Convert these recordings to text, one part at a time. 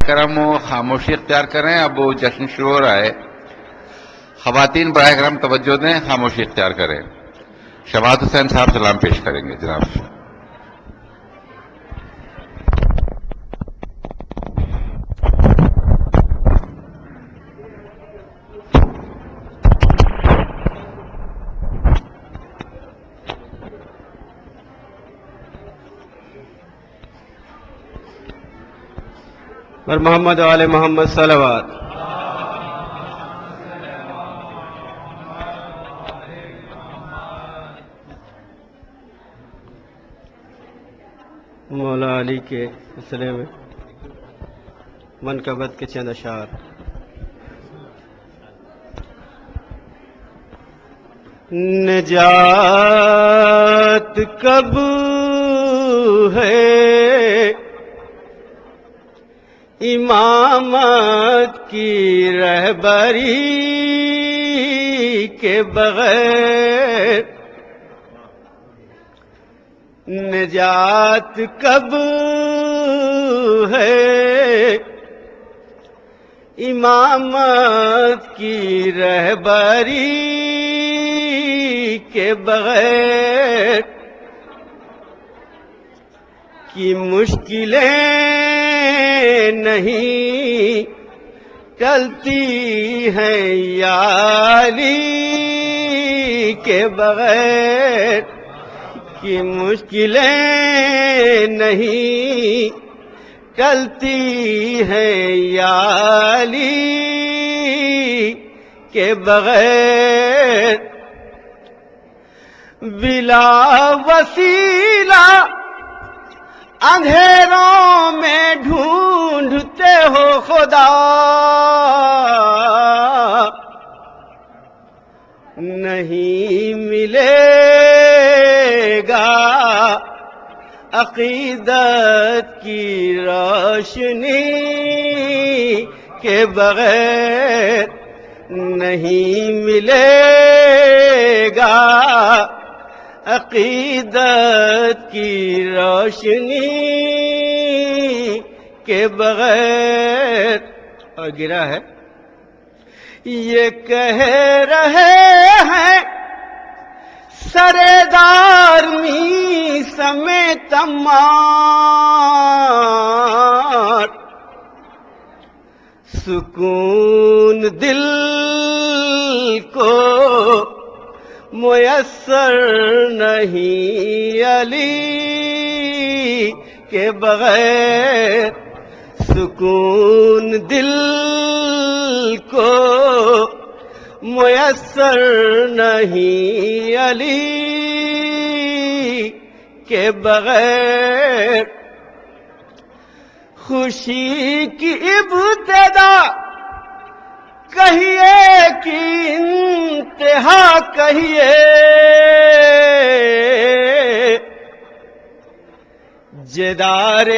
کرم وہ خاموشی اختیار کریں. اب وہ جشن شروع ہو رہا ہے. خواتین براہ کرم توجہ دیں, خاموشی اختیار کریں. شفاعت حسین صاحب سلام پیش کریں گے جناب. پر محمد و آل محمد صلوات. مولا علی کے سلسلے میں منقبت کے چند اشعار. نجات کب ہے امامت کی رہبری کے بغیر. نجات کب ہے امامت کی رہبری کے بغیر. کی مشکلیں نہیں ٹلتی ہیں یا علی کے بغیر. کی مشکلیں نہیں ٹلتی ہیں یا علی کے بغیر. بلا وسیلہ اندھیروں میں ڈھونڈتے ہو خدا, نہیں ملے گا عقیدت کی روشنی کے بغیر. نہیں ملے گا عقیدت کی روشنی کے بغیر. اور گرا ہے یہ کہہ رہے ہیں سردار می سمیت مار. سکون دل کو میسر نہیں علی کے بغیر. سکون دل کو میسر نہیں علی کے بغیر. خوشی کی ابتدا کہیے کہ انتہا کہیے. جدار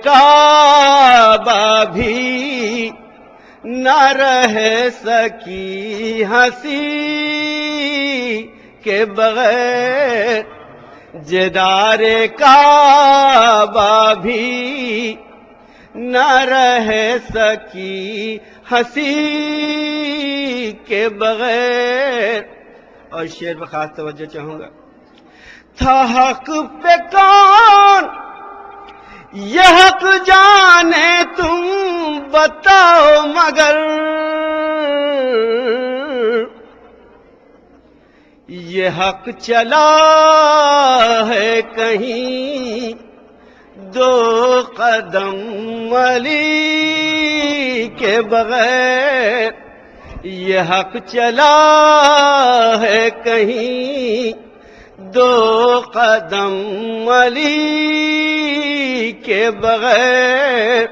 کعبہ بھی نہ رہ سکی ہنسی کے بغیر. جدار کعبہ بھی نہ رہ سکی ہنسی کے بغیر. اور شعر پر خاص توجہ چاہوں گا. تھا حق پہ کون یہ حق جانے تم بتاؤ مگر. یہ حق چلا ہے کہیں دو قدم علی کے بغیر. یہ حق چلا ہے کہیں دو قدم علی کے بغیر.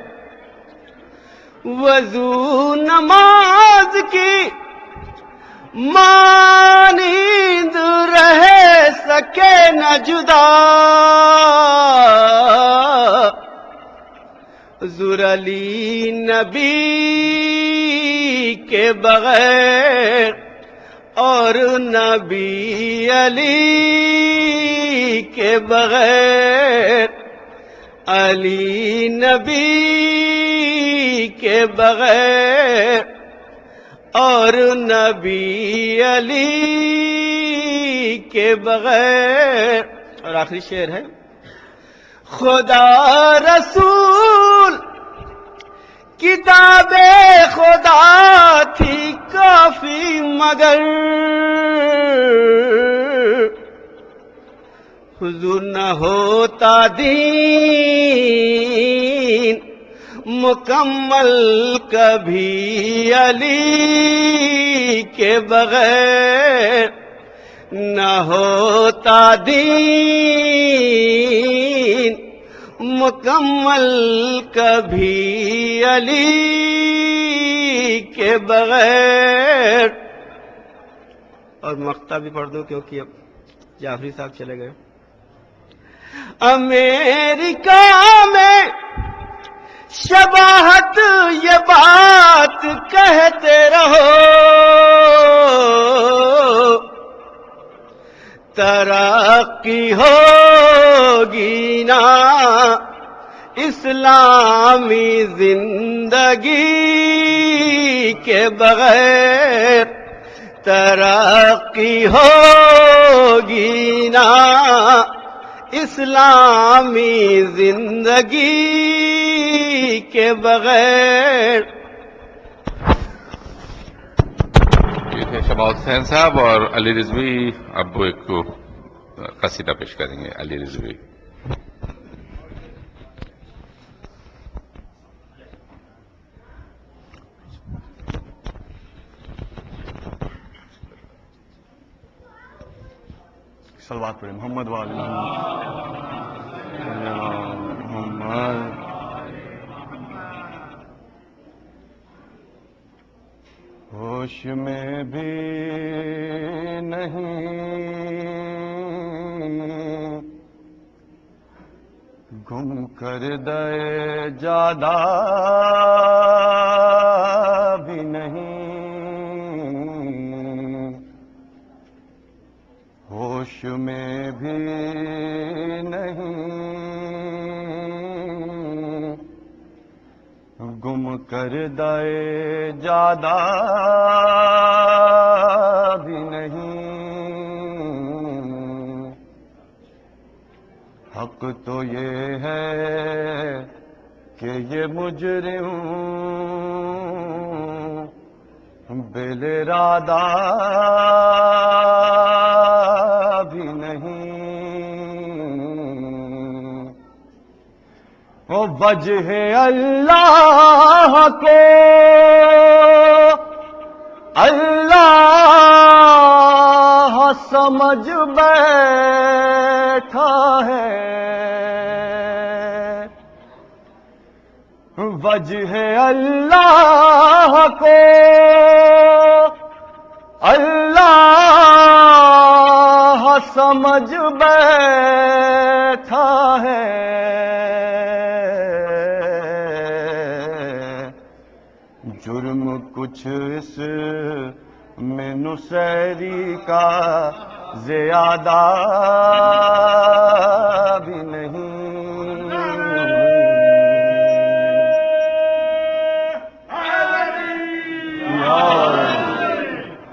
وضو نماز کی مانند رہ سکے نہ جدا. حضور علی نبی کے بغیر اور نبی علی کے بغیر. علی نبی کے بغیر اور نبی علی کے بغیر. اور آخری شعر ہے: خدا رسول کتاب خدا تھی کافی مگر حضور نہ ہوتا دین مکمل کبھی علی کے بغیر نہ ہوتا دین مکمل کبھی علی کے بغیر. اور مقطع بھی پڑھ دو کیونکہ اب جعفری صاحب چلے گئے. امریکہ میں شباہت یہ بات کہتے رہو ترقی ہوگی نا اسلامی زندگی کے بغیر ترقی ہوگی نا اسلامی زندگی کے بغیر. یہ تھے شماعت حسین صاحب اور علی رضوی. اب وہ ایک قصیدہ پیش کریں گے علی رضوی. صلوات پڑھیں محمد وعلی محمد. ہوش میں بھی نہیں گم کر دے جادہ بھی نہیں ہوش میں بھی نہیں گم کر دے جادہ بھی نہیں. حق تو یہ ہے کہ یہ مجرم بالارادہ بھی نہیں. وہ وجہ اللہ کو اللہ سمجھ بیٹھا ہے وجہ اللہ کو اللہ سمجھ بیٹھا ہے. جرم کچھ اس میں نصیری کا زیادہ بھی نہیں.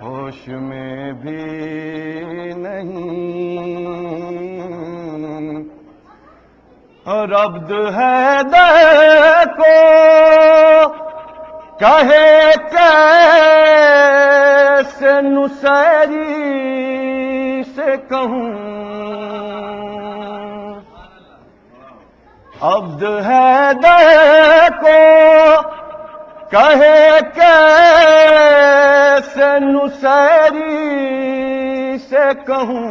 ہوش میں بھی نہیں اور عبد ہے دیکھو کہے کیسے نصیری سے کہوں عبد ہے دیکھو کہے کیسے نصیری سے کہوں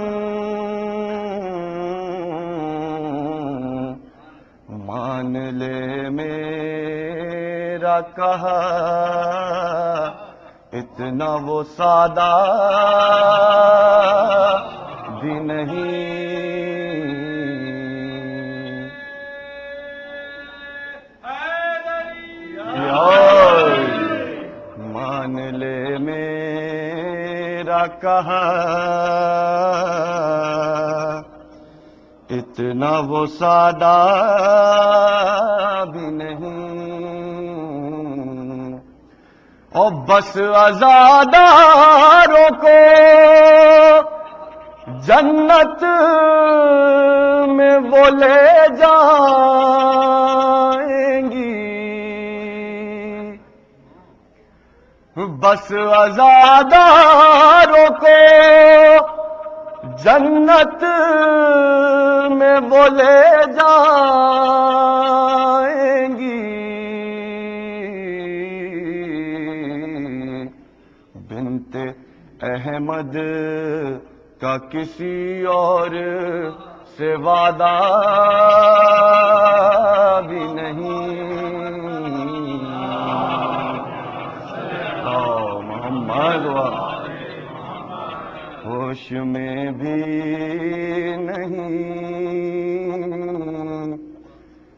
مان لے میرا کہا اتنا وہ سادہ بھی نہیں. مان لے میرا کہا اتنا وہ سادہ بھی نہیں. اور بس عزاداروں کو جنت میں وہ لے جائیں گی، بس عزاداروں کو جنت میں وہ لے جائیں گی، بنت احمد کا کسی اور سے وعدہ بھی نہیں، محمد ہوش میں بھی نہیں،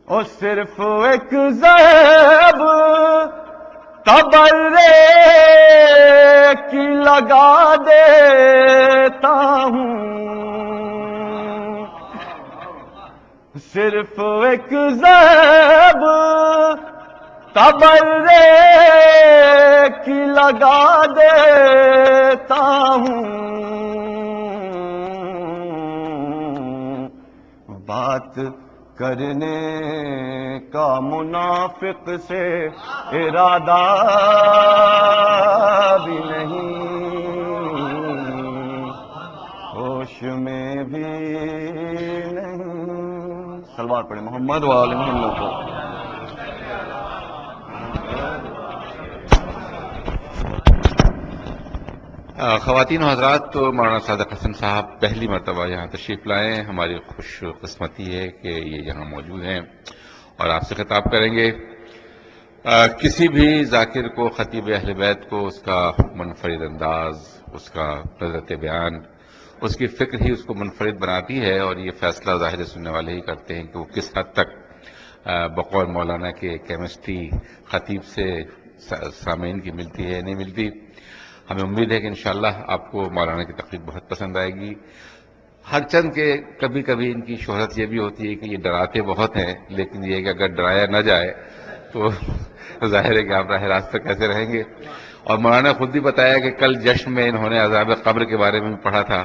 اور صرف ایک زیب تبرے کی لگا دیتا ہوں، صرف ایک زیب تبرے کی لگا دیتا ہوں، بات کرنے کا منافق سے ارادہ بھی نہیں، ہوش میں بھی نہیں۔ سلوات پڑھیں محمد وآل محمد کو۔ خواتین و حضرات، تو مولانا صادق حسن صاحب پہلی مرتبہ یہاں تشریف لائے ہیں، ہماری خوش قسمتی ہے کہ یہ یہاں موجود ہیں اور آپ سے خطاب کریں گے۔ کسی بھی ذاکر کو، خطیب اہل بیت کو، اس کا منفرد انداز، اس کا نظرت بیان، اس کی فکر ہی اس کو منفرد بناتی ہے، اور یہ فیصلہ ظاہر سننے والے ہی کرتے ہیں کہ وہ کس حد تک بقول مولانا کے کیمسٹری خطیب سے سامعین کی ملتی ہے نہیں ملتی۔ ہمیں امید ہے کہ انشاءاللہ آپ کو مولانا کی تقریر بہت پسند آئے گی۔ ہر چند کے کبھی کبھی ان کی شہرت یہ بھی ہوتی ہے کہ یہ ڈراتے بہت ہیں، لیکن یہ کہ اگر ڈرایا نہ جائے تو ظاہر ہے کہ آپ راہ راست پر کیسے رہیں گے۔ اور مولانا خود بھی بتایا کہ کل جشن میں انہوں نے عذاب قبر کے بارے میں بھی پڑھا تھا،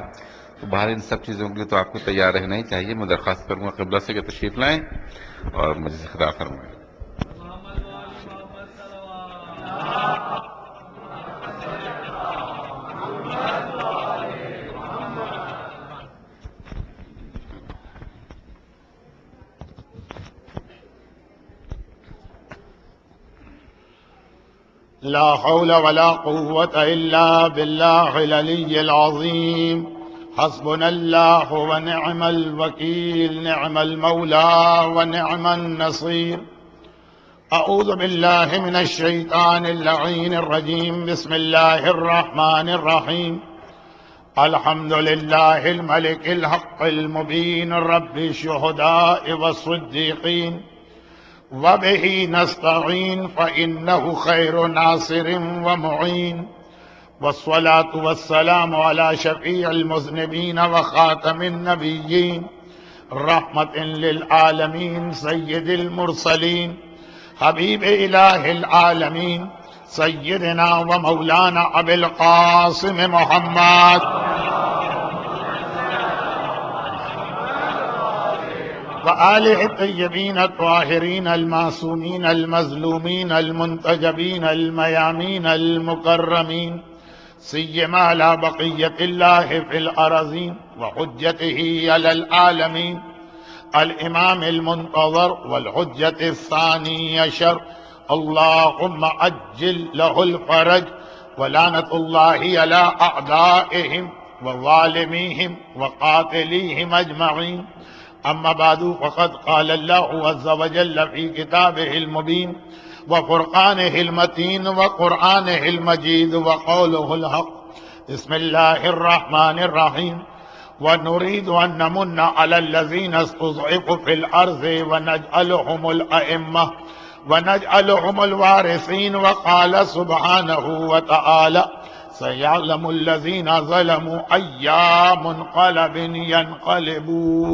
تو باہر ان سب چیزوں کے لیے تو آپ کو تیار رہنا ہی چاہیے۔ میں درخواست کروں گا قبلہ سے کہ تشریف لائیں اور مجھے سے خطاب فرمائیں۔ لا حول ولا قوة إلا بالله العلي العظيم، حسبنا الله ونعم الوكيل، نعم المولى ونعم النصير۔ أعوذ بالله من الشيطان اللعين الرجيم، بسم الله الرحمن الرحيم، الحمد لله الملك الحق المبين، رب الشهداء والصديقين، وبه نستعين، فإنه خير ناصر ومعين، والصلاة والسلام على شفيع المذنبين وخاتم النبيين، رحمة للعالمين، سيد المرسلين، حبيب إله العالمين، سيدنا ومولانا أبي القاسم محمد وآله الطيبين الطاهرين المعصومين المظلومين المنتجبين الميامين المكرمين، سيما على بقية الله في الأرضين وحجته على العالمين، الإمام المنتظر والحجة الثاني عشر، اللهم عجل له الفرج، ولعنة الله على أعدائهم وظالميهم وقاتليهم أجمعين۔ أما بعد، فقد قال الله عز وجل في كتابه المبين وفرقانه المتين وقرآنه المجيد وقوله الحق، بسم الله الرحمن الرحيم، ونريد أن نمن على الذين استضعفوا في الأرض ونجعلهم الأئمة ونجعلهم الوارثين، وقال سبحانه وتعالى سيعلم الذين ظلموا أي منقلب ينقلبون۔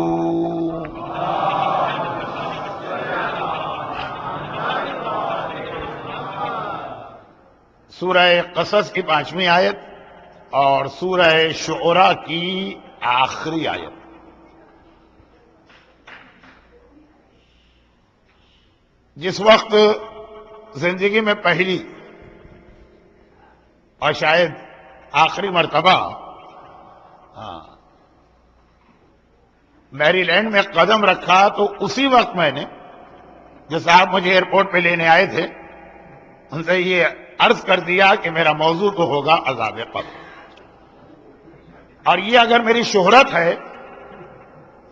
سورہ قصص کی 5ویں آیت اور سورہ شعراء کی آخری آیت. جس وقت زندگی میں پہلی اور شاید آخری مرتبہ میری لینڈ میں قدم رکھا تو اسی وقت میں نے جو صاحب مجھے ایئرپورٹ پہ لینے آئے تھے ان سے یہ عرض کر دیا کہ میرا موضوع تو ہوگا عذاب قبر. اور یہ اگر میری شہرت ہے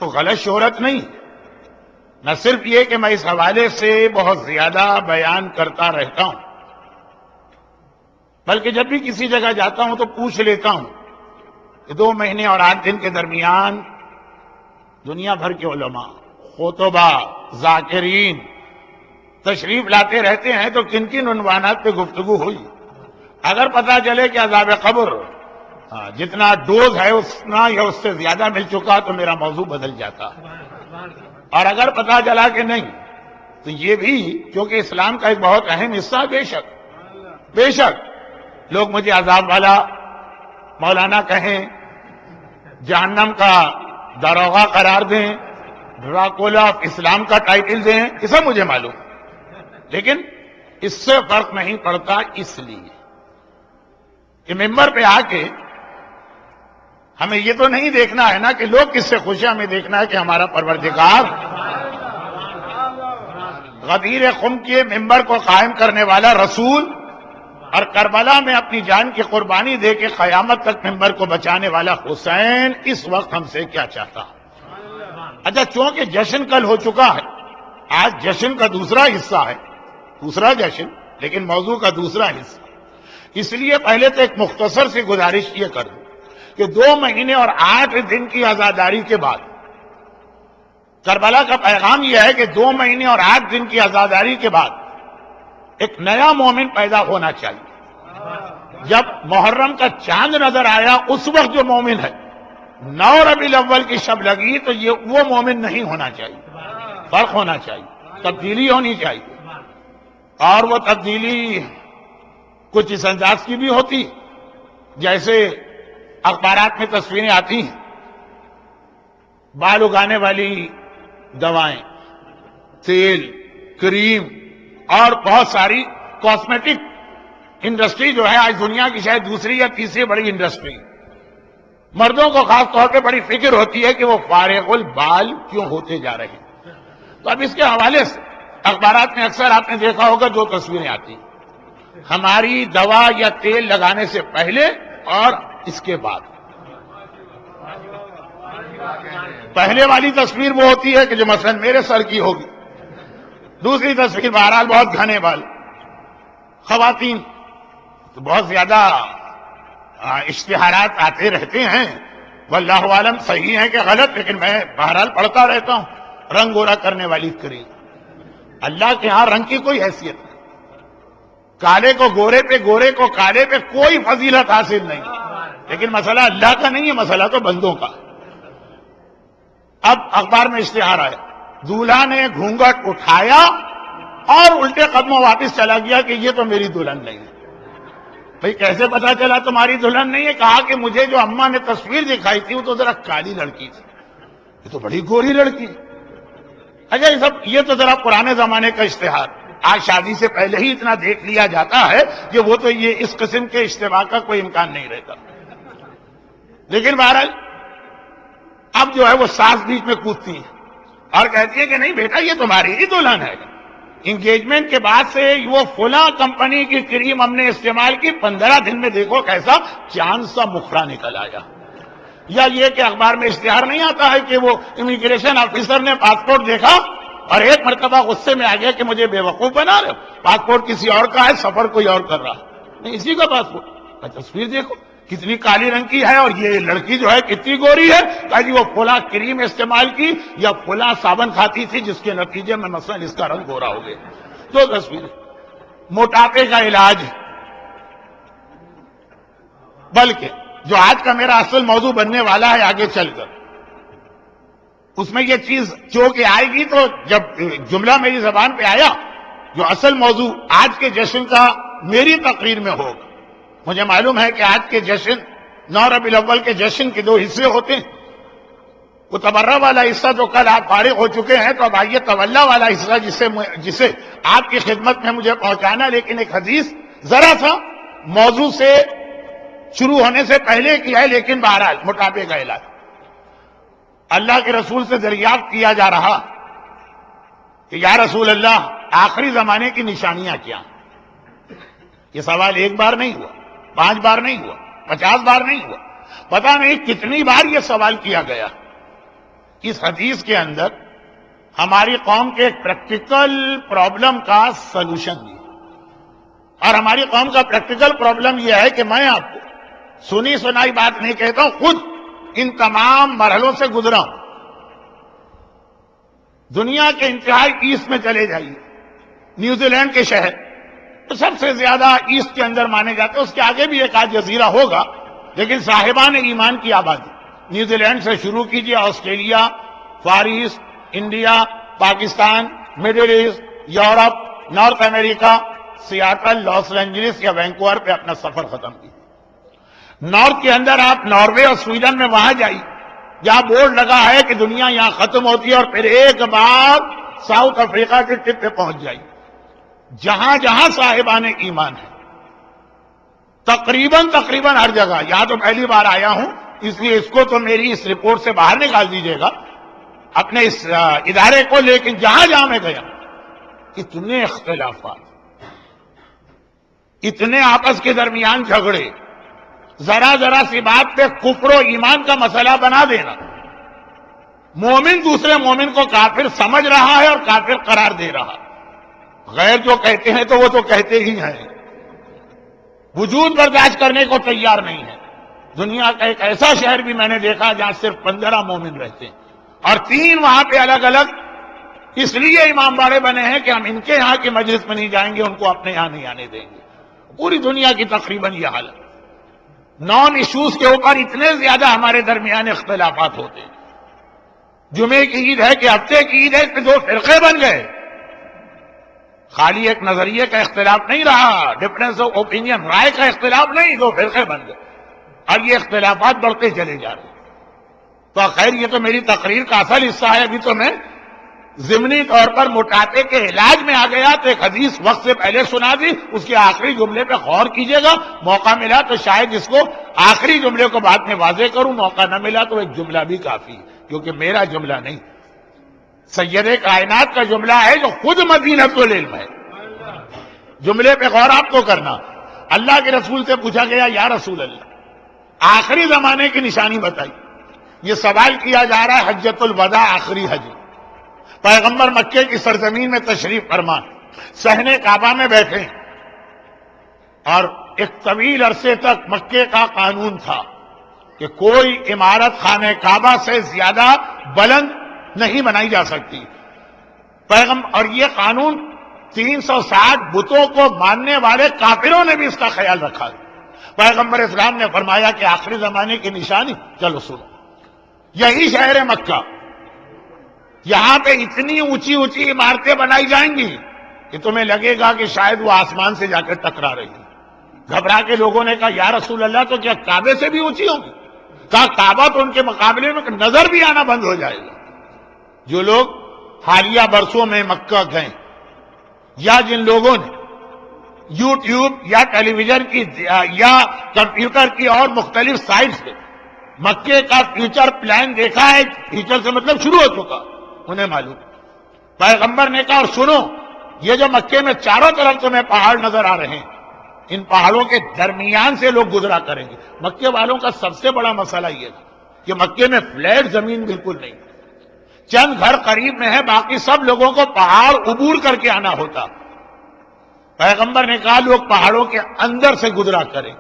تو غلط شہرت نہیں. نہ صرف یہ کہ میں اس حوالے سے بہت زیادہ بیان کرتا رہتا ہوں بلکہ جب بھی کسی جگہ جاتا ہوں تو پوچھ لیتا ہوں کہ 2 مہینے اور 8 دن کے درمیان دنیا بھر کے علماء، خطبہ، ذاکرین تشریف لاتے رہتے ہیں تو کن کن عنوانات پہ گفتگو ہوئی. اگر پتہ چلے کہ عذاب قبر جتنا ڈوز ہے اتنا یا اس سے زیادہ مل چکا تو میرا موضوع بدل جاتا. اور اگر پتہ چلا کہ نہیں تو یہ بھی کیونکہ اسلام کا ایک بہت اہم حصہ بے شک لوگ مجھے عذاب والا مولانا کہیں، جہنم کا داروغہ قرار دیں، ڈراکولا آف اسلام کا ٹائٹل دیں، یہ سب مجھے معلوم، لیکن اس سے فرق نہیں پڑتا. اس لیے کہ ممبر پہ آ کے ہمیں یہ تو نہیں دیکھنا ہے نا کہ لوگ کس سے خوش ہیں، ہمیں دیکھنا ہے کہ ہمارا پروردگار غدیر خم کے ممبر کو قائم کرنے والا رسول اور کربلا میں اپنی جان کی قربانی دے کے قیامت تک ممبر کو بچانے والا حسین اس وقت ہم سے کیا چاہتا. اچھا چونکہ جشن کل ہو چکا ہے، آج جشن کا دوسرا حصہ ہے، دوسرا جشن لیکن موضوع کا دوسرا حصہ. اس لیے پہلے تو ایک مختصر سی گزارش یہ کر دوں کہ 2 مہینے اور 8 دن کی عزاداری کے بعد کربلا کا پیغام یہ ہے کہ 2 مہینے اور 8 دن کی عزاداری کے بعد ایک نیا مومن پیدا ہونا چاہیے. جب محرم کا چاند نظر آیا اس وقت جو مومن ہے 9 ربیع الاول کی شب لگی تو یہ وہ مومن نہیں ہونا چاہیے، فرق ہونا چاہیے، تبدیلی ہونی چاہیے. اور وہ تبدیلی کچھ اس انداز کی بھی ہوتی جیسے اخبارات میں تصویریں آتی ہیں بال اگانے والی دوائیں، تیل، کریم اور بہت ساری کاسمیٹک انڈسٹری جو ہے آج دنیا کی شاید دوسری یا تیسری بڑی انڈسٹری. مردوں کو خاص طور پہ بڑی فکر ہوتی ہے کہ وہ فارغ البال کیوں ہوتے جا رہے ہیں. تو اب اس کے حوالے سے اخبارات میں اکثر آپ نے دیکھا ہوگا 2 تصویریں آتی ہیں، ہماری دوا یا تیل لگانے سے پہلے اور اس کے بعد. پہلے والی تصویر وہ ہوتی ہے کہ جو مثلا میرے سر کی ہوگی، دوسری تصویر بہرحال بہت گھنے بال. خواتین تو بہت زیادہ اشتہارات آتے رہتے ہیں، واللہ عالم صحیح ہے کہ غلط، لیکن میں بہرحال پڑھتا رہتا ہوں. رنگ گورا کرنے والی کریم، اللہ کے ہاں رنگ کی کوئی حیثیت نہیں. کالے کو گورے پہ، گورے کو کالے پہ کوئی فضیلت حاصل نہیں، لیکن مسئلہ اللہ کا نہیں ہے، مسئلہ تو بندوں کا. اب اخبار میں اشتہار آیا، دولہا نے گھونگھٹ اٹھایا اور الٹے قدموں واپس چلا گیا کہ یہ تو میری دلہن نہیں ہے. بھئی کیسے پتا چلا تمہاری دلہن نہیں ہے؟ کہا کہ مجھے جو اماں نے تصویر دکھائی تھی وہ تو ذرا کالی لڑکی تھی، یہ تو بڑی گوری لڑکی. اچھا یہ تو ذرا پرانے زمانے کا اشتہار، آج شادی سے پہلے ہی اتنا دیکھ لیا جاتا ہے کہ وہ تو یہ اس قسم کے اشتباہ کا کوئی امکان نہیں رہتا. لیکن بہرحال اب جو ہے وہ ساس بیچ میں کودتی ہے اور کہتی ہے کہ نہیں بیٹا یہ تمہاری ہی دلہن ہے. انگیجمنٹ کے بعد سے وہ فلاں کمپنی کی کریم ہم نے استعمال کی، 15 دن میں دیکھو کیسا چاند سا مکھڑا نکل آیا. یا یہ کہ اخبار میں اشتہار نہیں آتا ہے کہ وہ امیگریشن آفیسر نے پاسپورٹ دیکھا اور ایک مرتبہ غصے میں آ گیا کہ مجھے بے وقوف بنا رہے ہو، پاسپورٹ کسی اور کا ہے، سفر کوئی اور کر رہا ہے، نہیں اسی کا پاسپورٹ. تصویر دیکھو کتنی کالی رنگ کی ہے اور یہ لڑکی جو ہے کتنی گوری ہے. کہا جی وہ فلاں کریم استعمال کی یا فلاں صابن کھاتی تھی جس کے نتیجے میں مثلا اس کا رنگ گورا ہو گیا. تو تصویر موٹاپے کا علاج، بلکہ جو آج کا میرا اصل موضوع بننے والا ہے آگے چل کر، اس میں یہ چیز جو کہ آئے گی تو جب جملہ میری زبان پہ آیا جو اصل موضوع آج کے جشن کا میری تقریر میں ہوگا. مجھے معلوم ہے کہ آج کے جشن 9 ربیع الاول کے جشن کے 2 حصے ہوتے ہیں. وہ تبرہ والا حصہ تو کل آپ فارغ ہو چکے ہیں، تو اب آئیے تولا والا حصہ جسے آپ کی خدمت میں مجھے پہنچانا. لیکن ایک حدیث ذرا سا موضوع سے شروع ہونے سے پہلے کی ہے، لیکن بہرحال موٹاپے کا علاج. اللہ کے رسول سے دریافت کیا جا رہا کہ یا رسول اللہ آخری زمانے کی نشانیاں کیا؟ یہ سوال ایک بار نہیں ہوا، 5 بار نہیں ہوا، 50 بار نہیں ہوا، پتہ نہیں کتنی بار یہ سوال کیا گیا. اس حدیث کے اندر ہماری قوم کے ایک پریکٹیکل پرابلم کا سلوشن دی. اور ہماری قوم کا پریکٹیکل پرابلم یہ ہے کہ میں آپ کو سنی سنائی بات نہیں کہتا ہوں، خود ان تمام مرحلوں سے گزرا ہوں. دنیا کے انتہائی ایسٹ میں چلے جائیے، نیوزی لینڈ کے شہر تو سب سے زیادہ ایسٹ کے اندر مانے جاتے ہیں. اس کے آگے بھی ایک آدھ جزیرہ ہوگا، لیکن صاحبان ایمان کی آبادی نیوزی لینڈ سے شروع کیجیے، Australia, far east, India, Pakistan, middle east, Europe, north America, Seattle, Los Angeles یا وینکوور پہ اپنا سفر ختم کیجیے. نارتھ کے اندر آپ ناروے اور سویڈن میں وہاں جائیے جہاں بورڈ لگا ہے کہ دنیا یہاں ختم ہوتی ہے، اور پھر ایک بار ساؤتھ افریقہ کے ٹپ پہ پہنچ جائیے. جہاں جہاں صاحبان ایمان ہے تقریباً ہر جگہ. یہاں تو پہلی بار آیا ہوں، اس لیے اس کو تو میری اس رپورٹ سے باہر نکال دیجیے گا اپنے اس ادارے کو. لیکن جہاں جہاں میں گیا اتنے اختلافات، اتنے آپس کے درمیان جھگڑے، ذرا سی بات پہ کفر و ایمان کا مسئلہ بنا دینا. مومن دوسرے مومن کو کافر سمجھ رہا ہے اور کافر قرار دے رہا. غیر جو کہتے ہیں تو وہ تو کہتے ہی ہیں، وجود برداشت کرنے کو تیار نہیں ہے. دنیا کا ایک ایسا شہر بھی میں نے دیکھا جہاں صرف 15 مومن رہتے ہیں، اور 3 وہاں پہ الگ الگ اس لیے امام باڑے بنے ہیں کہ ہم ان کے یہاں کی مجلس میں نہیں جائیں گے، ان کو اپنے یہاں نہیں آنے دیں گے. پوری دنیا کی تقریباً یہ حالت. نان ایشوز کے اوپر اتنے زیادہ ہمارے درمیان اختلافات ہوتے ہیں. جمعے کی عید ہے کہ ہفتے کی عید ہے، اس میں 2 فرقے بن گئے. خالی ایک نظریے کا اختلاف نہیں رہا، ڈفرنس آف اوپینین، رائے کا اختلاف نہیں، 2 فرقے بن گئے. اور یہ اختلافات بڑھتے چلے جا رہے ہیں. تو خیر یہ تو میری تقریر کا اصل حصہ ہے. ابھی تو میں ضمنی طور پر موٹاپے کے علاج میں آ گیا، تو ایک حدیث وقت سے پہلے سنا دی، اس کے آخری جملے پہ غور کیجئے گا. موقع ملا تو شاید اس کو آخری جملے کو بعد میں واضح کروں، موقع نہ ملا تو ایک جملہ بھی کافی ہے، کیونکہ میرا جملہ نہیں، سید کائنات کا جملہ ہے جو خود مدینۃ العلم ہے. جملے پہ غور آپ کو کرنا. اللہ کے رسول سے پوچھا گیا یا رسول اللہ آخری زمانے کی نشانی بتائی. یہ سوال کیا جا رہا ہے حجۃ الوداع، آخری حج. پیغمبر مکے کی سرزمین میں تشریف فرما، صحن کعبہ میں بیٹھے، اور ایک طویل عرصے تک مکے کا قانون تھا کہ کوئی عمارت خانہ کعبہ سے زیادہ بلند نہیں بنائی جا سکتی. اور یہ قانون 360 بتوں کو ماننے والے کافروں نے بھی اس کا خیال رکھا. پیغمبر اسلام نے فرمایا کہ آخری زمانے کی نشانی، چلو سنو، یہی شہر مکہ، یہاں پہ اتنی اونچی اونچی عمارتیں بنائی جائیں گی کہ تمہیں لگے گا کہ شاید وہ آسمان سے جا کر ٹکرا رہی ہے. گھبرا کے لوگوں نے کہا یا رسول اللہ تو کیا کعبے سے بھی اونچی ہوگی؟ کہا کعبہ تو ان کے مقابلے میں نظر بھی آنا بند ہو جائے گا. جو لوگ حالیہ برسوں میں مکہ گئے، یا جن لوگوں نے یوٹیوب یا ٹیلی ویژن کی یا کمپیوٹر کی اور مختلف سائٹس پہ مکے کا فیوچر پلان دیکھا ہے، فیوچر سے مطلب شروع ہو چکا، انہیں معلوم. پیغمبر نے کہا اور سنو، یہ جو مکے میں چاروں طرف تمہیں پہاڑ نظر آ رہے ہیں، ان پہاڑوں کے درمیان سے لوگ گزرا کریں گے. مکے والوں کا سب سے بڑا مسئلہ یہ تھا کہ مکے میں فلیٹ زمین بالکل نہیں، چند گھر قریب میں ہے، باقی سب لوگوں کو پہاڑ عبور کر کے آنا ہوتا. پیغمبر نے کہا لوگ پہاڑوں کے اندر سے گزرا کریں.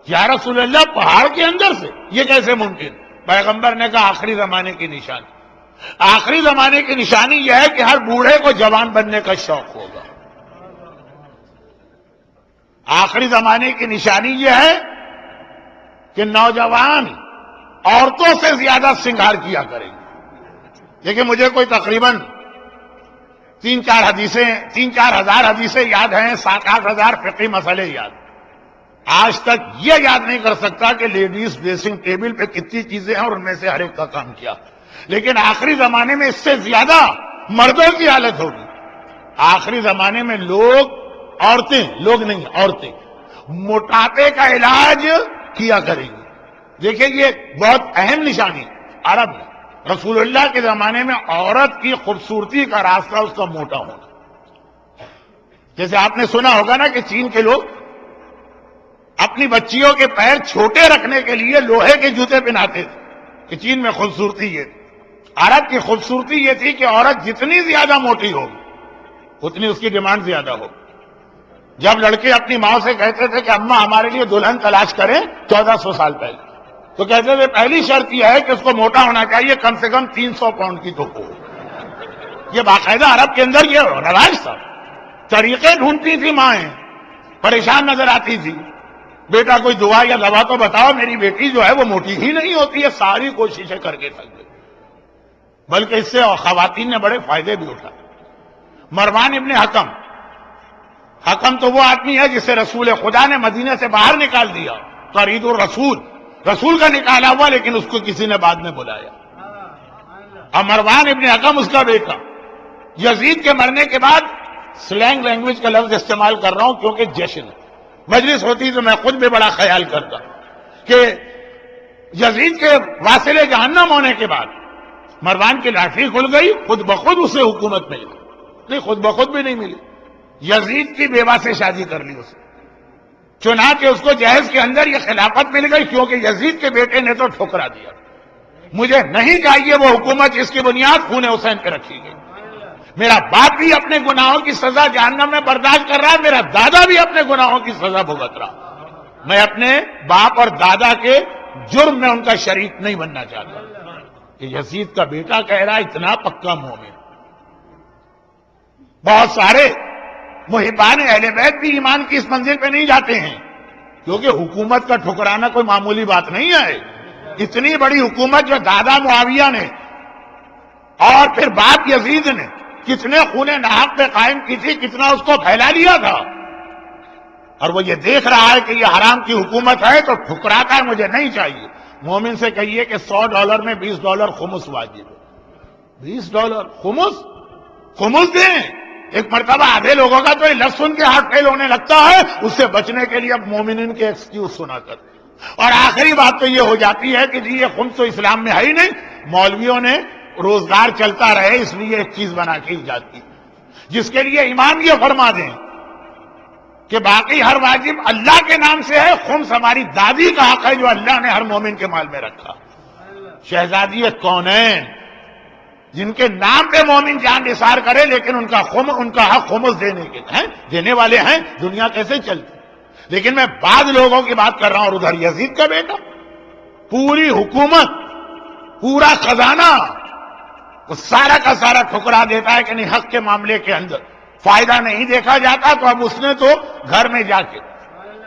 یا رسول اللہ پہاڑ کے اندر سے یہ کیسے ممکن؟ پیغمبر نے کہا آخری زمانے کی نشانی، آخری زمانے کی نشانی یہ ہے کہ ہر بوڑھے کو جوان بننے کا شوق ہوگا. آخری زمانے کی نشانی یہ ہے کہ نوجوان عورتوں سے زیادہ سنگار کیا کریں گے. دیکھیں مجھے کوئی تقریباً تین چار ہزار حدیثیں یاد ہیں، 7-8 ہزار فقہی مسئلے یاد. آج تک یہ یاد نہیں کر سکتا کہ لیڈیز ڈریسنگ ٹیبل پہ کتنی چیزیں ہیں اور ان میں سے ہر ایک کا کام کیا. لیکن آخری زمانے میں اس سے زیادہ مردوں کی حالت ہوگی. آخری زمانے میں عورتیں موٹاپے کا علاج کیا کریں گی. دیکھیں یہ بہت اہم نشانی عرب میں. رسول اللہ کے زمانے میں عورت کی خوبصورتی کا راستہ اس کا موٹا ہونا. جیسے آپ نے سنا ہوگا نا کہ چین کے لوگ اپنی بچیوں کے پیر چھوٹے رکھنے کے لیے لوہے کے جوتے پہناتے تھے کہ چین میں خوبصورتی یہ تھی. عرب کی خوبصورتی یہ تھی کہ عورت جتنی زیادہ موٹی ہوگی اتنی اس کی ڈیمانڈ زیادہ ہوگی. جب لڑکے اپنی ماں سے کہتے تھے کہ اماں ہمارے لیے دلہن تلاش کریں 1400 سال پہلے، تو کہتے تھے پہلی شرط یہ ہے کہ اس کو موٹا ہونا چاہیے، کم سے کم 300 پاؤنڈ کی تو ہو. یہ باقاعدہ عرب کے اندر یہ رواج تھا. طریقے ڈھونڈتی تھی مائیں، پریشان نظر آتی تھی. بیٹا کوئی دعا یا دوا تو بتاؤ، میری بیٹی جو ہے وہ موٹی ہی نہیں ہوتی ہے. ساری کوششیں کر کے تھک گئی. بلکہ اس سے خواتین نے بڑے فائدے بھی اٹھائے. مروان ابن حکم تو وہ آدمی ہے جسے رسول خدا نے مدینے سے باہر نکال دیا. طرید رسول کا نکالا ہوا، لیکن اس کو کسی نے بعد میں بلایا. اور مروان ابن حکم اس کا بیٹا. یزید کے مرنے کے بعد سلینگ لینگویج کا لفظ استعمال کر رہا ہوں کیونکہ جشن مجلس ہوتی تو میں خود بھی بڑا خیال کرتا کہ یزید کے واصل جہنم ہونے کے بعد مروان کی لاٹھی کھل گئی، خود بخود اسے حکومت مل گئی. نہیں، خود بخود بھی نہیں ملی. یزید کی بیوہ سے شادی کر لی اسے. چنانچہ اس کو جہیز کے اندر یہ خلافت مل گئی کیونکہ یزید کے بیٹے نے تو ٹھکرا دیا. مجھے نہیں چاہیے وہ حکومت جس کی بنیاد خون حسین پہ رکھی گئی. میرا باپ بھی اپنے گناہوں کی سزا جہنم میں برداشت کر رہا ہے، میرا دادا بھی اپنے گناہوں کی سزا بھگت رہا. میں اپنے باپ اور دادا کے جرم میں ان کا شریک نہیں بننا چاہتا. کہ یزید کا بیٹا کہہ رہا اتنا پکا مومن. بہت سارے محبان اہل بیت بھی ایمان کی اس منزل پہ نہیں جاتے ہیں کیونکہ حکومت کا ٹھکرانا کوئی معمولی بات نہیں ہے. اتنی بڑی حکومت جو دادا معاویہ نے اور پھر باپ یزید نے کتنے خون ناحق پہ قائم کی تھی، کتنا اس کو پھیلا لیا تھا. اور وہ یہ دیکھ رہا ہے کہ یہ حرام کی حکومت ہے تو ٹھکراتا ہے، مجھے نہیں چاہیے. مومن سے کہیے کہ $100 میں $20 خمس واجب ہے. $20 خمس دیں. ایک مرتبہ آدھے لوگوں کا تو یہ لفظ سن کے ہاتھ فیل ہونے لگتا ہے. اس سے بچنے کے لیے اب مومنین کے ایکسکیوز سنا کر. اور آخری بات تو یہ ہو جاتی ہے کہ جی یہ خمس تو اسلام میں ہے ہی نہیں، مولویوں نے روزگار چلتا رہے اس لیے ایک چیز بنا کے جاتی جس کے لیے امام یہ فرما دیں کہ باقی ہر واجب اللہ کے نام سے ہے، خمس ہماری دادی کا حق ہے جو اللہ نے ہر مومن کے مال میں رکھا. شہزادی کونین جن کے نام پہ مومن جان نثار کرے لیکن ان کا حق خمس دینے والے ہیں. دنیا کیسے چلتی؟ لیکن میں بعض لوگوں کی بات کر رہا ہوں. اور ادھر یزید کا بیٹا پوری حکومت، پورا خزانہ وہ سارا کا سارا ٹھکرا دیتا ہے کہ نہیں، حق کے معاملے کے اندر فائدہ نہیں دیکھا جاتا. تو اب اس نے تو گھر میں جا کے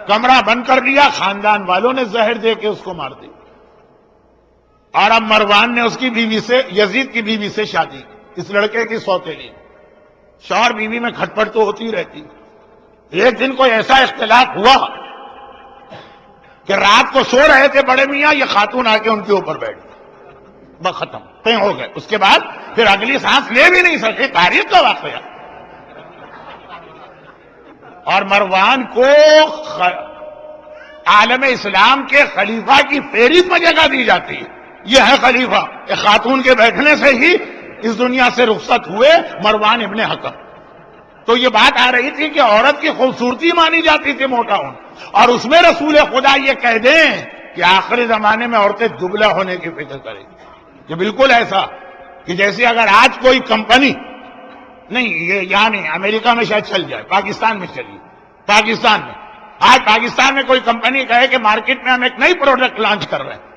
کمرہ بند کر لیا، خاندان والوں نے زہر دے کے اس کو مار دی. اور اب مروان نے اس کی بیوی سے، یزید کی بیوی سے شادی کی، اس لڑکے کی سوتیلی. شوہر بیوی میں کھٹپٹ تو ہوتی رہتی. ایک دن کوئی ایسا اختلاف ہوا کہ رات کو سو رہے تھے بڑے میاں، یہ خاتون آ کے ان کے اوپر بیٹھ گئی. بس ختم، طے ہو گئے. اس کے بعد پھر اگلی سانس لے بھی نہیں سکے. تاریخ کا واقعہ. اور مروان کو عالم اسلام کے خلیفہ کی فہرست میں جگہ دی جاتی ہے. یہ ہے خلیفہ. ایک خاتون کے بیٹھنے سے ہی اس دنیا سے رخصت ہوئے مروان ابن حکم. تو یہ بات آ رہی تھی کہ عورت کی خوبصورتی مانی جاتی تھی موٹا ہونا، اور اس میں رسول خدا یہ کہہ دیں کہ آخری زمانے میں عورتیں دبلا ہونے کی فکر کریں گی. یہ بالکل ایسا کہ جیسے اگر آج کوئی کمپنی، نہیں یہ یہاں نہیں، امریکہ میں شاید چل جائے، پاکستان میں چلیے. پاکستان میں آج پاکستان میں کوئی کمپنی کہے کہ مارکیٹ میں ہم ایک نئی پروڈکٹ لانچ کر رہے ہیں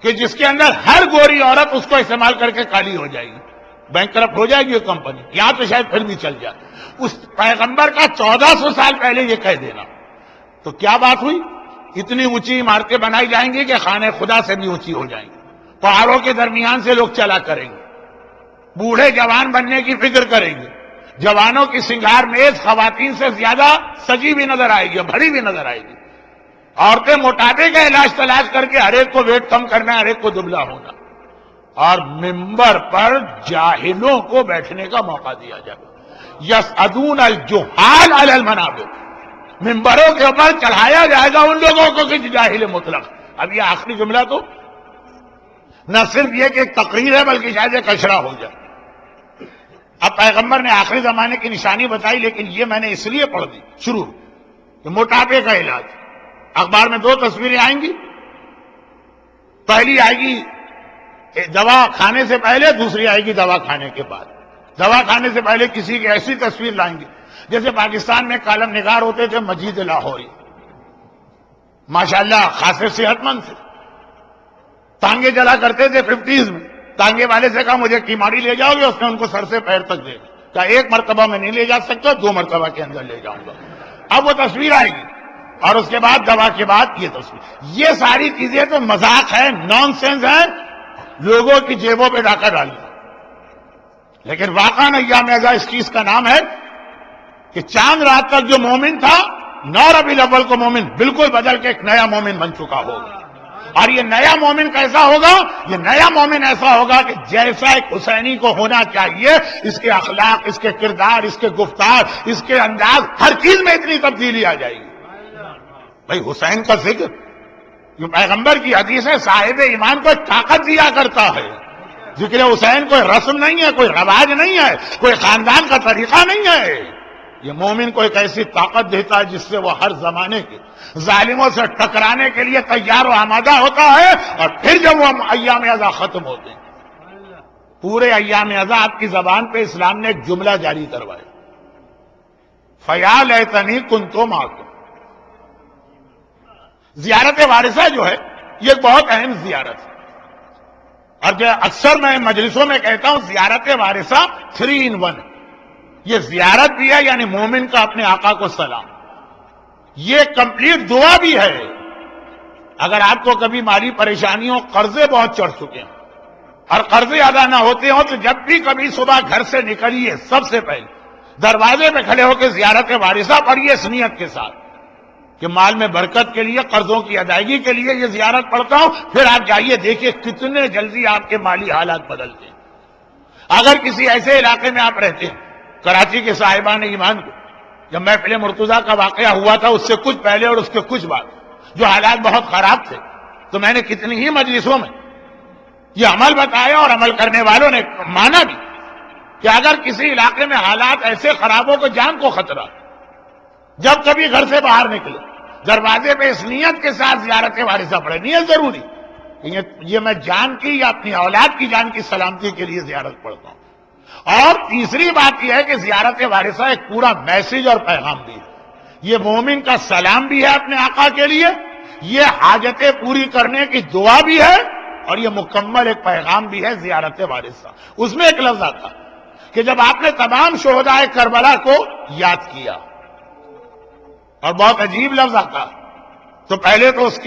کہ جس کے اندر ہر گوری عورت اس کو استعمال کر کے کالی ہو جائے گی، بینک کرپٹ ہو جائے گی یہ کمپنی. یہاں تو شاید پھر بھی چل جائے. اس پیغمبر کا 1400 سال پہلے یہ کہہ دینا تو کیا بات ہوئی؟ اتنی اونچی عمارتیں بنائی جائیں گی کہ خانہ خدا سے بھی اونچی ہو جائیں گی. پہاڑوں کے درمیان سے لوگ چلا کریں گے، بوڑھے جوان بننے کی فکر کریں گے. جوانوں کی سنگار میز خواتین سے زیادہ سجی بھی نظر آئے گی، بھری بھی نظر آئے گی. عورتیں موٹاپے کا علاج تلاش کر کے ہر ایک کو ویٹ کم کرنا ہے، ہر ایک کو دبلا ہونا. اور ممبر پر جاہلوں کو بیٹھنے کا موقع دیا جائے. یسعدون الجہال علی المنابر، ممبروں کے اوپر چڑھایا جائے گا ان لوگوں کو کہ جاہل مطلق. اب یہ آخری جملہ تو نہ صرف یہ کہ ایک تقریر ہے بلکہ شاید ایک اشرا ہو جائے. اب پیغمبر نے آخری زمانے کی نشانی بتائی، لیکن یہ میں نے اس لیے پڑھ دی شروع کہ موٹاپے کا علاج. اخبار میں 2 تصویریں آئیں گی. پہلی آئے گی دوا کھانے سے پہلے، دوسری آئے گی دوا کھانے کے بعد. دوا کھانے سے پہلے کسی کی ایسی تصویر لائیں گے جیسے پاکستان میں کالم نگار ہوتے تھے مجید لاہوری، ماشاءاللہ خاصے صحت مند تھے، ٹانگے جلا کرتے تھے 50s میں. ٹانگے والے سے کہا مجھے کیماڑی لے جاؤ گے، اس نے ان کو سر سے پیر تک دے کہا 1 مرتبہ میں نہیں لے جا سکتا، 2 مرتبہ کے اندر لے جاؤں گا. اب وہ تصویر آئے گی اور اس کے بعد دوا کے بعد یہ تصویر. یہ ساری چیزیں تو مذاق ہے، نان سینس ہے، لوگوں کی جیبوں پہ ڈاکہ ڈالنا. لیکن واقعاً ایام ازا اس چیز کا نام ہے کہ چاند رات تک جو مومن تھا 9 ربیع الاول کو مومن بالکل بدل کے ایک نیا مومن بن چکا ہوگا. اور یہ نیا مومن کیسا ہوگا؟ یہ نیا مومن ایسا ہوگا کہ جیسا ایک حسینی کو ہونا چاہیے، اس کے اخلاق، اس کے کردار، اس کے گفتار، اس کے انداز، ہر چیز میں اتنی تبدیلی آ جائے گی. بھائی حسین کا ذکر یہ پیغمبر کی حدیث ہے، صاحب ایمان کو طاقت دیا کرتا ہے. ذکر حسین کوئی رسم نہیں ہے، کوئی رواج نہیں ہے، کوئی خاندان کا طریقہ نہیں ہے. یہ مومن کو ایک ایسی طاقت دیتا ہے جس سے وہ ہر زمانے کے ظالموں سے ٹکرانے کے لیے تیار و آمادہ ہوتا ہے. اور پھر جب وہ ایام ازا ختم ہوتے ہیں، پورے ایام ازا آپ کی زبان پہ اسلام نے ایک جملہ جاری کروایا، فَيَا لَيْتَنِي كُنتُ مَعَكُمْ. زیارت وارثہ جو ہے یہ ایک بہت اہم زیارت ہے. اور جو اکثر میں مجلسوں میں کہتا ہوں زیارت وارثہ 3 in 1. یہ زیارت بھی ہے، یعنی مومن کا اپنے آقا کو سلام. یہ کمپلیٹ دعا بھی ہے. اگر آپ کو کبھی مالی پریشانیوں، قرضے بہت چڑھ چکے ہیں اور قرضے ادا نہ ہوتے ہوں، تو جب بھی کبھی صبح گھر سے نکلیے سب سے پہلے دروازے پہ کھڑے ہو کے زیارت وارثہ پڑھیے اس نیت کے ساتھ کہ مال میں برکت کے لیے، قرضوں کی ادائیگی کے لیے یہ زیارت پڑھتا ہوں. پھر آپ جائیے دیکھیے کتنے جلدی آپ کے مالی حالات بدلتے ہیں. اگر کسی ایسے علاقے میں آپ رہتے ہیں، کراچی کے صاحبان ایمان کو جب محفل مرتضیٰ کا واقعہ ہوا تھا اس سے کچھ پہلے اور اس کے کچھ بعد جو حالات بہت خراب تھے، تو میں نے کتنی ہی مجلسوں میں یہ عمل بتایا اور عمل کرنے والوں نے مانا بھی کہ اگر کسی علاقے میں حالات ایسے خراب ہو کہ جان کو خطرہ، جب کبھی گھر سے باہر نکلے دروازے پہ اس نیت کے ساتھ زیارت وارثہ پڑھے. نیت ضروری، یہ میں جان کی یا اپنی اولاد کی جان کی سلامتی کے لیے زیارت پڑھتا ہوں. اور تیسری بات یہ ہے کہ زیارت وارثہ ایک پورا میسج اور پیغام بھی ہے. یہ مومن کا سلام بھی ہے اپنے آقا کے لیے، یہ حاجتیں پوری کرنے کی دعا بھی ہے، اور یہ مکمل ایک پیغام بھی ہے زیارت وارثہ. اس میں ایک لفظ آتا کہ جب آپ نے تمام شہدائے کربلا کو یاد کیا، اور بہت عجیب لفظ آتا، تو پہلے تو اس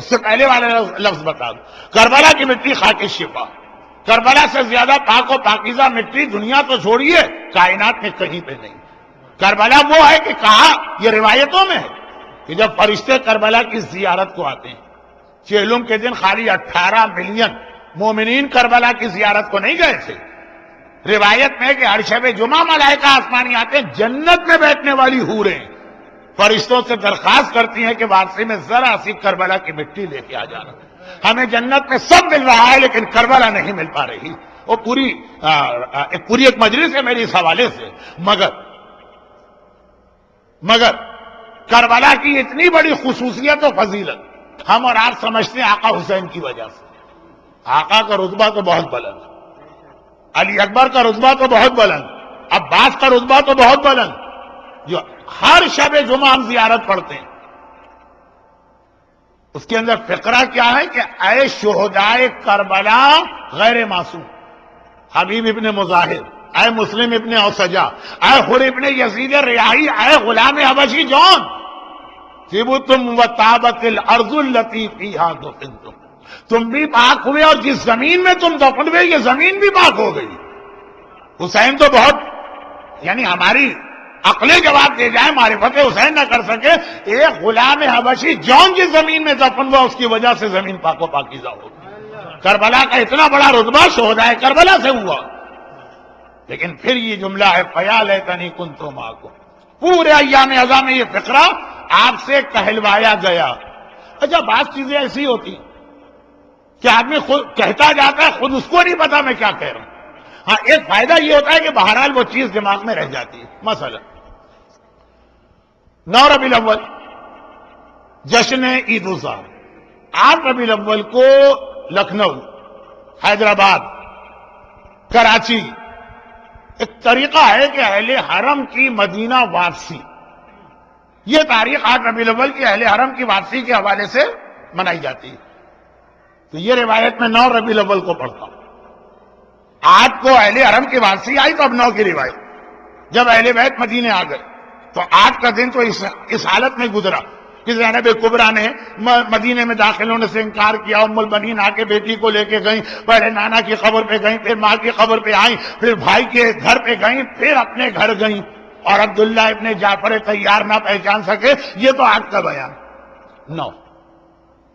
سے پہلے والا لفظ بتا دو، کربلا کی مٹی خاک شفا. کربلا سے زیادہ پاک و پاکیزہ مٹی دنیا تو چھوڑیے کائنات میں کہیں پہ نہیں. کربلا وہ ہے کہ کہا، یہ روایتوں میں ہے کہ جب فرشتے کربلا کی زیارت کو آتے ہیں، چہلم کے دن خالی 18 ملین مومنین کربلا کی زیارت کو نہیں گئے تھے. روایت میں کہ ہر شب جمعہ ملائکہ آسمانی آتے ہیں، جنت میں بیٹھنے والی حوریں فرشتوں سے درخواست کرتی ہیں کہ واپسی میں ذرا سی کربلا کی مٹی لے کے آ جانا. ہمیں جنت میں سب مل رہا ہے لیکن کربلا نہیں مل پا رہی. وہ پوری ایک مجلس ہے میری اس حوالے سے. مگر کربلا کی اتنی بڑی خصوصیت و فضیلت ہم اور آپ سمجھتے ہیں آقا حسین کی وجہ سے. آقا کا رتبہ تو بہت بلند، علی اکبر کا رتبہ تو بہت بلند، عباس کا رتبہ تو بہت بلند. جو ہر شب جمعہ ہم زیارت پڑھتے ہیں، اس کے اندر فقرہ کیا ہے کہ اے شہدائے کربلا غیر معصوم، حبیب ابن مظاہر، اے مسلم ابن اوسجا، اے حر ابن یزید ریاحی، اے غلام حبشی جون، طبتم وطابت الارض التي فيها دفنتم. تم بھی پاک ہوئے اور جس زمین میں تم دفن ہوئے یہ زمین بھی پاک ہو گئی. حسین تو بہت یعنی ہماری عقلیں جواب دے جائیں، معرفت حسین نہ کر سکے، ایک غلام حبشی جون کی زمین میں دفن ہوا، اس کی وجہ سے زمین پاک و پاکیزہ ہو گئی۔ کربلا کا اتنا بڑا رتبہ شہدائے کربلا سے ہوا۔ لیکن پھر یہ جملہ ہے فَيَا لَيْتَنِي كُنتُ مَعَكُمْ، پورے ایام ازا میں یہ فقرہ آپ سے کہلوایا گیا۔ اچھا، بعض چیزیں ایسی ہوتی کہ آدمی خود کہتا جاتا ہے، خود اس کو نہیں پتا میں کیا کہہ رہا ہوں۔ ہاں، ایک فائدہ یہ ہوتا ہے کہ بہرحال وہ چیز دماغ میں رہ جاتی ہے۔ مثلا 9 ربیع الاول جشن عید الاضحیٰ، 8 ربیع الاول کو لکھنؤ، حیدرآباد، کراچی ایک طریقہ ہے کہ اہل حرم کی مدینہ واپسی، یہ تاریخ 8 ربیع الاول کی اہل حرم کی واپسی کے حوالے سے منائی جاتی ہے۔ تو یہ روایت میں 9 ربیع الاول کو پڑھتا ہوں۔ 8 کو اہل حرم کی واپسی آئی تو اب 9 کی روایت، جب اہل بیت مدینے آ گئے تو 8 کا دن تو اس حالت میں گزرا کہ زینب کبریٰ نے مدینے میں داخل ہونے سے انکار کیا، ام البنین آ کے بیٹی کو لے کے گئیں، پہلے نانا کی قبر پہ گئیں، پھر ماں کی قبر پہ آئیں، پھر بھائی کے گھر پہ گئیں، پھر اپنے گھر گئیں، اور عبداللہ ابن جعفر طیار نہ پہچان سکے۔ یہ تو 8 کا بیان۔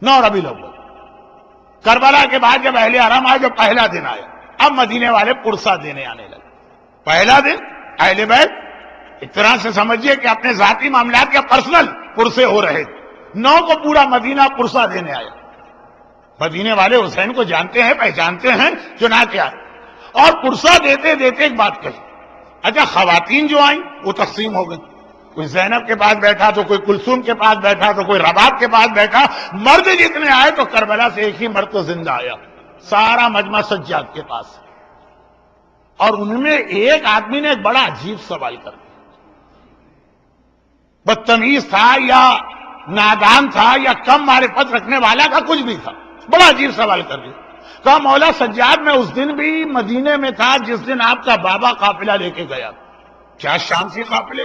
9 ربیع الاول کربلا کے بعد جب اہل حرم آئے، جو پہلا دن آیا، اب مدینے والے پرسہ دینے آنے لگے۔ پہلا دن اہل بیت ایک طرح سے سمجھیے کہ اپنے ذاتی معاملات کے پرسنل پرسے ہو رہے تھے۔ 9 کو پورا مدینہ پرسہ دینے آیا۔ مدینے والے حسین کو جانتے ہیں، پہچانتے ہیں، چنانچہ آئے اور پرسہ دیتے دیتے ایک بات کہی۔ اچھا، خواتین جو آئیں وہ تقسیم ہو گئی، کوئی زینب کے پاس بیٹھا تو کوئی کلثوم کے پاس بیٹھا تو کوئی رباب کے پاس بیٹھا۔ مرد جتنے آئے تو کربلا سے ایک ہی مرد تو زندہ آیا، سارا مجمع سجاد کے پاس، اور ان میں ایک آدمی نے ایک بڑا عجیب سوال کر دیا۔ بدتمیز تھا یا نادان تھا یا کم معرفت رکھنے والا کا، کچھ بھی تھا، بڑا عجیب سوال کر دیا۔ کہا مولا سجاد، میں اس دن بھی مدینے میں تھا جس دن آپ کا بابا قافلہ لے کے گیا۔ کیا شان سی قافلے؟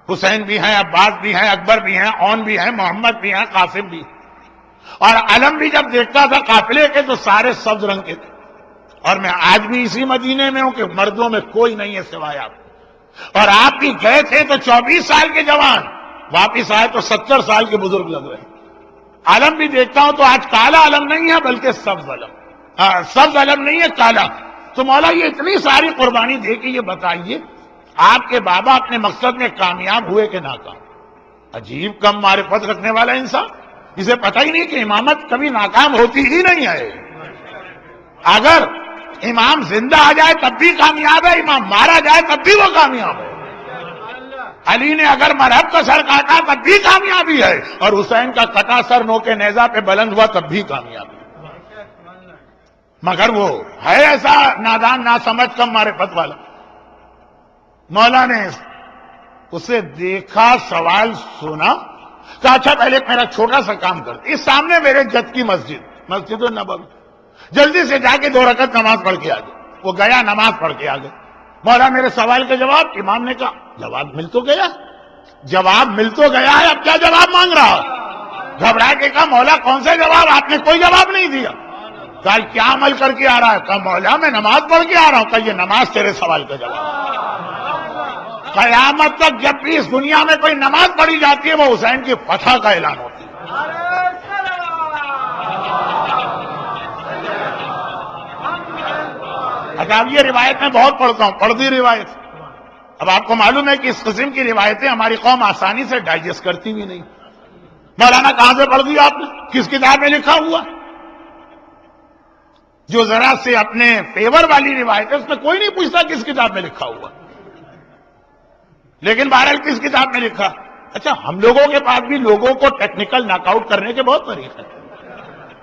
حسین بھی ہیں، عباس بھی ہیں، اکبر بھی ہیں، اون بھی ہیں، محمد بھی ہیں، قاسم بھی، اور علم بھی جب دیکھتا تھا قافلے کے تو سارے سبز رنگ کے تھے۔ اور میں آج بھی اسی مدینے میں ہوں کہ مردوں میں کوئی نہیں ہے سوائے آپ، اور آپ بھی گئے تھے تو 24 سال کے جوان، واپس آئے تو 70 سال کے بزرگ لگ رہے ہیں۔ علم بھی دیکھتا ہوں تو آج کالا علم نہیں ہے بلکہ سبز علم، سبز علم نہیں ہے، کالا۔ تو مولا یہ اتنی ساری قربانی دے کے یہ بتائیے آپ کے بابا اپنے مقصد میں کامیاب ہوئے کہ ناکام؟ عجیب کم معرفت رکھنے والا انسان، اسے پتہ ہی نہیں کہ امامت کبھی ناکام ہوتی ہی نہیں ہے۔ اگر امام زندہ آ جائے تب بھی کامیاب ہے، امام مارا جائے تب بھی وہ کامیاب ہے۔ علی نے اگر مرہب کا سر کاٹا تب بھی کامیابی ہے، اور حسین کا کٹا سر نو کے نیزہ پہ بلند ہوا تب بھی کامیابی ہے۔ مگر وہ ہے ایسا نادان، نہ سمجھ، کم معرفت والا۔ مولا نے اسے دیکھا، سوال سنا، کہا اچھا پہلے میرا چھوٹا سا کام کرتے، اس سامنے میرے جد کی مسجد النبوی، جلدی سے جا کے 2 رکعت نماز پڑھ کے آ گئے۔ وہ گیا، نماز پڑھ کے آ گئے۔ مولا میرے سوال کا جواب، امام نے کہا جواب مل تو گیا، جواب مل تو گیا ہے، اب کیا جواب مانگ رہا؟ گھبرا کے کہا مولا کون سے جواب، آپ نے کوئی جواب نہیں دیا۔ کہا کیا عمل کر کے آ رہا ہے؟ کہا مولا میں نماز پڑھ کے آ رہا ہوں۔ کہا یہ نماز تیرے سوال کا جواب۔ قیامت تک جب بھی اس دنیا میں کوئی نماز پڑھی جاتی ہے وہ حسین کی فتح کا اعلان ہوتی ہے۔ اچھا، اب یہ روایت میں بہت پڑھتا ہوں، پڑھ دی روایت۔ اب آپ کو معلوم ہے کہ اس قسم کی روایتیں ہماری قوم آسانی سے ڈائجسٹ کرتی بھی نہیں۔ مولانا کہاں سے پڑھ دیا آپ نے؟ کس کتاب میں لکھا ہوا؟ جو ذرا سے اپنے فیور والی روایت ہے اس میں کوئی نہیں پوچھتا کس کتاب میں لکھا ہوا، لیکن بہرحال کس کتاب میں لکھا۔ اچھا، ہم لوگوں کے پاس بھی لوگوں کو ٹیکنیکل ناک آؤٹ کرنے کے بہت طریقے ہیں۔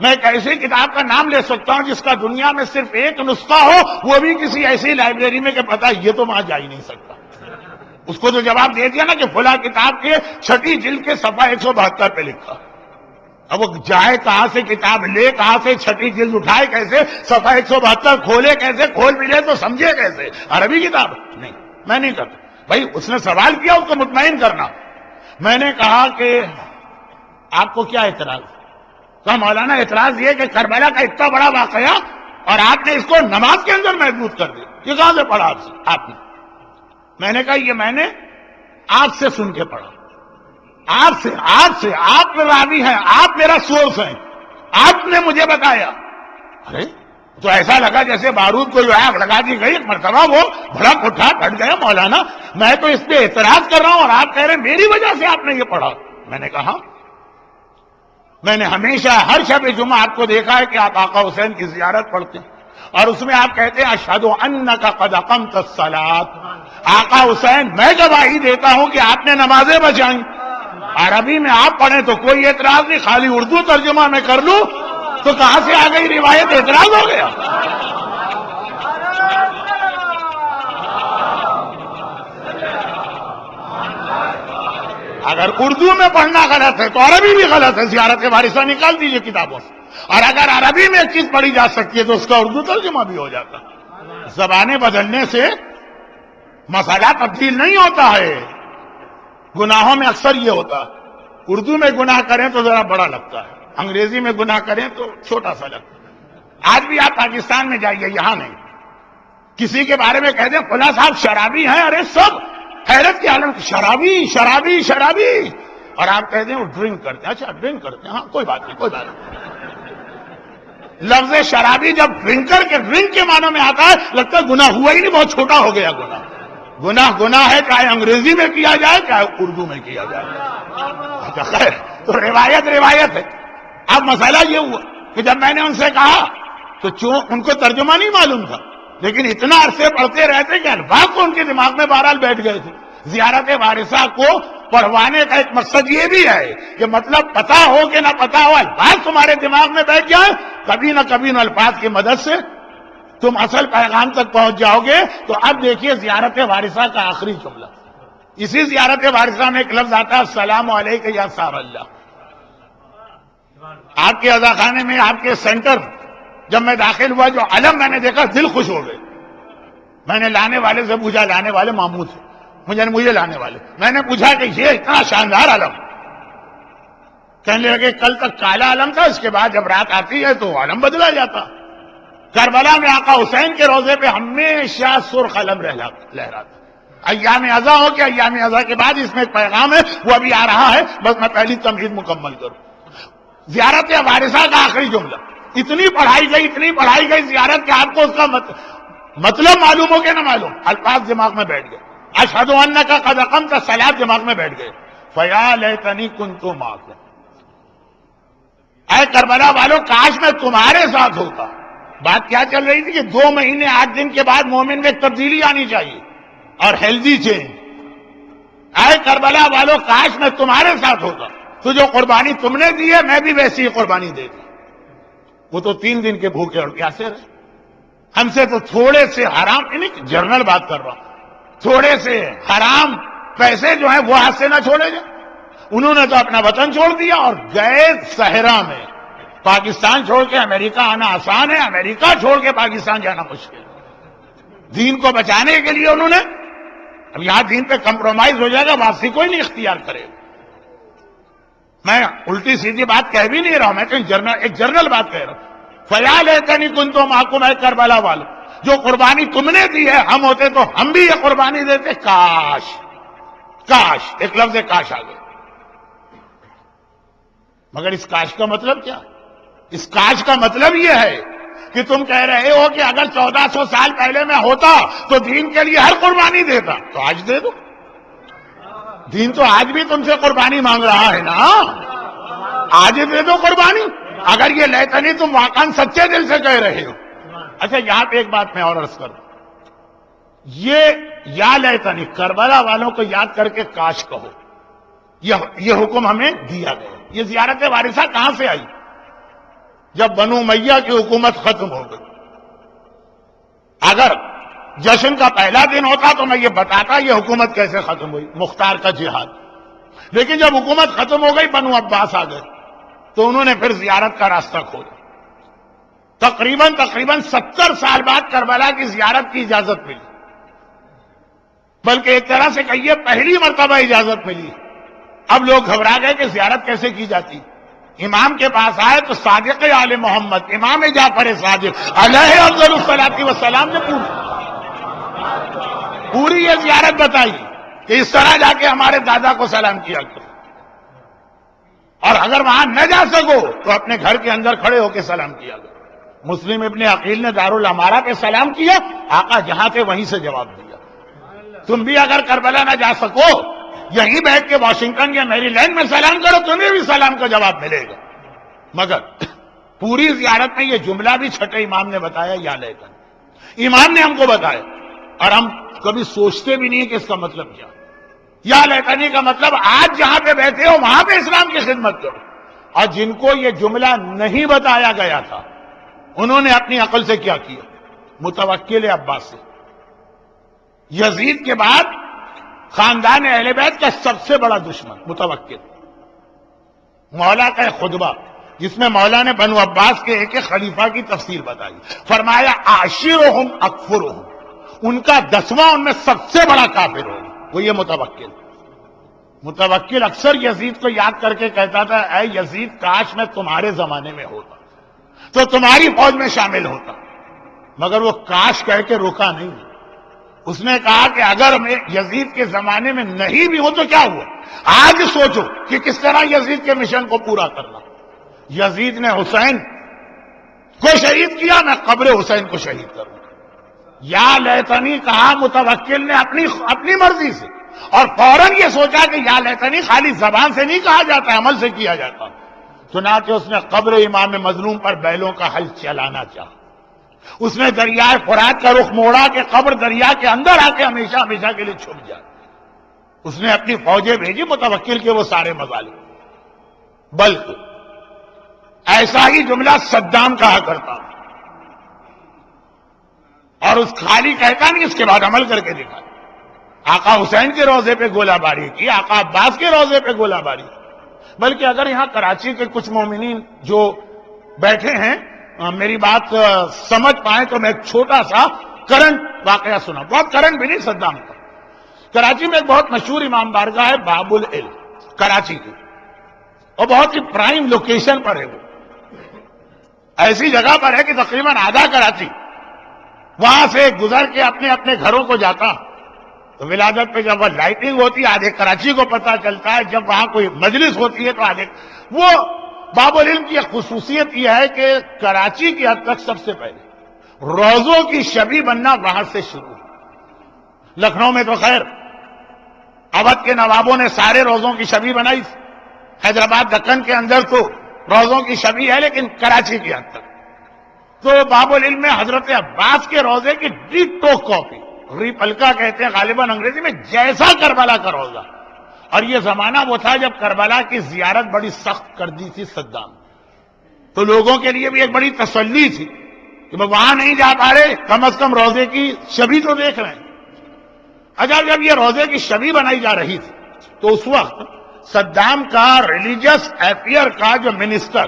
میں ایک ایسی کتاب کا نام لے سکتا ہوں جس کا دنیا میں صرف ایک نسخہ ہو، وہ بھی کسی ایسی لائبریری میں کہ پتہ یہ تو وہاں جا ہی نہیں سکتا۔ اس کو تو جواب دے دیا نا کہ فلاں کتاب کے 6 جلد کے صفحہ 172 پہ لکھا۔ اب وہ جائے کہاں سے، کتاب لے کہاں سے، 6 جلد اٹھائے کیسے، صفحہ 172 کھولے کیسے، کھول بھی لے تو سمجھے کیسے؟ عربی کتاب نہیں، میں نہیں کرتا بھائی۔ اس نے سوال کیا، اس کو مطمئن کرنا۔ میں نے کہا کہ آپ کو کیا اعتراض؟ کہا مولانا اعتراض یہ کہ کربلا کا اتنا بڑا واقعہ اور آپ نے اس کو نماز کے اندر محدود کر دیا، یہ کہاں سے پڑھا آپ نے؟ میں نے کہا یہ میں نے آپ سے سن کے پڑھا، آپ سے آپ راوی ہیں، آپ میرا سورس ہیں، آپ نے مجھے بتایا۔ ارے تو ایسا لگا جیسے بارود کو جو ہے لگا دی گئی، ایک مرتبہ وہ بھڑک اٹھا کٹ گیا، مولانا میں تو اس پہ اعتراض کر رہا ہوں اور آپ کہہ رہے ہیں میری وجہ سے آپ نے یہ پڑھا۔ میں نے کہا میں نے ہمیشہ ہر شب جمعہ آپ کو دیکھا ہے کہ آپ آقا حسین کی زیارت پڑھتے ہیں، اور اس میں آپ کہتے ہیں اشہد انک قد اقمت الصلاۃ۔ آقا حسین میں گواہی دیتا ہوں کہ آپ نے نمازیں بچائیں۔ عربی میں آپ پڑھیں تو کوئی اعتراض نہیں، خالی اردو ترجمہ میں کر لوں تو کہاں سے آ گئی روایت، اعتراض ہو گیا۔ اگر اردو میں پڑھنا غلط ہے تو عربی بھی غلط ہے، زیارت وارثہ نکال دیجئے کتابوں سے، اور اگر عربی میں ایک چیز پڑھی جا سکتی ہے تو اس کا اردو ترجمہ بھی ہو جاتا۔ زبانیں بدلنے سے مسئلہ تبدیل نہیں ہوتا ہے۔ گناہوں میں اکثر یہ ہوتا ہے، اردو میں گناہ کریں تو ذرا بڑا لگتا ہے، انگریزی میں گناہ کریں تو چھوٹا سا لگتا ہے۔ آج بھی آپ پاکستان میں جائیے، یہاں نہیں، کسی کے بارے میں کہہ دیں فلاں صاحب شرابی ہیں، ارے سب حیرت کے عالم، شرابی شرابی شرابی، اور آپ کہہ دیں وہ ڈرنک کرتے ہیں، اچھا ڈرنک کرتے ہیں، ہاں کوئی بات نہیں کوئی بات نہیں۔ لفظ شرابی جب ڈرنکر کے ڈرنک کے معنی میں آتا ہے لگتا ہے گناہ ہوا ہی نہیں، بہت چھوٹا ہو گیا گناہ۔ گناہ ہے، چاہے انگریزی میں کیا جائے چاہے اردو میں کیا جائے۔ اچھا خیر، تو روایت ہے۔ اب مسئلہ یہ ہوا کہ جب میں نے ان سے کہا تو ان کو ترجمہ نہیں معلوم تھا، لیکن اتنا عرصے پڑھتے رہتے کہ الفاظ تو ان کے دماغ میں بہرحال بیٹھ گئے تھے۔ زیارت وارثہ کو پڑھوانے کا ایک مقصد یہ بھی ہے کہ مطلب پتا ہو کہ نہ پتا ہو، الفاظ تمہارے دماغ میں بیٹھ جائیں، کبھی نہ ان الفاظ کی مدد سے تم اصل پیغام تک پہنچ جاؤ گے۔ تو اب دیکھیے زیارت وارثہ کا آخری جملہ، اسی زیارت وارثہ میں ایک لفظ آتا ہے السلام علیکم یا سار اللہ۔ آپ کے عزا خانے میں، آپ کے سینٹر جب میں داخل ہوا، جو علم میں نے دیکھا دل خوش ہو گئے۔ میں نے لانے والے سے پوچھا، لانے والے ماموں سے، مجھے لانے والے، میں نے پوچھا کہ یہ اتنا شاندار علم، کہنے لگے کل تک کالا علم تھا، اس کے بعد جب رات آتی ہے تو علم بدلا جاتا۔ کربلا میں آقا حسین کے روزے پہ ہمیشہ سرخ علم لہراتا۔ ایام ازا ہو کہ ایام ازا کے بعد اس میں ایک پیغام ہے، وہ ابھی آ رہا ہے، بس میں پہلی تمہید مکمل کروں۔ زیارت وارثہ کا آخری جملہ، اتنی پڑھائی گئی زیارت کہ آپ کو اس کا مطلب معلوم ہو کہ نہ معلوم، الفاظ دماغ میں بیٹھ گئے۔ اشہد انک قد اقمت الصلاۃ دماغ میں بیٹھ گئے۔ فیا لیتنی کنت معکم، اے کربلا والو کاش میں تمہارے ساتھ ہوتا۔ بات کیا چل رہی تھی کہ 2 مہینے 8 دن کے بعد مومن میں ایک تبدیلی آنی چاہیے اور ہیلدی چینج۔ اے کربلا والو کاش میں تمہارے ساتھ ہوتا، تو جو قربانی تم نے دی ہے میں بھی ویسی ہی قربانی دیتا۔ وہ تو 3 دن کے بھوکے اور پیاسے رہے، ہم سے تو تھوڑے سے حرام، جرنل بات کر رہا ہوں، تھوڑے سے حرام پیسے جو ہیں وہ ہاتھ سے نہ چھوڑے جائیں۔ انہوں نے تو اپنا وطن چھوڑ دیا اور گئے صحرا میں۔ پاکستان چھوڑ کے امریکہ آنا آسان ہے، امریکہ چھوڑ کے پاکستان جانا مشکل ہے۔ دین کو بچانے کے لیے انہوں نے، اب یہاں دین پہ کمپرومائز ہو جائے گا، واپسی کوئی نہیں اختیار کرے گا۔ میں الٹی سیدھی بات کہہ بھی نہیں رہا ہوں، میں تو ایک جرنل بات کہہ رہا ہوں۔ فیا لیتنی کنت معکم، اے کربلا والو جو قربانی تم نے دی ہے، ہم ہوتے تو ہم بھی یہ قربانی دیتے۔ کاش، ایک لفظ کاش آ گئے۔ مگر اس کاش کا مطلب کیا؟ اس کاش کا مطلب یہ ہے کہ تم کہہ رہے ہو کہ اگر 1400 سال پہلے میں ہوتا تو دین کے لیے ہر قربانی دیتا، تو آج دے دو۔ دین تو آج بھی تم سے قربانی مانگ رہا ہے نا، آج دے دو قربانی۔ اگر یہ لیتنی تم واقعا سچے دل سے کہہ رہے ہو۔ اچھا یہاں پہ ایک بات میں اور عرض کروں، یہ یا لیتنی کربلا والوں کو یاد کر کے کاش کہو، یہ حکم ہمیں دیا گیا۔ یہ زیارت وارثہ کہاں سے آئی؟ جب بنو امیہ کی حکومت ختم ہو گئی۔ اگر جشن کا پہلا دن ہوتا تو میں یہ بتاتا یہ حکومت کیسے ختم ہوئی، مختار کا جہاد۔ لیکن جب حکومت ختم ہو گئی، بنو عباس آ گئے تو انہوں نے پھر زیارت کا راستہ کھولا۔ تقریباً 70 سال بعد کربلا کی زیارت کی اجازت ملی، بلکہ ایک طرح سے کہیے پہلی مرتبہ اجازت ملی۔ اب لوگ گھبرا گئے کہ زیارت کیسے کی جاتی۔ امام کے پاس آئے تو صادق آل محمد امام جعفر صادق علیہ افضل الصلاۃ والسلام نے پوچھا، پوری یہ زیارت بتائی کہ اس طرح جا کے ہمارے دادا کو سلام کیا کرو، اور اگر وہاں نہ جا سکو تو اپنے گھر کے اندر کھڑے ہو کے سلام کیا کرو۔ مسلم ابن عقیل نے دارالامارہ پہ سلام کیا، آقا جہاں تھے وہیں سے جواب دیا۔ تم بھی اگر کربلا نہ جا سکو، یہیں بیٹھ کے واشنگٹن یا میری لینڈ میں سلام کرو، تمہیں بھی سلام کا جواب ملے گا۔ مگر پوری زیارت میں یہ جملہ بھی چھٹے امام نے بتایا، یا لیتنی، امام نے ہم کو بتایا، اور ہم کبھی سوچتے بھی نہیں کہ اس کا مطلب کیا۔ یا لیتنی کا مطلب آج جہاں پہ بیٹھے ہو وہاں پہ اسلام کی خدمت کرو۔ اور جن کو یہ جملہ نہیں بتایا گیا تھا انہوں نے اپنی عقل سے کیا کیا؟ متوکل عباس سے، یزید کے بعد خاندان اہل بیت کا سب سے بڑا دشمن متوکل، مولا کا ایک خطبہ جس میں مولا نے بنو عباس کے ایک خلیفہ کی تفسیر بتائی، فرمایا عاشرہم اکفرہم، ان کا 10واں ان میں سب سے بڑا کافر ہوگا وہ یہ متوکل۔ متوکل اکثر یزید کو یاد کر کے کہتا تھا، اے یزید کاش میں تمہارے زمانے میں ہوتا تو تمہاری فوج میں شامل ہوتا، مگر وہ کاش کہہ کے روکا نہیں۔ اس نے کہا کہ اگر میں یزید کے زمانے میں نہیں بھی ہوں تو کیا ہوا، آج سوچو کہ کس طرح یزید کے مشن کو پورا کرنا۔ یزید نے حسین کو شہید کیا، میں قبر حسین کو شہید کروں۔ یا لیتنی کہا متوکل نے اپنی مرضی سے، اور فوراً یہ سوچا کہ یا لیتنی خالی زبان سے نہیں کہا جاتا، عمل سے کیا جاتا۔ چنانچہ اس نے قبر امام مظلوم پر بیلوں کا حل چلانا چاہا۔ اس نے دریائے فرات کا رخ موڑا کہ قبر دریا کے اندر آ کے ہمیشہ ہمیشہ کے لیے چھپ جائے۔ اس نے اپنی فوجیں بھیجی متوکل کے وہ سارے مظالم۔ بلکہ ایسا ہی جملہ صدام کہا کرتا، اور اس خالی کہتا نہیں، اس کے بعد عمل کر کے دکھا۔ آقا حسین کے روضے پہ گولہ باری کی، آقا عباس کے روضے پہ گولہ باری کی۔ بلکہ اگر یہاں کراچی کے کچھ مومنین جو بیٹھے ہیں میری بات سمجھ پائیں تو میں ایک چھوٹا سا کرنٹ واقعہ سنا، بہت کرنٹ بھی نہیں، صدام کا۔ کراچی میں ایک بہت مشہور امام بارگاہ ہے باب العلم کراچی کی، اور بہت ہی پرائم لوکیشن پر ہے، وہ ایسی جگہ پر ہے کہ تقریباً آدھا کراچی وہاں سے گزر کے اپنے اپنے گھروں کو جاتا۔ تو ولادت پہ جب وہ لائٹنگ ہوتی ہے آدھے کراچی کو پتہ چلتا ہے، جب وہاں کوئی مجلس ہوتی ہے تو آدھے۔ وہ باب العلم کی ایک خصوصیت یہ ہے کہ کراچی کی حد تک سب سے پہلے روزوں کی شبی بننا وہاں سے شروع۔ لکھنؤ میں تو خیر اودھ کے نوابوں نے سارے روزوں کی شبی بنائی، حیدرآباد دکن کے اندر تو روزوں کی شبی ہے، لیکن کراچی کی حد تک تو باب العلم میں حضرت عباس کے روزے کی ڈیٹو کاپی، ریپلکا کہتے ہیں غالباً انگریزی میں، جیسا کربلا کا روزہ۔ اور یہ زمانہ وہ تھا جب کربلا کی زیارت بڑی سخت کر دی تھی صدام، تو لوگوں کے لیے بھی ایک بڑی تسلی تھی کہ وہ وہاں نہیں جا پا رہے، کم از کم روزے کی شبی تو دیکھ رہے ہیں۔ اچھا، جب یہ روزے کی شبی بنائی جا رہی تھی تو اس وقت صدام کا ریلیجس افیئر کا جو منسٹر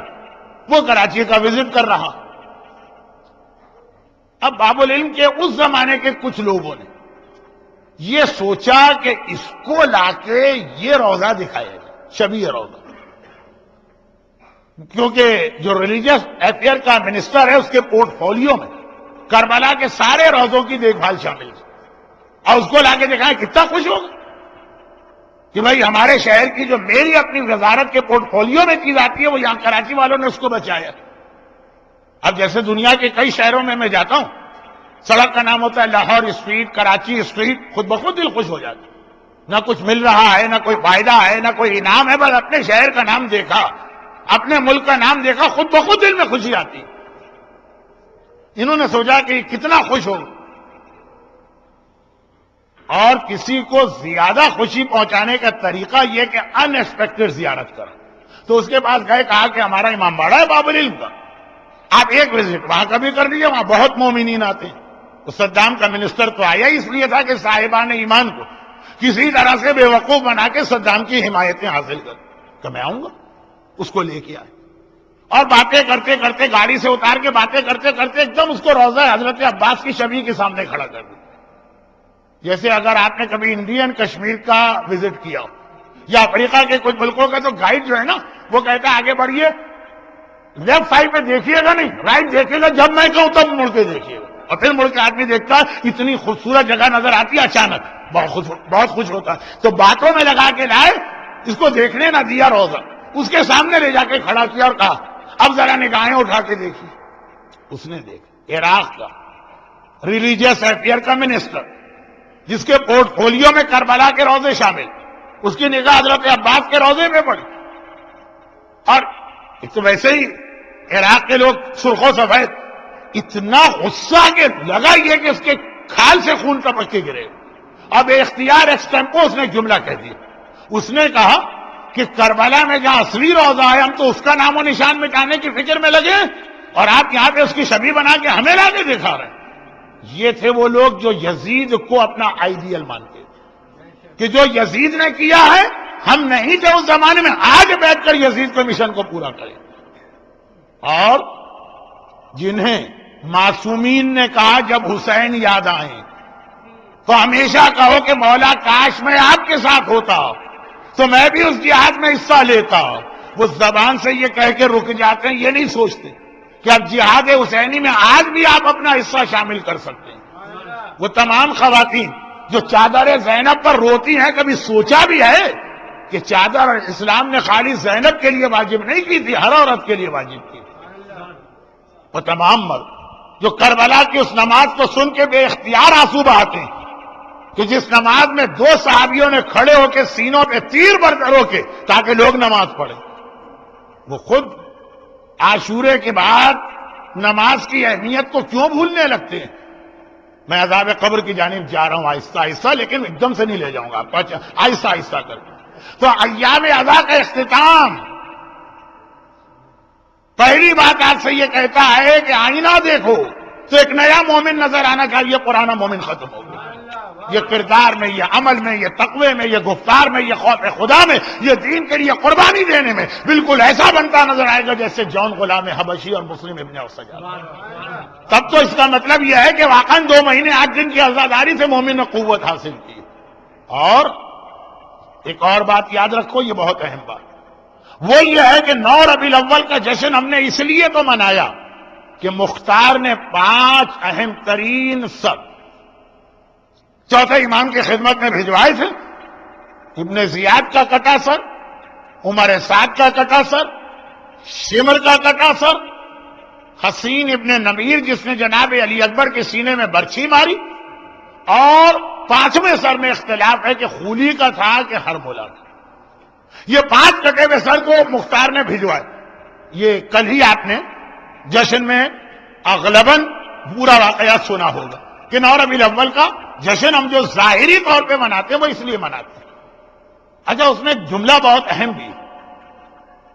وہ کراچی کا وزٹ کر رہا۔ اب باب العلم کے اس زمانے کے کچھ لوگوں نے یہ سوچا کہ اس کو لا کے یہ روزہ دکھایا جائے، شبیہ روزہ، کیونکہ جو ریلیجس افیئر کا منسٹر ہے اس کے پورٹ فولیو میں کربلا کے سارے روزوں کی دیکھ بھال شامل ہے، اور اس کو لا کے دکھائیں، کتنا خوش ہوگا کہ بھائی ہمارے شہر کی جو میری اپنی وزارت کے پورٹ فولیو میں چیز آتی ہے وہ یہاں کراچی والوں نے اس کو بچایا۔ اب جیسے دنیا کے کئی شہروں میں جاتا ہوں، سڑک کا نام ہوتا ہے لاہور اسٹریٹ، کراچی اسٹریٹ، خود بخود دل خوش ہو جاتا، نہ کچھ مل رہا ہے، نہ کوئی فائدہ ہے، نہ کوئی انعام ہے، بس اپنے شہر کا نام دیکھا، اپنے ملک کا نام دیکھا، خود بخود دل میں خوشی آتی۔ انہوں نے سوچا کہ کتنا خوش ہو، اور کسی کو زیادہ خوشی پہنچانے کا طریقہ یہ کہ ان ایکسپیکٹڈ زیارت کرا۔ تو اس کے پاس گئے، کہا کہ ہمارا امام باڑہ ہے باب العلم کا، آپ ایک وزٹ وہاں کبھی کر دیجیے، وہاں بہت مومنین آتے ہیں۔ تو صدام کا منسٹر تو آیا اس لیے تھا کہ صاحبان ایمان کو کسی طرح سے بے وقوف بنا کے صدام کی حمایتیں حاصل کر، کہ میں آؤں گا، اس کو لے کے آئے، اور باتیں کرتے کرتے گاڑی سے اتار کے باتیں کرتے کرتے ایک دم اس کو روضہ حضرت عباس کی شبیہ کے سامنے کھڑا کر دیا۔ جیسے اگر آپ نے کبھی انڈین کشمیر کا وزٹ کیا ہو یا افریقہ کے کچھ ملکوں کا، تو گائیڈ جو ہے نا وہ کہتا ہے آگے بڑھیے، لیفٹ سائڈ پہ دیکھیے گا نہیں، رائٹ دیکھیے گا، جب میں کہوں تب مڑ کے دیکھیے گا۔ اور پھر مڑ کے آدمی دیکھتا ہے اتنی خوبصورت جگہ نظر آتی ہے، اچانک بہت خوش ہوتا ہے، تو باتوں میں لگا کے لائے، اس کو دیکھنے نہ دیا روزہ، اس کے سامنے لے جا کے کھڑا کیا اور کہا اب ذرا نگاہیں اٹھا کے دیکھی. اس نے دیکھا عراق کا ریلیجیس افیئر کا منسٹر، جس کے پورٹ فولیو میں کربلا کے روزے شامل، اس کی نگاہ حضرت عباس کے روزے میں پڑی. اور ایک تو ویسے ہی عراق کے لوگ سرخ و سفید، اتنا غصہ کہ لگا یہ کہ اس کے کھال سے خون ٹپک کے گرے. اب اختیار ایکسٹیمپو اس نے ایک جملہ کہہ دیا. اس نے کہا کہ کربلا میں جہاں اصلی روزہ ہے ہم تو اس کا نام و نشان مٹانے کی فکر میں لگے، اور آپ یہاں پہ اس کی شبیہ بنا کے ہمیں لا کے دکھا رہے ہیں. یہ تھے وہ لوگ جو یزید کو اپنا آئیڈیل مانتے تھے کہ جو یزید نے کیا ہے ہم نہیں تھے اس زمانے میں، آج بیٹھ کر یزید کے مشن کو پورا کریں. اور جنہیں معصومین نے کہا جب حسین یاد آئیں تو ہمیشہ کہو کہ مولا کاش میں آپ کے ساتھ ہوتا تو میں بھی اس جہاد میں حصہ لیتا. وہ زبان سے یہ کہہ کے رک جاتے ہیں، یہ نہیں سوچتے کہ اب جہاد حسینی میں آج بھی آپ اپنا حصہ شامل کر سکتے ہیں. وہ تمام خواتین جو چادر زینب پر روتی ہیں، کبھی سوچا بھی ہے کہ چادر اسلام نے خالی زینب کے لیے واجب نہیں کی تھی، ہر عورت کے لیے واجب کی. وہ تمام مرد جو کربلا کی اس نماز کو سن کے بے اختیار آنسو بہاتے ہیں کہ جس نماز میں 2 صحابیوں نے کھڑے ہو کے سینوں پہ تیر برترو کے تاکہ لوگ نماز پڑھیں، وہ خود عاشورے کے بعد نماز کی اہمیت کو کیوں بھولنے لگتے ہیں. میں عذاب قبر کی جانب جا رہا ہوں آہستہ آہستہ، لیکن ایک دم سے نہیں لے جاؤں گا آپ کو، آہستہ آہستہ کر کے. تو ایام عزا کا اختتام پہلی بات آپ سے یہ کہتا ہے کہ آئینہ دیکھو تو ایک نیا مومن نظر آنا چاہیے، پرانا مومن ختم ہو گیا. یہ کردار میں، یہ عمل میں، یہ تقوی میں، یہ گفتار میں، یہ خوف خدا میں، یہ دین کے لیے قربانی دینے میں بالکل ایسا بنتا نظر آئے گا جیسے جون غلام حبشی اور مسلم ابن سجاد. تب تو اس کا مطلب یہ ہے کہ واقعاً 2 مہینے 8 دن کی عزاداری سے مومن نے قوت حاصل کی. اور ایک اور بات یاد رکھو، یہ بہت اہم بات، وہ یہ ہے کہ 9 ربیع الاول کا جشن ہم نے اس لیے تو منایا کہ مختار نے 5 اہم ترین سر چوتھے امام کی خدمت میں بھجوائے تھے. ابن زیاد کا کٹا سر، عمر سعد کا کٹا سر، شمر کا کٹا سر، حسین ابن نمیر جس نے جناب علی اکبر کے سینے میں برچھی ماری، اور 5ویں سر میں اختلاف ہے کہ خولی کا تھا کہ ہرمولا کا. یہ 5 کٹے ہوئے سر کو مختار نے بھجوائے. یہ کل ہی آپ نے جشن میں اغلباً پورا واقعہ سنا ہوگا کہ 9 ربیع الاول کا جشن ہم جو ظاہری طور پہ مناتے ہیں وہ اس لیے مناتے ہیں. اچھا، اس میں ایک جملہ بہت اہم بھی ہے،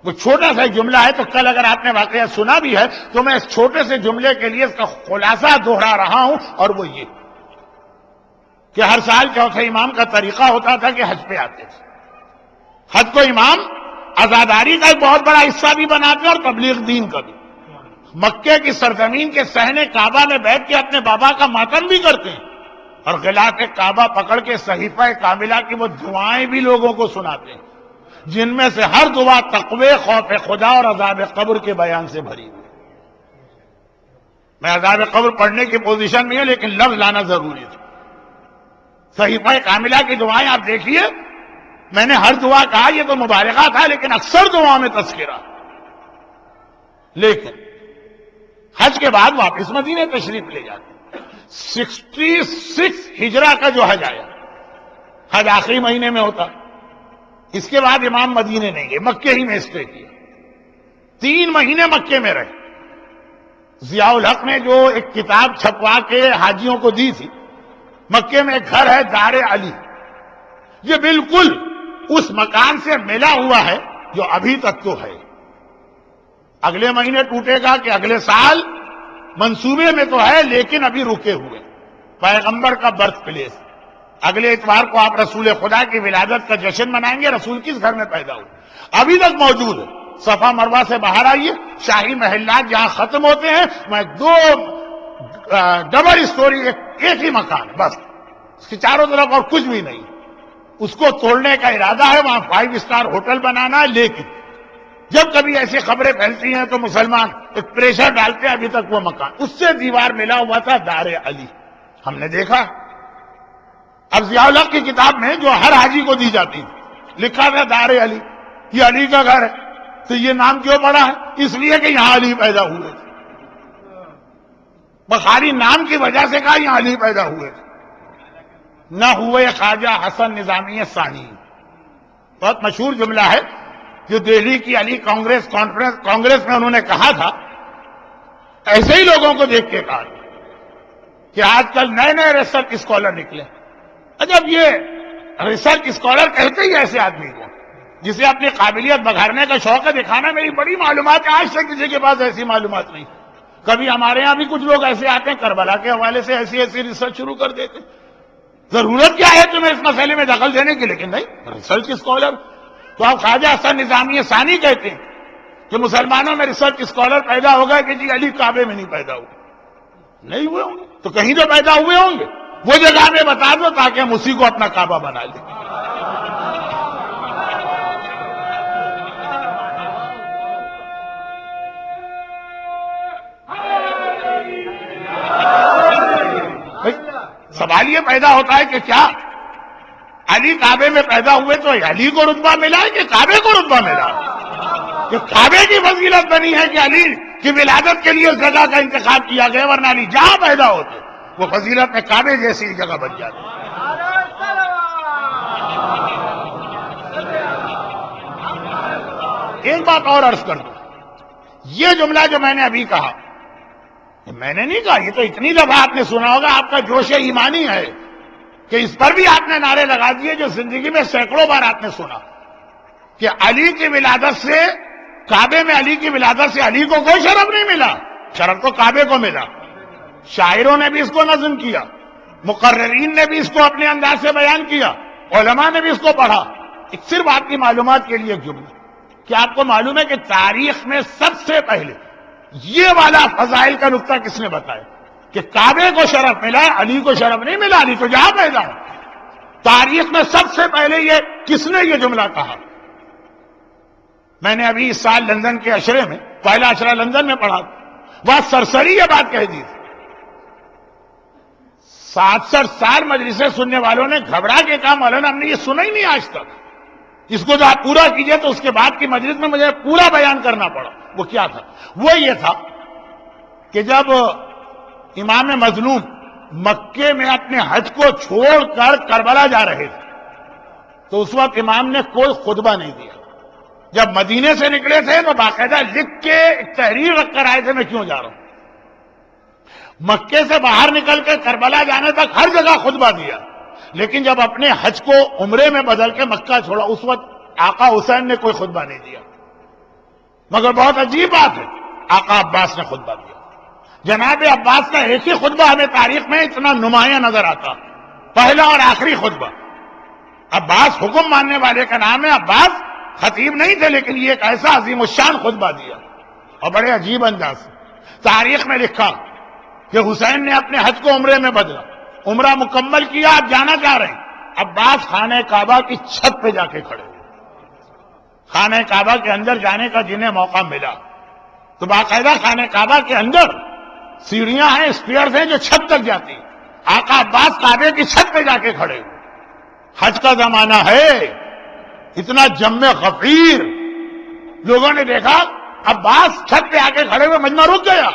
وہ چھوٹا سا جملہ ہے، تو کل اگر آپ نے واقعہ سنا بھی ہے تو میں اس چھوٹے سے جملے کے لیے اس کا خلاصہ دوہرا رہا ہوں، اور وہ یہ کہ ہر سال چوتھے امام کا طریقہ ہوتا تھا کہ حج پہ آتے تھے. حج کو امام عزاداری کا ایک بہت بڑا حصہ بھی بناتے ہیں اور تبلیغ دین کا بھی. مکے کی سرزمین کے صحن کعبہ میں بیٹھ کے اپنے بابا کا ماتم بھی کرتے ہیں، اور غلاف کعبہ پکڑ کے صحیفہ کاملہ کی وہ دعائیں بھی لوگوں کو سناتے ہیں، جن میں سے ہر دعا تقوی، خوف خدا اور عذاب قبر کے بیان سے بھری ہوئی. میں عذاب قبر پڑھنے کی پوزیشن میں ہوں، لیکن لفظ لانا ضروری تھا. صحیفہ کاملہ کی دعائیں آپ دیکھیے، میں نے ہر دعا کہا یہ تو مبارکہ تھا، لیکن اکثر دعاؤں میں تذکرہ. لیکن حج کے بعد واپس مدینے تشریف لے جاتے. 66 ہجرہ کا جو حج آیا، حج آخری مہینے میں ہوتا. اس کے بعد امام مدینے نہیں گئے، مکے ہی میں اسٹے کیا. 3 مہینے مکے میں رہے. ضیاء الحق نے جو ایک کتاب چھپوا کے حاجیوں کو دی تھی، مکے میں ایک گھر ہے دار علی، یہ بالکل اس مکان سے ملا ہوا ہے جو ابھی تک تو ہے. اگلے مہینے ٹوٹے گا کہ اگلے سال منصوبے میں تو ہے، لیکن ابھی رکے ہوئے. پیغمبر کا برتھ پلیس، اگلے اتوار کو آپ رسول خدا کی ولادت کا جشن منائیں گے. رسول کس گھر میں پیدا ہوئے ابھی تک موجود ہے. صفا مروہ سے باہر آئیے، شاہی محلات جہاں ختم ہوتے ہیں، میں 2 ڈبل اسٹوری ایک ہی مکان، بس اس کے چاروں طرف اور کچھ بھی نہیں. اس کو توڑنے کا ارادہ ہے، وہاں 5 اسٹار ہوٹل بنانا ہے، لیکن جب کبھی ایسی خبریں پھیلتی ہیں تو مسلمان ایک پریشر ڈالتے ہیں، ابھی تک وہ مکان اس سے دیوار ملا ہوا تھا دار علی، ہم نے دیکھا۔ اب ضیاء الحق کی کتاب میں جو ہر حاجی کو دی جاتی تھی لکھا تھا دار علی، یہ علی کا گھر ہے۔ تو یہ نام کیوں پڑا ہے؟ اس لیے کہ یہاں علی پیدا ہوئے تھے، بخاری نام کی وجہ سے کہا یہاں علی پیدا ہوئے تھے، نہ ہوئے خواجہ حسن نظامی ثانی۔ بہت مشہور جملہ ہے جو دہلی کی علی کانگریس میں انہوں نے کہا تھا، ایسے ہی لوگوں کو دیکھ کے کہا کہ آج کل نئے نئے ریسرچ اسکالر نکلے۔ جب یہ ریسرچ اسکالر کہتے ہی ایسے آدمی کو جسے اپنی قابلیت بگھارنے کا شوق ہے، دکھانا میری بڑی معلومات ہے، آج سے کسی کے پاس ایسی معلومات نہیں۔ کبھی ہمارے ہاں بھی کچھ لوگ ایسے آتے ہیں کربلا کے حوالے سے ایسی ریسرچ شروع کر دیتے، ضرورت کیا ہے تمہیں اس مسئلے میں دخل دینے کی؟ لیکن نہیں، ریسرچ اسکالر۔ تو آپ خواجہ حسن نظامی ثانی کہتے ہیں کہ مسلمانوں میں ریسرچ اسکالر پیدا ہوگا کہ جی علی کعبے میں نہیں پیدا ہوئے، نہیں ہوئے ہوں گے تو کہیں تو پیدا ہوئے ہوں گے، وہ جگہ میں بتا دو تاکہ ہم اسی کو اپنا کعبہ بنا لیں۔ سوال یہ پیدا ہوتا ہے کہ کیا علی کعبے میں پیدا ہوئے تو علی کو رتبہ ملا ہے کہ کعبے کو رتبہ ملا؟ کہ کعبے کی فضیلت بنی ہے کہ علی کی ولادت کے لیے اس جگہ کا انتخاب کیا گیا، ورنہ علی جہاں پیدا ہوتے وہ فضیلت میں کعبے جیسی جگہ بن جاتی۔ ایک بات اور عرض کر دوں، یہ جملہ جو میں نے ابھی کہا، میں نے نہیں کہا، یہ تو اتنی دفعہ آپ نے سنا ہوگا، آپ کا جوش ایمانی ہے کہ اس پر بھی آپ نے نعرے لگا دیے جو زندگی میں سینکڑوں بار آپ نے سنا کہ علی کی ولادت سے، کعبے میں علی کی ولادت سے علی کو کوئی شرف نہیں ملا، شرف تو کعبے کو ملا۔ شاعروں نے بھی اس کو نظم کیا، مقررین نے بھی اس کو اپنے انداز سے بیان کیا، علماء نے بھی اس کو پڑھا۔ ایک صرف آپ کی معلومات کے لیے جملہ کہ آپ کو معلوم ہے کہ تاریخ میں سب سے پہلے یہ والا فضائل کا نقطہ کس نے بتایا کہ کعبے کو شرف ملا، علی کو شرف نہیں ملا، علی تو جہاں پیدا ہو۔ تاریخ میں سب سے پہلے یہ کس نے یہ جملہ کہا؟ میں نے ابھی اس سال لندن کے عشرے میں، پہلا عشرہ لندن میں پڑھا، وہاں سرسری یہ بات کہہ دی تھی۔ 67 سال مجلسیں سننے والوں نے گھبرا کے کہا مولانا ہم نے یہ سنا ہی نہیں آج تک، اس کو جو آپ پورا کیجئے۔ تو اس کے بعد کی مجلس میں مجھے پورا بیان کرنا پڑا۔ وہ کیا تھا؟ وہ یہ تھا کہ جب امام مظلوم مکے میں اپنے حج کو چھوڑ کر کربلا جا رہے تھے تو اس وقت امام نے کوئی خطبہ نہیں دیا۔ جب مدینے سے نکلے تھے تو باقاعدہ لکھ کے ایک تحریر رکھ کر آئے تھے میں کیوں جا رہا ہوں۔ مکے سے باہر نکل کے کربلا جانے تک ہر جگہ خطبہ دیا، لیکن جب اپنے حج کو عمرے میں بدل کے مکہ چھوڑا اس وقت آقا حسین نے کوئی خطبہ نہیں دیا۔ مگر بہت عجیب بات ہے، آقا عباس نے خطبہ دیا۔ جناب عباس کا ایک ہی خطبہ ہمیں تاریخ میں اتنا نمایاں نظر آتا، پہلا اور آخری خطبہ۔ عباس حکم ماننے والے کا نام ہے، عباس خطیب نہیں تھے، لیکن یہ ایک ایسا عظیم الشان خطبہ دیا اور بڑے عجیب انداز سے۔ تاریخ میں لکھا کہ حسین نے اپنے حج کو عمرے میں بدلا، عمرہ مکمل کیا، آپ جانا چاہ رہے ہیں، عباس خانہ کعبہ کی چھت پہ جا کے کھڑے، خانہ کعبہ کے اندر جانے کا جنہیں موقع ملا تو باقاعدہ خانہ کعبہ کے اندر سیڑھیاں ہیں، اسٹیئرز ہیں جو چھت تک جاتی، آقا عباس کعبے کی چھت پہ جا کے کھڑے۔ حج کا زمانہ ہے، اتنا جم غفیر، لوگوں نے دیکھا عباس چھت پہ آ کے کھڑے ہوئے، مجمع رک گیا۔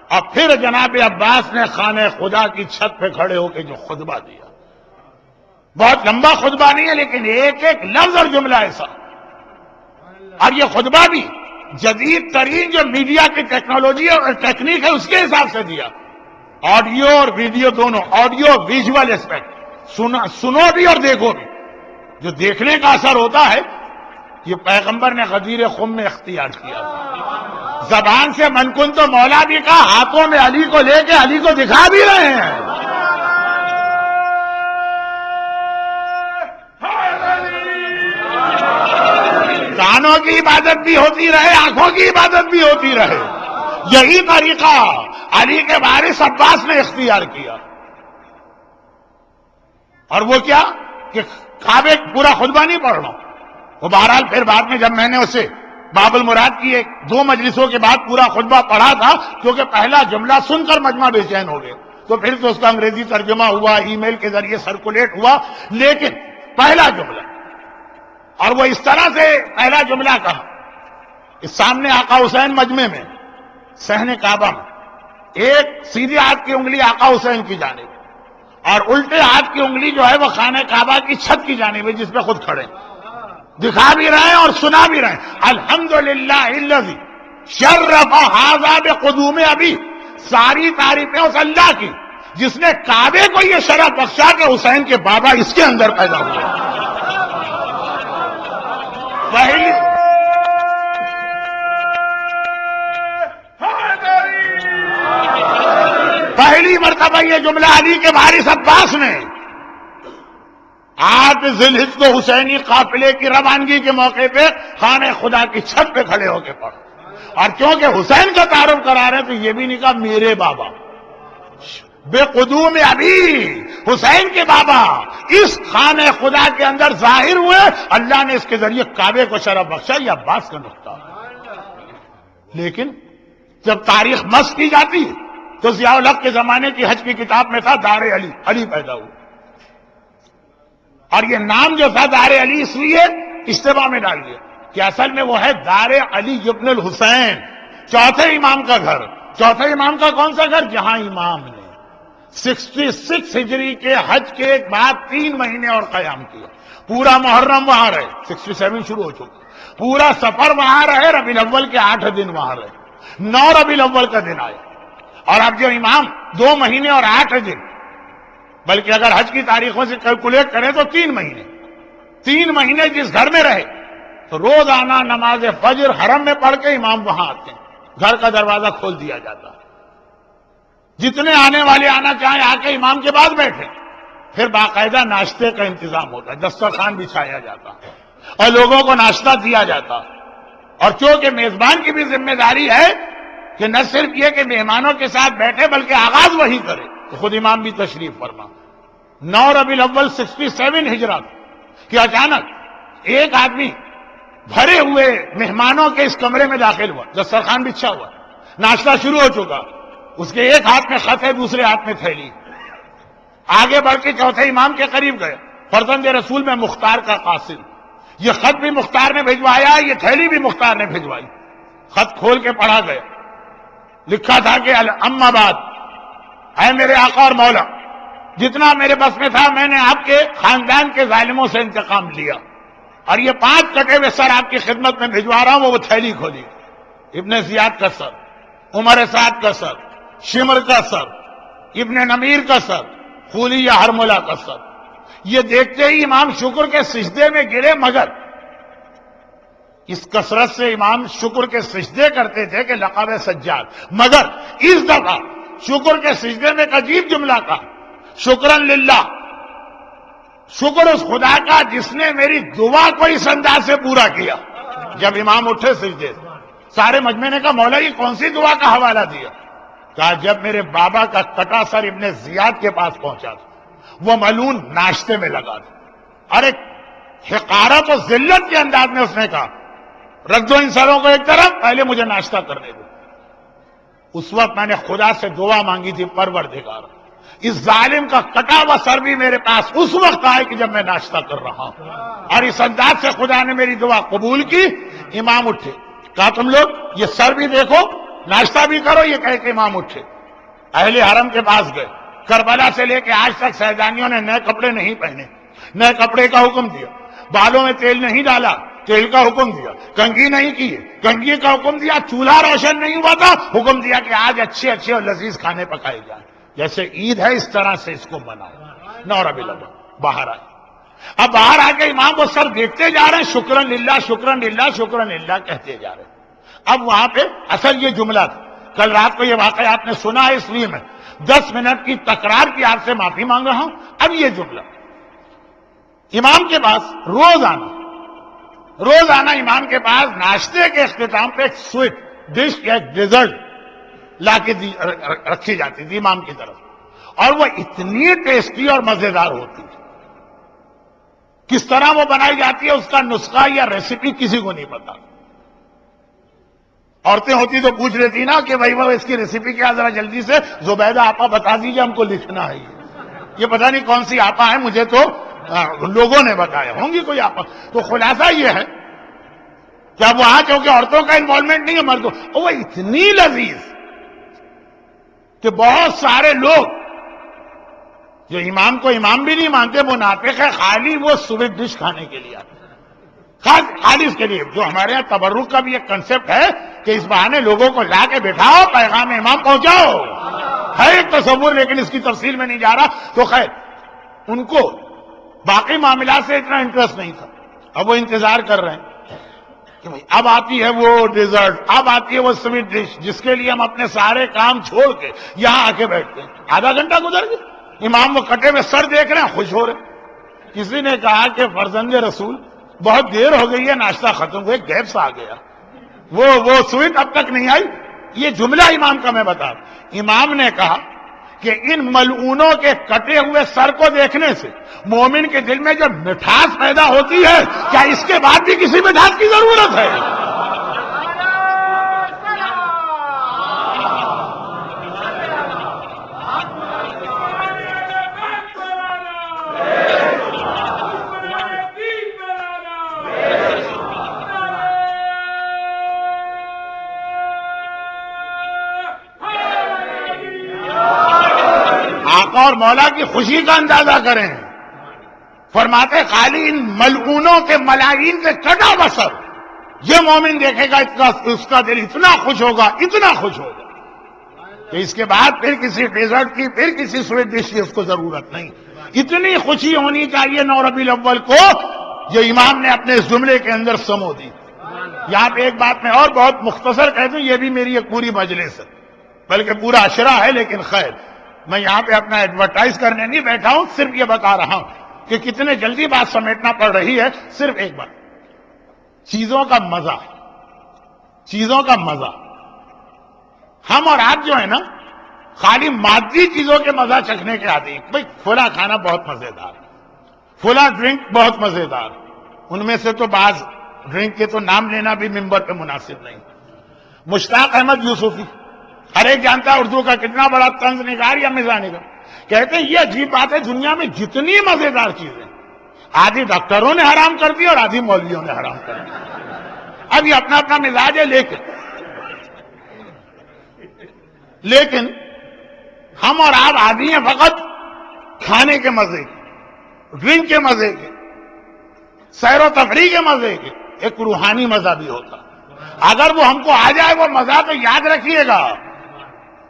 اور پھر جناب عباس نے خانہ خدا کی چھت پہ کھڑے ہو کے جو خطبہ دیا، بہت لمبا خطبہ نہیں ہے لیکن ایک ایک لفظ اور جملہ ایسا، اور یہ خطبہ بھی جدید ترین جو میڈیا کی ٹیکنالوجی اور ٹیکنیک ہے اس کے حساب سے دیا، آڈیو اور ویڈیو دونوں، آڈیو ویژول اسپیکٹ، سنو بھی اور دیکھو بھی۔ جو دیکھنے کا اثر ہوتا ہے یہ پیغمبر نے غدیر خم میں اختیار کیا، زبان سے من کن تو مولا بھی کہا، ہاتھوں میں علی کو لے کے علی کو دکھا بھی رہے ہیں۔ کانوں کی عبادت بھی ہوتی رہے، آنکھوں کی عبادت بھی ہوتی رہے، یہی طریقہ علی کے وارث عباس نے اختیار کیا۔ اور وہ کیا کہ کعبے پورا خطبہ نہیں پڑھ رہا ہوں، وہ بہرحال پھر بعد میں جب میں نے اسے باب المراد کی ایک دو مجلسوں کے بعد پورا خطبہ پڑھا تھا، کیونکہ پہلا جملہ سن کر مجمع بے چین ہو گئے، تو پھر تو اس کا انگریزی ترجمہ ہوا، ای میل کے ذریعے سرکولیٹ ہوا، لیکن پہلا جملہ، اور وہ اس طرح سے پہلا جملہ کہا، اس سامنے آقا حسین مجمع میں صحن کعبہ میں، ایک سیدھے ہاتھ کی انگلی آقا حسین کی جانب اور الٹے ہاتھ کی انگلی جو ہے وہ خانہ کعبہ کی چھت کی جانب ہے جس پہ خود کھڑے دکھا بھی رہے ہیں اور سنا بھی رہے ہیں، الحمدللہ الذی شرف ھذا بقدوم ابی، ساری تعریفیں اس اللہ کی جس نے کعبے کو یہ شرف بخشا کہ حسین کے بابا اس کے اندر پیدا ہوئے۔ پہلی مرتبہ یہ جملہ علی کے وارث عباس نے 8 ذی الحجہ کو حسینی قافلے کی روانگی کے موقع پہ خانہ خدا کی چھت پہ کھڑے ہو کے پڑھا، اور کیونکہ حسین کا تعارف کرا رہے تو یہ بھی نہیں کہا میرے بابا، بے قدوم ابی، حسین کے بابا اس خانہ خدا کے اندر ظاہر ہوئے، اللہ نے اس کے ذریعے کعبے کو شرف بخشا، یہ عباس کا نقطہ۔ لیکن جب تاریخ مس کی جاتی تو ضیاء الحق کے زمانے کی حج کی کتاب میں تھا دار علی، علی پیدا ہوا، اور یہ نام جو تھا دار علی اس لیے اشتباہ میں ڈال دیا کہ اصل میں وہ ہے دار علی ابن الحسین، چوتھے امام کا گھر۔ چوتھے امام کا کون سا گھر؟ جہاں امام نے 66 ہجری کے حج کے بعد 3 مہینے اور قیام کیا، پورا محرم وہاں رہے، 67 شروع ہو چکا، پورا سفر وہاں رہے، ربیع الاول کے 8 دن وہاں رہے، 9 ربیع الاول کا دن آئے، اور اب جو امام 2 مہینے اور 8 دن، بلکہ اگر حج کی تاریخوں سے کیلکولیٹ کریں تو 3 مہینے، 3 مہینے جس گھر میں رہے تو روزانہ نماز فجر حرم میں پڑھ کے امام وہاں آتے ہیں، گھر کا دروازہ کھول دیا جاتا، جتنے آنے والے آنا چاہیں آ کے امام کے بعد بیٹھے، پھر باقاعدہ ناشتے کا انتظام ہوتا ہے، دسترخوان بچھایا جاتا اور لوگوں کو ناشتہ دیا جاتا، اور چونکہ میزبان کی بھی ذمہ داری ہے کہ نہ صرف یہ کہ مہمانوں کے ساتھ بیٹھے بلکہ آغاز وہی کرے، تو خود امام بھی تشریف فرما۔ 9 ربیع الاول 67 ہجرت کہ اچانک ایک آدمی بھرے ہوئے مہمانوں کے اس کمرے میں داخل ہوا، دسترخوان بچھا ہوا، ناشتہ شروع ہو چکا، اس کے ایک ہاتھ میں خط ہے، دوسرے ہاتھ میں تھیلی، آگے بڑھ کے چوتھے امام کے قریب گئے، فرزند رسول میں مختار کا قاصد، یہ خط بھی مختار نے بھجوایا، یہ تھیلی بھی مختار نے بھجوائی، خط کھول کے پڑھا گیا، لکھا تھا کہ اما بعد، اے میرے آقا اور مولا، جتنا میرے بس میں تھا میں نے آپ کے خاندان کے ظالموں سے انتقام لیا، اور یہ 5 کٹے ہوئے سر آپ کی خدمت میں بھجوا رہا ہوں، وہ تھیلی کھولی، ابن زیاد کا سر، عمر سعد کا سر، شمر کا سر، ابن نمیر کا سر، خولی یا ہرملہ کا سر۔ یہ دیکھتے ہی امام شکر کے سجدے میں گرے، مگر اس کثرت سے امام شکر کے سجدے کرتے تھے کہ لقب سجاد، مگر اس دفعہ شکر کے سجدے میں ایک عجیب جملہ کہا، شکرن للہ، شکر اس خدا کا جس نے میری دعا کو اس انداز سے پورا کیا۔ جب امام اٹھے سجدے سے، سارے مجمع نے کہا مولا یہ کون سی دعا کا حوالہ دیا؟ کہا جب میرے بابا کا کٹا سر ابن زیاد کے پاس پہنچا تھا، وہ ملعون ناشتے میں لگا تھا، اور ایک حقارت و ذلت کے انداز میں اس نے کہا رکھ دو ان سروں کو ایک طرف، پہلے مجھے ناشتہ کرنے دو۔ اس وقت میں نے خدا سے دعا مانگی تھی، پروردگار اس ظالم کا کٹا ہوا سر بھی میرے پاس اس وقت آئے کہ جب میں ناشتہ کر رہا ہوں، اور اس انداز سے خدا نے میری دعا قبول کی۔ امام اٹھے، کہا تم لوگ یہ سر بھی دیکھو، ناشتہ بھی کرو، یہ کہہ کے امام اٹھے، اہل حرم کے پاس گئے، کربلا سے لے کے آج تک سیدانیوں نے نئے کپڑے نہیں پہنے، نئے کپڑے کا حکم دیا، بالوں میں تیل نہیں ڈالا، تیل کا حکم دیا، کنگھی نہیں کی، کنگھی کا حکم دیا، چولہا روشن نہیں ہوا تھا، حکم دیا کہ آج اچھے اچھے اور لذیذ کھانے پکائے جائیں، جیسے عید ہے اس طرح سے اس کو مناؤ۔ 9 ربیع الاول باہر آئے، اب باہر آ کے امام وہ سر دیکھتے جا رہے ہیں، شکرن للہ شکرن للہ شکرن للہ کہتے جا رہے ہیں۔ اب وہاں پہ اصل یہ جملہ تھا، کل رات کو یہ واقعہ آپ نے سنا ہے، اس لیے میں 10 منٹ کی تکرار کی آپ سے معافی مانگ رہا ہوں۔ اب یہ جملہ امام کے پاس روزانہ امام کے پاس ناشتے کے اختتام پہ ایک سویٹ ڈش یا ایک ڈیزرٹ لا کے رکھی جاتی تھی امام کی طرف، اور وہ اتنی ٹیسٹی اور مزیدار ہوتی تھی، کس طرح وہ بنائی جاتی ہے اس کا نسخہ یا ریسیپی کسی کو نہیں پتا، عورتیں ہوتی تو پوچھ لیتی نا کہ بھائی وہ اس کی ریسیپی کیا، ذرا جلدی سے زبیدہ آپا بتا دیجیے، ہم کو لکھنا ہے یہ پتہ نہیں کون سی آپا ہے، مجھے تو لوگوں نے بتایا، ہوں گی کوئی آپا۔ تو خلاصہ یہ ہے کہ اب وہاں چونکہ عورتوں کا انوالومنٹ نہیں ہے، مردوں، وہ اتنی لذیذ کہ بہت سارے لوگ جو امام کو امام بھی نہیں مانتے، وہ ناطق ہے، خالی وہ سویٹ ڈش کھانے کے لیے آتے، خالی اس کے لیے۔ جو ہمارے یہاں تبرک کا بھی ایک کنسپٹ ہے کہ اس بہانے لوگوں کو لا کے بٹھاؤ، پیغام امام پہنچاؤ، ہے ایک تصور، لیکن اس کی تفصیل میں نہیں جا رہا۔ تو خیر، ان کو باقی معاملات سے اتنا انٹرسٹ نہیں تھا، اب وہ انتظار کر رہے ہیں کہ بھئی اب آتی ہے وہ ڈیزرٹ، اب آتی ہے وہ سویٹ ڈش جس کے لیے ہم اپنے سارے کام چھوڑ کے یہاں آ کے بیٹھتے ہیں۔ آدھا گھنٹہ گزر گیا، امام وہ کٹے ہوئے سر دیکھ رہے ہیں، خوش ہو رہے ہیں۔ کسی نے کہا کہ فرزند رسول بہت دیر ہو گئی ہے، ناشتہ ختم ہوئے، گیپ سا آ گیا، وہ سویٹ اب تک نہیں آئی۔ یہ جملہ امام کا میں بتا رہا ہوں۔ امام نے کہا کہ ان ملعونوں کے کٹے ہوئے سر کو دیکھنے سے مومن کے دل میں جو مٹھاس پیدا ہوتی ہے، کیا اس کے بعد بھی کسی مٹھاس کی ضرورت ہے؟ آقا اور مولا کی خوشی کا اندازہ کریں، فرماتے خالی ان ملعونوں کے ملاعین سے کٹا بسر یہ مومن دیکھے گا، اس کا دل اتنا خوش ہوگا، اتنا خوش ہوگا کہ اس کے بعد پھر کسی ڈیزرٹ کی، پھر کسی سویٹ ڈش کی اس کو ضرورت نہیں۔ اتنی خوشی ہونی چاہیے 9 ربیع الاول کو، جو امام نے اپنے اس جملے کے اندر سمو دی۔ یہاں پہ ایک بات میں اور بہت مختصر کہہ دوں، یہ بھی میری ایک پوری مجلس ہے، بلکہ پورا عشرہ ہے، لیکن خیر میں یہاں پہ اپنا ایڈورٹائز کرنے نہیں بیٹھا ہوں، صرف یہ بتا رہا ہوں کہ کتنے جلدی بات سمیٹنا پڑ رہی ہے۔ صرف ایک بات، چیزوں کا مزہ، چیزوں کا مزہ، ہم اور آپ جو ہے نا خالی مادی چیزوں کے مزہ چکھنے کے عادی ہیں۔ بھئی فلاں کھانا بہت مزیدار، فلاں ڈرنک بہت مزیدار، ان میں سے تو بعض ڈرنک کے تو نام لینا بھی ممبر پہ مناسب نہیں۔ مشتاق احمد یوسفی، ہر ایک جانتا ہے اردو کا کتنا بڑا طنز نگار یا مزاح نگار، کہتے ہیں یہ عجیب بات ہے، دنیا میں جتنی مزیدار چیزیں آدھی ڈاکٹروں نے حرام کر دی اور آدھی مولویوں نے حرام کر دی۔ اب یہ اپنا اپنا مزاج ہے، لیکن ہم اور آپ عادی ہیں فقط کھانے کے مزے کے، ڈرنک کے مزے کے، سیر و تفریح کے مزے کے۔ ایک روحانی مزہ بھی ہوتا، اگر وہ ہم کو آ جائے وہ مزہ، تو یاد رکھیے گا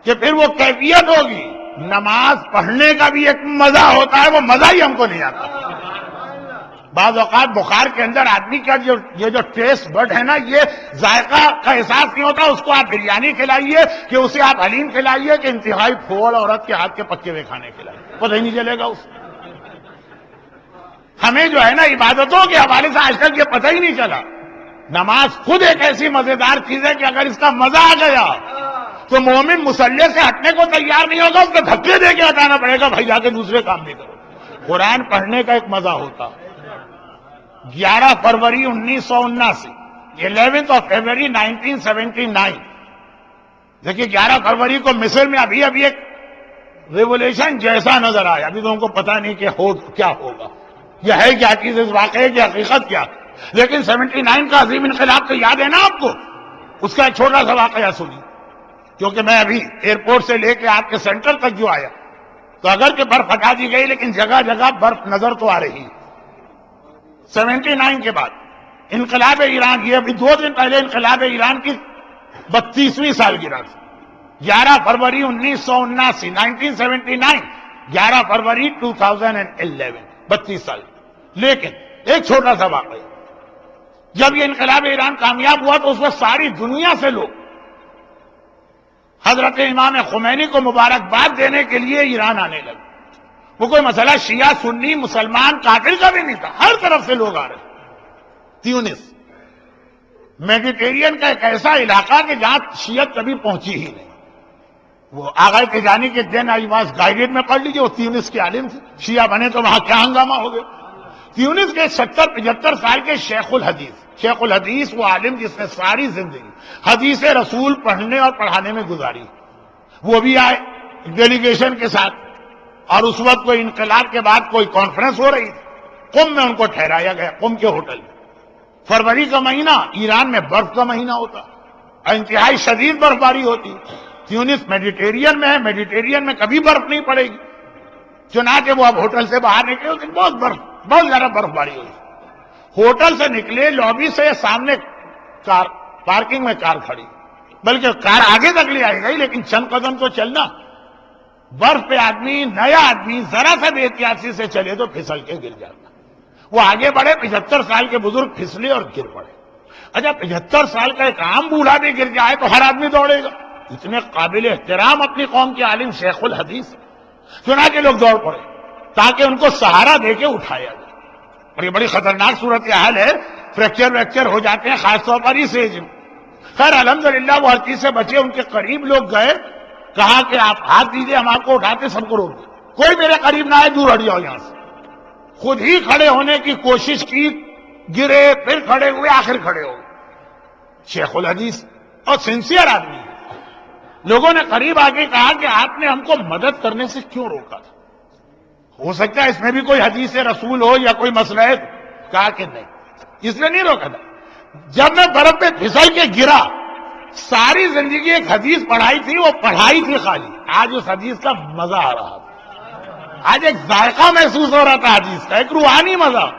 کہ پھر وہ کیفیت ہوگی۔ نماز پڑھنے کا بھی ایک مزہ ہوتا ہے، وہ مزہ ہی ہم کو نہیں آتا۔ بعض اوقات بخار کے اندر آدمی کا یہ جو ٹیسٹ بڈ ہے نا، یہ ذائقہ کا احساس نہیں ہوتا۔ اس کو آپ بریانی کھلائیے کہ اسے آپ حلیم کھلائیے کہ انتہائی پھول عورت کے ہاتھ کے پکے ہوئے کھانے کھلائیے، پتہ ہی نہیں چلے گا اس کو۔ ہمیں جو ہے نا عبادتوں کے حوالے سے آج تک یہ پتہ ہی نہیں چلا۔ نماز خود ایک ایسی مزیدار چیز ہے کہ اگر اس کا مزہ آ گیا تو مومن مصلی سے ہٹنے کو تیار نہیں ہوگا، اس کو دھکے دے کے ہٹانا پڑے گا، بھائی جا کے دوسرے کام نہیں کرو۔ قرآن پڑھنے کا ایک مزہ ہوتا۔ 11 فروری 1979، 11 فروری 1979، دیکھیے 11 فروری کو مصر میں ابھی ایک ریولیوشن جیسا نظر آیا۔ ابھی تو ہم کو پتہ نہیں کہ کیا ہوگا، یہ ہے کیا چیز، اس واقعے کی حقیقت کیا، لیکن 79 کا عظیم انقلاب تو یاد ہے نا آپ کو۔ اس کا ایک چھوٹا سا واقعہ سنی، کیونکہ میں ابھی ایئرپورٹ سے لے کے آپ کے سینٹر تک جو آیا تو اگر کہ برف ہٹا دی گئی لیکن جگہ جگہ برف نظر تو آ رہی ہے۔ 79 کے بعد انقلاب ایران، یہ ابھی 2 دن پہلے انقلاب ایران کی 32ویں سالگرہ تھی۔ 11 فروری 1979، 1979، 11 فروری 2011، 32 سال۔ لیکن ایک چھوٹا سا واقعہ، جب یہ انقلاب ایران کامیاب ہوا تو اس وقت ساری دنیا سے لوگ حضرت امام خمینی کو مبارکباد دینے کے لیے ایران آنے لگے۔ وہ کوئی مسئلہ شیعہ سنی مسلمان کافر کا بھی نہیں تھا، ہر طرف سے لوگ آ رہے۔ تیونس میڈیٹرین کا ایک ایسا علاقہ کہ جہاں شیعت کبھی پہنچی ہی نہیں۔ وہ آغائے تجانی کے دین آئی واز گائیڈڈ میں پڑھ لیجیے، وہ تیونس کے عالم تھے، شیعہ بنے تو وہاں کیا ہنگامہ ہو گیا۔ تیونس کے 70-75 سال کے شیخ الحدیث وہ عالم جس نے ساری زندگی حدیث رسول پڑھنے اور پڑھانے میں گزاری، وہ بھی آئے ڈیلیگیشن کے ساتھ، اور اس وقت کوئی انقلاب کے بعد کوئی کانفرنس ہو رہی تھی، قم میں ان کو ٹھہرایا گیا، قم کے ہوٹل میں۔ فروری کا مہینہ ایران میں برف کا مہینہ ہوتا، انتہائی شدید برف باری ہوتی۔ تیونس میڈیٹیرین میں ہے، میڈیٹیرین میں کبھی برف نہیں پڑے گی، چنانچہ وہ اب ہوٹل سے باہر نکلے، اس دن بہت زیادہ برف باری ہوئی۔ ہوٹل سے نکلے، لابی سے سامنے کار، پارکنگ میں کار کھڑی، بلکہ کار آگے تک لے آئی گئی، لیکن چند قدم تو چلنا، برف پہ آدمی، نیا آدمی ذرا سا بے احتیاطی سے چلے تو پھسل کے گر جاتا۔ وہ آگے بڑھے، 75 سال کے بزرگ پھسلے اور گر پڑے۔ اچھا 75 سال کا ایک عام بوڑھا بھی گر جائے تو ہر آدمی دوڑے گا، اتنے قابل احترام اپنی قوم کے عالم شیخ الحدیث، چنانچہ لوگ دوڑ پڑے تاکہ ان کو سہارا دے کے اٹھایا جائے۔ اور یہ بڑی خطرناک صورتحال ہے، فریکچر ہو جاتے ہیں خاص طور پر اس ایج میں۔ خیر الحمدللہ وہ ہر چیز سے بچے، ان کے قریب لوگ گئے، کہا کہ آپ ہاتھ دیجئے، ہم آپ کو اٹھاتے، سب کو روک دیں، کوئی میرے قریب نہ آئے، دور ہٹ جاؤ یہاں سے۔ خود ہی کھڑے ہونے کی کوشش کی، گرے، پھر کھڑے ہوئے، آخر کھڑے ہو گئے۔ شیخ الحدیث اور سنسیئر آدمی، لوگوں نے قریب آ کے کہا کہ آپ نے ہم کو مدد کرنے سے کیوں روکا تھا؟ ہو سکتا ہے اس میں بھی کوئی حدیث رسول ہو یا کوئی مسئلہ ہے۔ کہا کہ نہیں، اس لیے نہیں روکا تھا، جب میں برف پہ پھسل کے گرا، ساری زندگی ایک حدیث پڑھائی تھی، وہ پڑھائی تھی خالی، آج اس حدیث کا مزہ آ رہا تھا، آج ایک ذائقہ محسوس ہو رہا تھا حدیث کا، ایک روحانی مزہ۔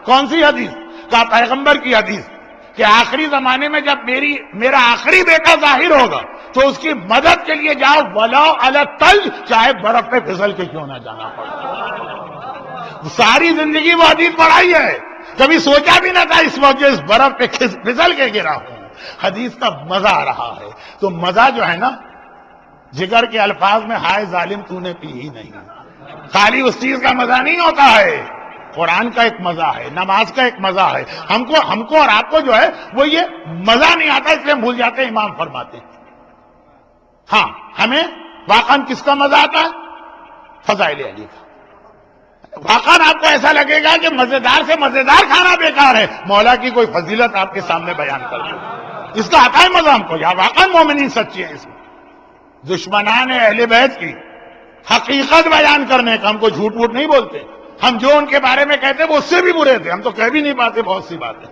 کون سی حدیث؟ کا پیغمبر کی حدیث کہ آخری زمانے میں جب میرا آخری بیٹا ظاہر ہوگا تو اس کی مدد کے لیے جاؤ، ولاؤ علی التلج، چاہے برف پہ پھسل کے کیوں نہ جانا پڑے۔ ساری زندگی وہ حدیث پڑھائی ہے، کبھی سوچا بھی نہ تھا اس وقت اس برف پہ پھسل کے گرا ہوں۔ حدیث کا مزہ آ رہا ہے، تو مزہ جو ہے نا، جگر کے الفاظ میں ہائے ظالم تو نے پی ہی نہیں، خالی اس چیز کا مزہ نہیں ہوتا ہے، قرآن کا ایک مزہ ہے، نماز کا ایک مزہ ہے۔ ہم کو اور آپ کو جو ہے وہ یہ مزہ نہیں آتا، اس لیے بھول جاتے ہیں۔ امام فرماتے ہیں ہاں ہمیں واقعاً کس کا مزہ آتا ہے؟ فضائل علی کا۔ واقعاً آپ کو ایسا لگے گا کہ مزیدار سے مزیدار کھانا بیکار ہے، مولا کی کوئی فضیلت آپ کے سامنے بیان کر دو، اس کا آتا ہے مزہ ہم کو، یا واقعاً مومنین سچے ہیں اس میں۔ دشمنان اہل بیت کی حقیقت بیان کرنے کا، ہم کو جھوٹ ووٹ نہیں بولتے، ہم جو ان کے بارے میں کہتے وہ اس سے بھی برے تھے، ہم تو کہہ بھی نہیں پاتے بہت سی باتیں،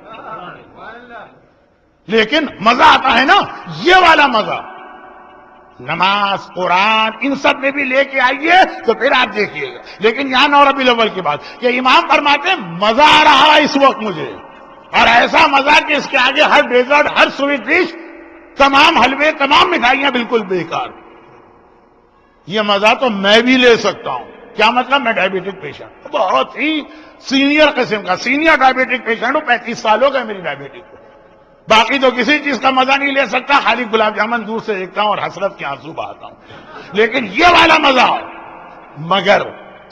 لیکن مزہ آتا ہے نا، یہ والا مزہ۔ نماز، قرآن، ان سب میں بھی لے کے آئیے تو پھر آپ دیکھیے گا۔ لیکن یہاں 9 ربیع الاول کی بات کہ امام فرماتے ہیں مزہ آ رہا ہے اس وقت مجھے، اور ایسا مزہ کہ اس کے آگے ہر ڈیزرٹ، ہر سویٹ ڈش، تمام حلوے، تمام مٹھائیاں بالکل بیکار۔ یہ مزہ تو میں بھی لے سکتا ہوں۔ کیا مطلب؟ میں ڈائبیٹک پیشنٹ، بہت ہی سینئر قسم کا، سینئر ڈائبیٹک پیشنٹ ہوں، 35 سال ہو گئے میری ڈائبیٹک کو، باقی تو کسی چیز کا مزہ نہیں لے سکتا، خالی گلاب جامن دور سے دیکھتا ہوں اور حسرت کے آنسو بہاتا ہوں، لیکن یہ والا مزہ۔ مگر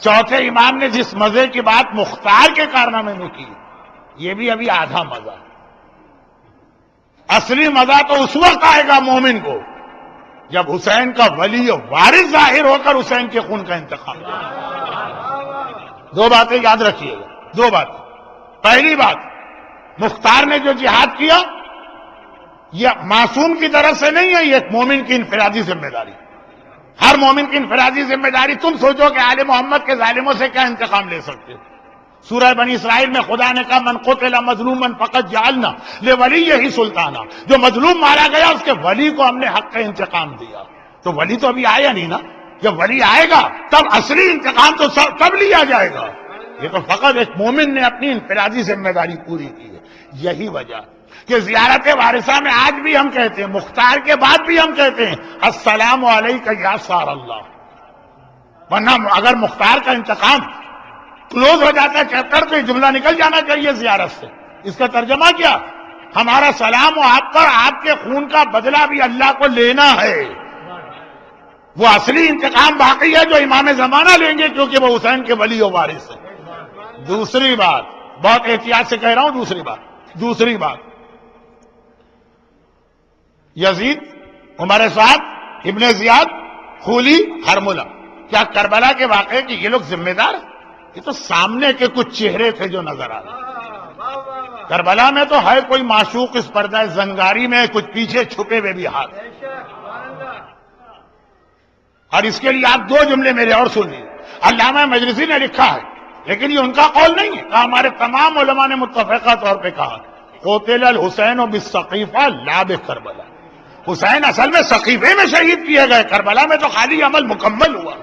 چوتھے امام نے جس مزے کی بات مختار کے کارنامے میں کی، یہ بھی ابھی آدھا مزہ۔ اصلی مزہ تو اس وقت آئے گا مومن کو جب حسین کا ولی وارث ظاہر ہو کر حسین کے خون کا انتقام کرے۔ دو باتیں یاد رکھیے گا، دو بات۔ پہلی بات، مختار نے جو جہاد کیا یہ معصوم کی طرف سے نہیں ہے، یہ ایک مومن کی انفرادی ذمہ داری، ہر مومن کی انفرادی ذمہ داری۔ تم سوچو کہ آل محمد کے ظالموں سے کیا انتقام لے سکتے ہو؟ سورہ بنی اسرائیل میں خدا نے کہا من قتل مظلوما فقد جعلنا لولیہ سلطانا، جو مظلوم مارا گیا اس کے ولی کو ہم نے حق کا انتقام دیا۔ تو ولی تو ابھی آیا نہیں نا، جب ولی آئے گا تب اصلی انتقام تو تب لیا جائے گا۔ یہ تو فقط ایک مومن نے اپنی انفرادی ذمہ داری پوری کی ہے۔ یہی وجہ کہ زیارت وارثہ میں آج بھی ہم کہتے ہیں، مختار کے بعد بھی ہم کہتے ہیں السلام علیکہ یا سار اللہ، ورنہ اگر مختار کا انتقام کلوز ہو جاتا ہے چیپٹر تو یہ جملہ نکل جانا چاہیے زیارت سے۔ اس کا ترجمہ کیا؟ ہمارا سلام و آپ پر، آپ کے خون کا بدلہ بھی اللہ کو لینا ہے، وہ اصلی انتقام باقی ہے جو امام زمانہ لیں گے، کیونکہ وہ حسین کے ولی و وارث ہیں۔ دوسری بات، بہت احتیاط سے کہہ رہا ہوں، دوسری بات، یزید، عمر سعد، ابن زیاد، خولی، ہرملہ، کیا کربلا کے واقعے کی یہ لوگ ذمہ دار ہیں؟ یہ تو سامنے کے کچھ چہرے تھے جو نظر آ رہے. کربلا میں تو ہے کوئی معشوق اس پردہ زنگاری میں, کچھ پیچھے چھپے ہوئے بھی ہاتھ. اور اس کے لیے آپ دو جملے میرے اور سن لیجیے. علامہ مجلسی نے لکھا ہے, لیکن یہ ان کا قول نہیں ہے, ہمارے تمام علماء نے متفقہ طور پہ کہا قتل الحسین بالسقیفہ لا بکربلا. حسین اصل میں سقیفے میں شہید کیے گئے, کربلا میں تو خالی عمل مکمل ہوا.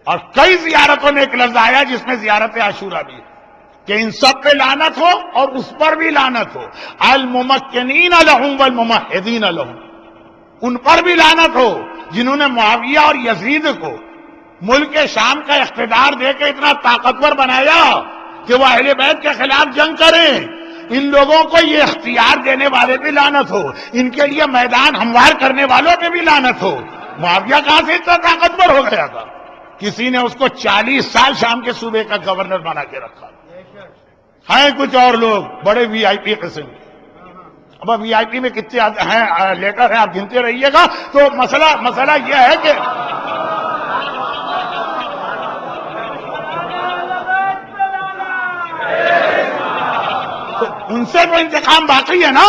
اور کئی زیارتوں میں ایک لفظ آیا جس میں زیارت عاشورہ بھی, کہ ان سب پہ لعنت ہو اور اس پر بھی لعنت ہو. الممکنین لہم والممہدین لہم, ان پر بھی لعنت ہو جنہوں نے معاویہ اور یزید کو ملک شام کا اقتدار دے کے اتنا طاقتور بنایا کہ وہ اہل بیت کے خلاف جنگ کریں. ان لوگوں کو یہ اختیار دینے والے بھی لعنت ہو, ان کے لیے میدان ہموار کرنے والوں پہ بھی لعنت ہو. معاویہ کہاں سے اتنا طاقتور ہو گیا تھا؟ کسی نے اس کو 40 سال شام کے صوبے کا گورنر بنا کے رکھا. ہیں کچھ اور لوگ بڑے وی آئی پی قسم. اب وی آئی پی میں کتنے ہیں لیٹر ہیں, آپ گنتے رہیے گا. تو مسئلہ یہ ہے کہ ان سے تو انتقام باقی ہے نا.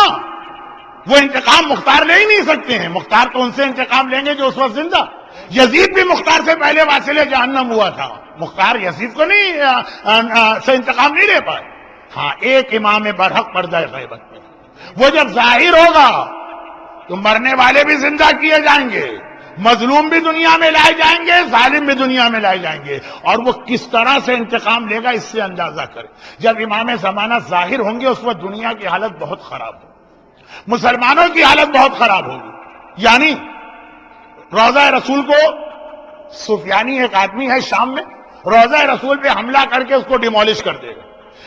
وہ انتقام مختار لے ہی نہیں سکتے ہیں. مختار تو ان سے انتقام لیں گے جو اس وقت زندہ. یزید بھی مختار سے پہلے واصل جہنم ہوا تھا. مختار یزید کو نہیں سے انتقام نہیں لے پائے. ہاں, ایک امام برحق پردہ غیبت میں, وہ جب ظاہر ہوگا تو مرنے والے بھی زندہ کیے جائیں گے, مظلوم بھی دنیا میں لائے جائیں گے, ظالم بھی دنیا میں لائے جائیں گے. اور وہ کس طرح سے انتقام لے گا اس سے اندازہ کرے. جب امام زمانہ ظاہر ہوں گے اس وقت دنیا کی حالت بہت خراب ہوگی, مسلمانوں کی حالت بہت خراب ہوگی. یعنی روضہ رسول کو سفیانی ایک آدمی ہے شام میں, روضہ رسول پہ حملہ کر کے اس کو ڈیمولش کر دے گا.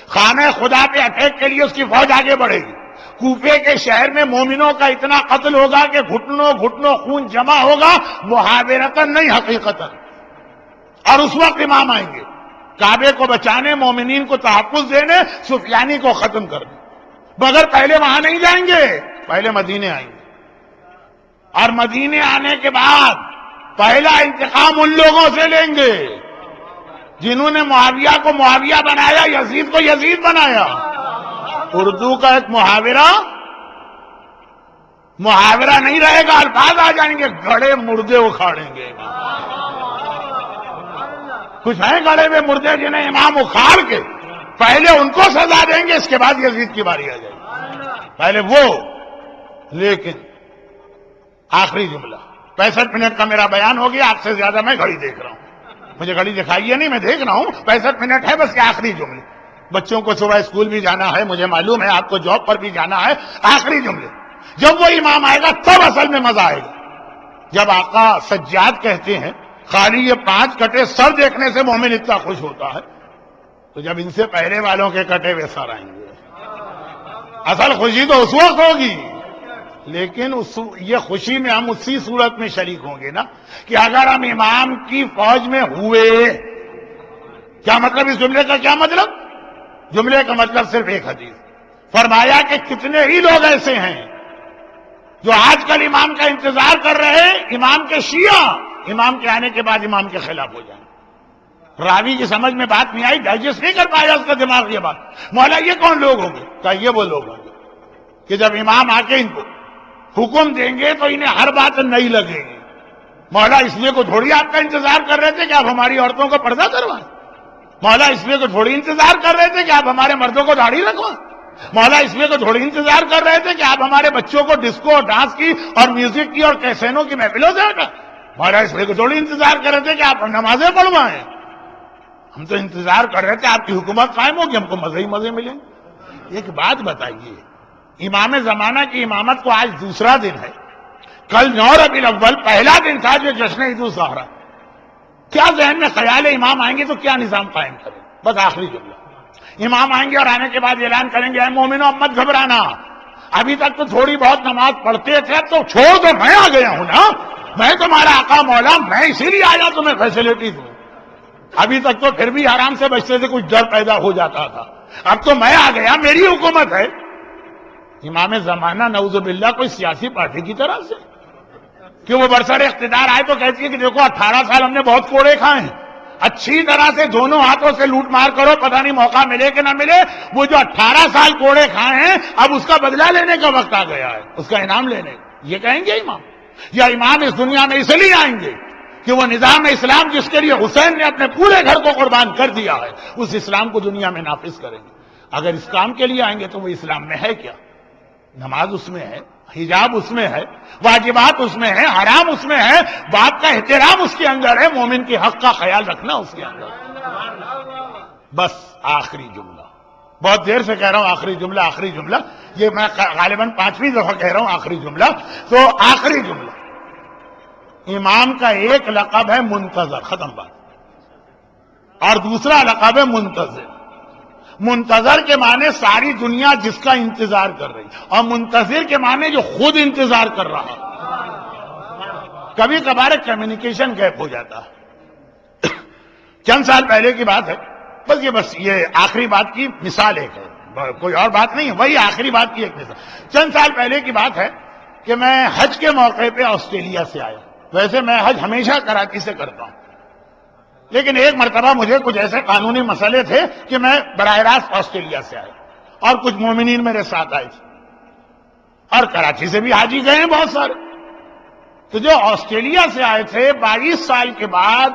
خانہ خدا پہ اٹیک کے لیے اس کی فوج آگے بڑھے گی. کوفے کے شہر میں مومنوں کا اتنا قتل ہوگا کہ گھٹنوں گھٹنوں خون جمع ہوگا, محاورتاً نہیں حقیقتاً. اور اس وقت امام آئیں گے کعبے کو بچانے, مومنین کو تحفظ دینے, سفیانی کو ختم کرنے. مگر پہلے وہاں نہیں جائیں گے, پہلے مدینے آئیں گے. اور مدینے آنے کے بعد پہلا انتقام ان لوگوں سے لیں گے جنہوں نے معاویہ کو معاویہ بنایا, یزید کو یزید بنایا. اردو کا ایک محاورہ نہیں رہے گا, الفاظ آ جائیں گے, گڑے مردے اکھاڑیں گے. کچھ ہیں گڑے ہوئے مردے جنہیں امام اکھاڑ کے پہلے ان کو سزا دیں گے, اس کے بعد یزید کی باری آ جائے گی. پہلے وہ. لیکن آخری جملہ, 65 منٹ کا میرا بیان ہو گیا, آپ سے زیادہ میں گھڑی دیکھ رہا ہوں. مجھے گھڑی دکھائیے نہیں, میں دیکھ رہا ہوں 65 منٹ ہے بس. آخری جملے, بچوں کو صبح اسکول بھی جانا ہے, مجھے معلوم ہے آپ کو جاب پر بھی جانا ہے. آخری جملے, جب وہ امام آئے گا تب اصل میں مزہ آئے گا. جب آقا سجاد کہتے ہیں خالی یہ 5 کٹے سر دیکھنے سے مومن اتنا خوش ہوتا ہے, تو جب ان سے پہلے والوں کے کٹے ہوئے سر آئیں گے, اصل خوشی تو اس وقت ہوگی. لیکن یہ خوشی میں ہم اسی صورت میں شریک ہوں گے نا کہ اگر ہم امام کی فوج میں ہوئے. کیا مطلب اس جملے کا؟ کیا مطلب؟ جملے کا مطلب صرف ایک حدیث. فرمایا کہ کتنے ہی لوگ ایسے ہیں جو آج کل امام کا انتظار کر رہے ہیں, امام کے شیعہ امام کے آنے کے بعد امام کے خلاف ہو جائیں. راوی کی سمجھ میں بات نہیں آئی, ڈائجسٹ نہیں کر پایا اس کا دماغ. یہ بات, مولا یہ کون لوگ ہوں گے؟ کہا یہ وہ لوگ ہوں گے کہ جب امام آ کے ان کو حکم دیں گے تو انہیں ہر بات نہیں لگے گی. مولا اس لیے کو تھوڑی آپ کا انتظار کر رہے تھے کہ آپ ہماری عورتوں کو پردہ کروائیں. مولا اس لیے کو تھوڑی انتظار کر رہے تھے کہ آپ ہمارے مردوں کو داڑھی رکھوائیں. مولا اس لیے کو تھوڑی انتظار کر رہے تھے کہ آپ ہمارے بچوں کو ڈسکو اور ڈانس کی اور میوزک کی اور کیسینوں کی محفلوں سے ہٹائیں. مولا اس لیے کو تھوڑی انتظار کر رہے تھے کہ آپ نمازیں پڑھوائیں. ہم تو انتظار کر رہے تھے آپ کی حکومت قائم ہوگی, ہم کو مزے ہی مزے ملیں. ایک بات بتائیے, امام زمانہ کی امامت کو آج دوسرا دن ہے, کل 9 ربیع الاول پہلا دن تھا جو جشن عید الظہر. کیا ذہن میں خیال ہے امام آئیں گے تو کیا نظام قائم کریں؟ بس آخری جملہ, امام آئیں گے اور آنے کے بعد اعلان کریں گے اے مومنو مت گھبرانا, ابھی تک تو تھوڑی بہت نماز پڑھتے تھے, تو چھوڑ دو, میں آ گیا ہوں نا, میں تمہارا آقا مولا, میں اسی لیے آیا تمہیں فیسلٹی دوں. ابھی تک تو پھر بھی آرام سے بچتے تھے, کچھ ڈر پیدا ہو جاتا تھا, اب تو میں آ گیا, میری حکومت ہے. امام زمانہ نعوذ باللہ کوئی سیاسی پارٹی کی طرح سے کہ وہ برسر اقتدار آئے تو کہتی ہے کہ دیکھو 18 سال ہم نے بہت کوڑے کھائے ہیں, اچھی طرح سے دونوں ہاتھوں سے لوٹ مار کرو، پتہ نہیں موقع ملے کہ نہ ملے. وہ جو 18 سال کوڑے کھائے ہیں اب اس کا بدلہ لینے کا وقت آ گیا ہے، اس کا انعام لینے. یہ کہیں گے امام؟ یا امام اس دنیا میں اس لیے آئیں گے کہ وہ نظام اسلام جس کے لیے حسین نے اپنے پورے گھر کو قربان کر دیا ہے اس اسلام کو دنیا میں نافذ کریں گے. اگر اس کام کے لیے آئیں گے تو وہ اسلام میں ہے کیا؟ نماز اس میں ہے، حجاب اس میں ہے، واجبات اس میں ہے، حرام اس میں ہے، باپ کا احترام اس کے اندر ہے، مومن کے حق کا خیال رکھنا اس کے اندر. بس آخری جملہ، بہت دیر سے کہہ رہا ہوں آخری جملہ آخری جملہ، یہ میں غالباً 5ویں دفعہ کہہ رہا ہوں آخری جملہ. تو آخری جملہ، امام کا ایک لقب ہے منتظر، ختم بات، اور دوسرا لقب ہے منتظر. منتظر کے معنی ساری دنیا جس کا انتظار کر رہی، اور منتظر کے معنی جو خود انتظار کر رہا. کبھی کبھار کمیونیکیشن گیپ ہو جاتا ہے. چند سال پہلے کی بات ہے، بس یہ آخری بات کی مثال ایک ہے، کوئی اور بات نہیں ہے، وہی آخری بات کی ایک مثال. چند سال پہلے کی بات ہے کہ میں حج کے موقع پہ آسٹریلیا سے آیا. ویسے میں حج ہمیشہ کراچی سے کرتا ہوں، لیکن ایک مرتبہ مجھے کچھ ایسے قانونی مسئلے تھے کہ میں براہ راست آسٹریلیا سے آیا، اور کچھ مومنین میرے ساتھ آئے تھے، اور کراچی سے بھی حاجی گئے ہیں بہت سارے. تو جو آسٹریلیا سے آئے تھے 22 سال کے بعد،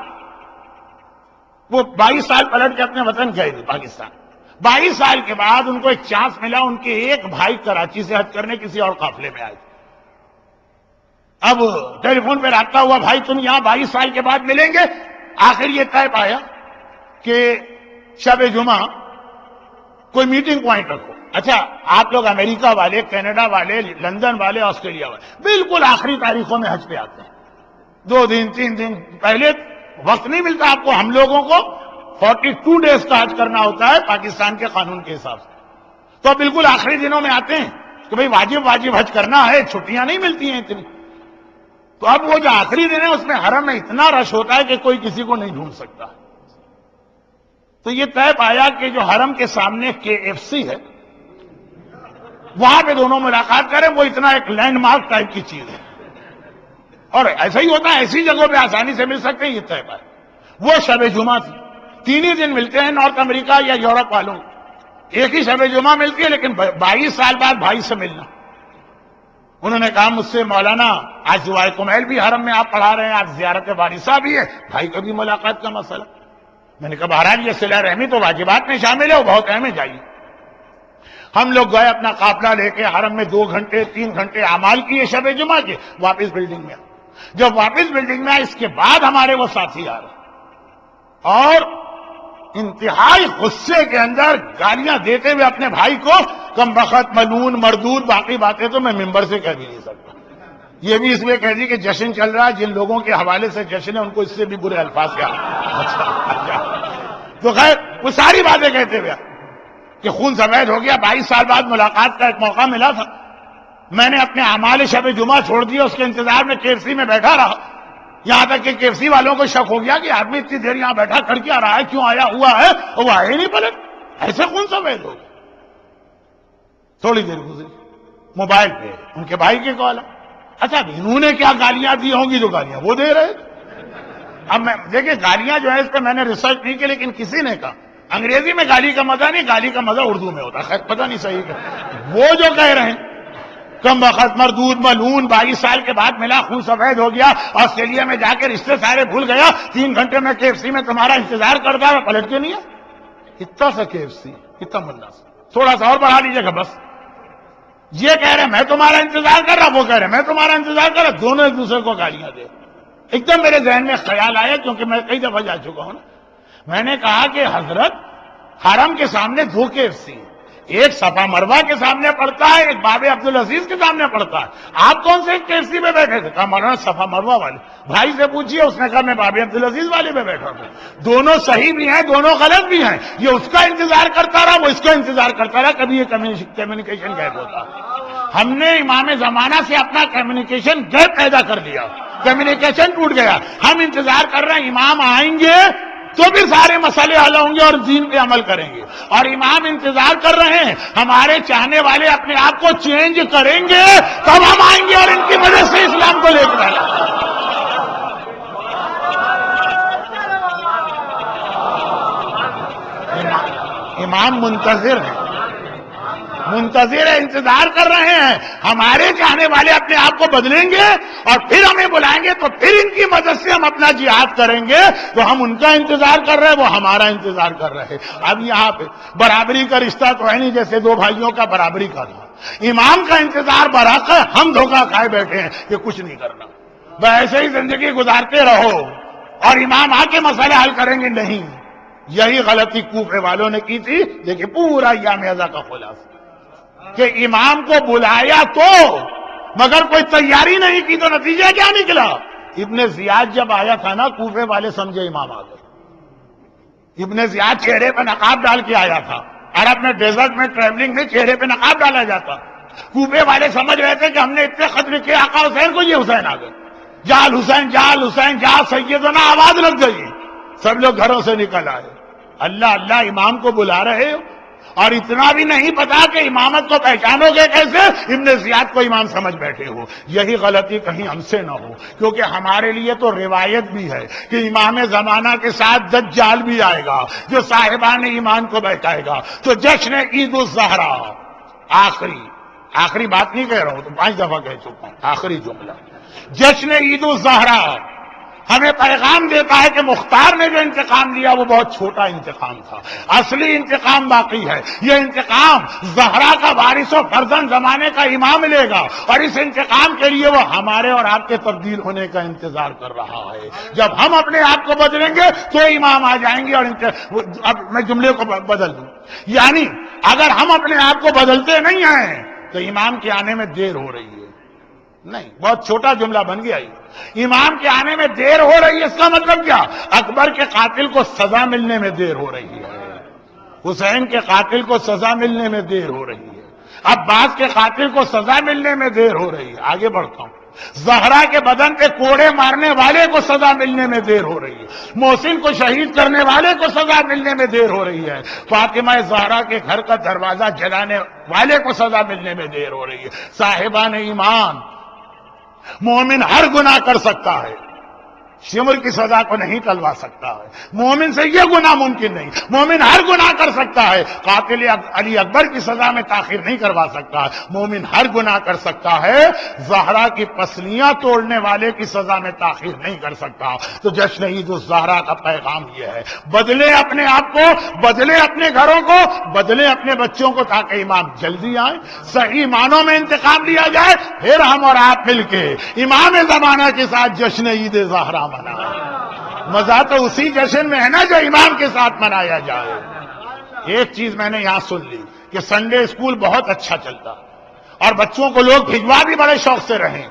وہ 22 سال پلٹ کے اپنے وطن گئے تھے پاکستان. 22 سال کے بعد ان کو ایک چانس ملا، ان کے ایک بھائی کراچی سے حج کرنے کسی اور قافلے میں آئے تھے. اب ٹیلی فون پہ رابطہ ہوا، بھائی تم یہاں 22 سال کے بعد ملیں گے. آخر یہ طے پایا کہ شب جمعہ کوئی میٹنگ پوائنٹ رکھو. اچھا آپ لوگ امریکہ والے، کینیڈا والے، لندن والے، آسٹریلیا والے بالکل آخری تاریخوں میں حج پہ آتے ہیں. 2 دن 3 دن پہلے وقت نہیں ملتا آپ کو. ہم لوگوں کو 42 ڈیز کا حج کرنا ہوتا ہے پاکستان کے قانون کے حساب سے. تو بالکل آخری دنوں میں آتے ہیں کہ بھئی واجب حج کرنا ہے، چھٹیاں نہیں ملتی ہیں اتنی. تو اب وہ جو آخری دن ہے اس میں حرم میں اتنا رش ہوتا ہے کہ کوئی کسی کو نہیں ڈھونڈ سکتا. تو یہ طے پایا کہ جو حرم کے سامنے KFC ہے وہاں پہ دونوں ملاقات کریں. وہ اتنا ایک لینڈ مارک ٹائپ کی چیز ہے، اور ایسا ہی ہوتا ہے، ایسی جگہوں پہ آسانی سے مل سکتے ہیں. یہ طے پایا. وہ شب جمعہ تھی. 3 ہی دن ملتے ہیں نارتھ امریکہ یا یورپ والوں، ایک ہی شب جمعہ ملتی ہے، لیکن 22 سال بعد بھائی سے ملنا. انہوں نے کہا مجھ سے مولانا آج دعائے کمیل بھی حرم میں آپ پڑھا رہے ہیں، آج زیارت وارثہ بھی ہے، بھائی کبھی ملاقات کا مسئلہ. میں نے کہا بہرحال یہ صلہ رحمی تو واجبات میں شامل ہے، وہ بہت اہم ہے، جائیے. ہم لوگ گئے اپنا قافلہ لے کے حرم میں 2 گھنٹے 3 گھنٹے اعمال کیے شب جمعہ کے. واپس بلڈنگ میں جب واپس بلڈنگ میں اس کے بعد ہمارے وہ ساتھی آ رہے اور انتہائی غصے کے اندر گالیاں دیتے ہوئے اپنے بھائی کو کم بخت، ملعون، مردود، باقی باتیں تو میں ممبر سے کہہ بھی نہیں سکتا. یہ بھی اس لیے کہہ دی کہ جشن چل رہا ہے، جن لوگوں کے حوالے سے جشن ہے ان کو اس سے بھی برے الفاظ کیا. تو خیر وہ ساری باتیں کہتے ہوئے کہ خون سفید ہو گیا. 22 سال بعد ملاقات کا ایک موقع ملا تھا. میں نے اپنے اعمال شب جمعہ چھوڑ دیا، اس کے انتظار میں KFC میں بیٹھا رہا، یہاں تک کہ KFC والوں کو شک ہو گیا کہ آدمی اتنی دیر یہاں بیٹھا کر کے آ رہا ہے، کیوں آیا ہوا ہے، اور وہ آئے نہیں پلٹ. ایسے خون سفید ہو گیا. تھوڑی دیر گزری، موبائل پہ ان کے بھائی کی کال ہے. اچھا انہوں نے کیا گالیاں دی ہوں گی جو گالیاں وہ دے رہے. اب میں دیکھیں گالیاں جو ہے اس پہ میں نے ریسرچ نہیں کی، لیکن کسی نے کہا انگریزی میں گالی کا مزہ نہیں، گالی کا مزہ اردو میں ہوتا ہے. خیر پتہ نہیں صحیح کہ وہ جو کہہ رہے ہیں کم وقت، مردود، ملعون، 22 سال کے بعد ملا، خون سفید ہو گیا، آسٹریلیا میں جا کے رشتے سارے بھول گیا، 3 گھنٹے میں KFC میں تمہارا انتظار کرتا ہے، پلٹ کے نہیں ہے. اتنا سا KFC، اتنا ملنا سا، تھوڑا سا اور بڑھا لیجیے گا بس. یہ کہہ رہے میں تمہارا انتظار کر رہا، وہ کہہ رہے میں تمہارا انتظار کر رہا، دونوں ایک دوسرے کو گالیاں دے. ایک دم میرے ذہن میں خیال آیا، کیونکہ میں کئی دفعہ جا چکا ہوں نا. میں نے کہا کہ حضرت حرم کے سامنے 2 KFC، ایک صفا مروہ کے سامنے پڑتا ہے، ایک باب عبدالعزیز کے سامنے پڑتا ہے. آپ کون سے KFC پہ بیٹھے تھے؟ کہا مولانا صفا مروہ والے. بھائی سے پوچھیے، اس نے کہا میں باب عبدالعزیز والے پہ بیٹھا تھا. دونوں صحیح بھی ہیں، دونوں غلط بھی ہیں. یہ اس کا انتظار کرتا رہا، وہ اس کا انتظار کرتا رہا. کبھی یہ کمیونیکیشن گیپ ہوتا. ہم نے امام زمانہ سے اپنا کمیونیکیشن گیپ پیدا کر دیا، کمیونیکیشن ٹوٹ گیا. ہم انتظار کر رہے ہیں امام آئیں گے تو بھی سارے مسئلے حل ہوں گے اور دین پہ عمل کریں گے، اور امام انتظار کر رہے ہیں ہمارے چاہنے والے اپنے آپ کو چینج کریں گے تب ہم آئیں گے اور ان کی وجہ سے اسلام کو لے کر آئیں گے. امام منتظر ہیں، منتظر ہے، انتظار کر رہے ہیں. ہمارے چاہنے والے اپنے آپ کو بدلیں گے اور پھر ہمیں بلائیں گے تو پھر ان کی مدد سے ہم اپنا جہاد کریں گے. تو ہم ان کا انتظار کر رہے ہیں، وہ ہمارا انتظار کر رہے ہیں. اب یہاں پہ برابری کا رشتہ تو ہے نہیں جیسے دو بھائیوں کا برابری کا تھا. امام کا انتظار برحق ہے، ہم دھوکہ کھائے بیٹھے ہیں کہ کچھ نہیں کرنا، ویسے ہی زندگی گزارتے رہو اور امام آ کے مسئلہ حل کریں گے. نہیں، یہی غلطی کوفے والوں نے کی تھی. دیکھیں پورا ایام ازا کا خلاصہ کہ امام کو بلایا تو مگر کوئی تیاری نہیں کی تو نتیجہ کیا نکلا؟ ابن زیاد جب آیا تھا نا کوفے والے سمجھے امام آ گئے. ابن زیاد چہرے پہ نقاب ڈال کے آیا تھا. عرب میں ڈیزرٹ میں ٹریولنگ میں چہرے پہ نقاب ڈالا جاتا. کوفے والے سمجھ رہے تھے کہ ہم نے اتنے خطرے کیے آقا حسین کو، یہ حسین آ گئے. جال حسین جال حسین جال سیدنا آواز لگ گئی. سب لوگ گھروں سے نکل آئے. اللہ اللہ امام کو بلا رہے ہو اور اتنا بھی نہیں پتا کہ امامت کو پہچانو گے کیسے؟ ابن زیاد کو امام سمجھ بیٹھے ہو. یہی غلطی کہیں ہم سے نہ ہو، کیونکہ ہمارے لیے تو روایت بھی ہے کہ امام زمانہ کے ساتھ دجال بھی آئے گا جو صاحبان ایمان کو بہکائے گا. تو جشن عید الزہرا، آخری بات نہیں کہہ رہا ہوں، تو 5 دفعہ کہہ چکا ہوں، آخری جملہ. جشن عید الزہرا ہمیں پیغام دیتا ہے کہ مختار نے جو انتقام لیا وہ بہت چھوٹا انتقام تھا، اصلی انتقام باقی ہے. یہ انتقام زہرا کا وارث و فرزند زمانے کا امام لے گا اور اس انتقام کے لیے وہ ہمارے اور آپ کے تبدیل ہونے کا انتظار کر رہا ہے. جب ہم اپنے آپ کو بدلیں گے تو امام آ جائیں گے. اور اب میں جملے کو بدل دوں، یعنی اگر ہم اپنے آپ کو بدلتے نہیں ہیں تو امام کے آنے میں دیر ہو رہی ہے. نہیں، بہت چھوٹا جملہ بن گیا. امام کے آنے میں دیر ہو رہی ہے، اس کا مطلب کیا؟ اکبر کے قاتل کو سزا ملنے میں دیر ہو رہی ہے، حسین کے قاتل کو سزا ملنے میں دیر ہو رہی ہے، عباس کے قاتل کو سزا ملنے میں دیر ہو رہی ہے. آگے بڑھتا ہوں. زہرا کے بدن پہ کوڑے مارنے والے کو سزا ملنے میں دیر ہو رہی ہے، محسن کو شہید کرنے والے کو سزا ملنے میں دیر ہو رہی ہے، فاطمہ زہرا کے گھر کا دروازہ جلانے والے کو سزا ملنے میں دیر ہو رہی ہے. صاحبان ایمان، مومن ہر گناہ کر سکتا ہے، شمر کی سزا کو نہیں ٹلوا سکتا ہے. مومن سے یہ گناہ ممکن نہیں. مومن ہر گناہ کر سکتا ہے، قاتل علی اکبر کی سزا میں تاخیر نہیں کروا سکتا ہے. مومن ہر گناہ کر سکتا ہے، زہرا کی پسلیاں توڑنے والے کی سزا میں تاخیر نہیں کر سکتا. تو جشن عید الزہرا کا پیغام یہ ہے، بدلے اپنے آپ کو، بدلے اپنے گھروں کو، بدلے اپنے بچوں کو تاکہ امام جلدی آئیں، صحیح معنوں میں انتقام لیا جائے. پھر ہم اور آپ مل کے امام زمانہ کے ساتھ جشن عید زہرا مزہ تو اسی جشن میں ہے نا جو امام کے ساتھ منایا جائے. ایک چیز میں نے یہاں سن لی کہ سنڈے اسکول بہت اچھا چلتا اور بچوں کو لوگ بھجوا بھی بڑے شوق سے رہیں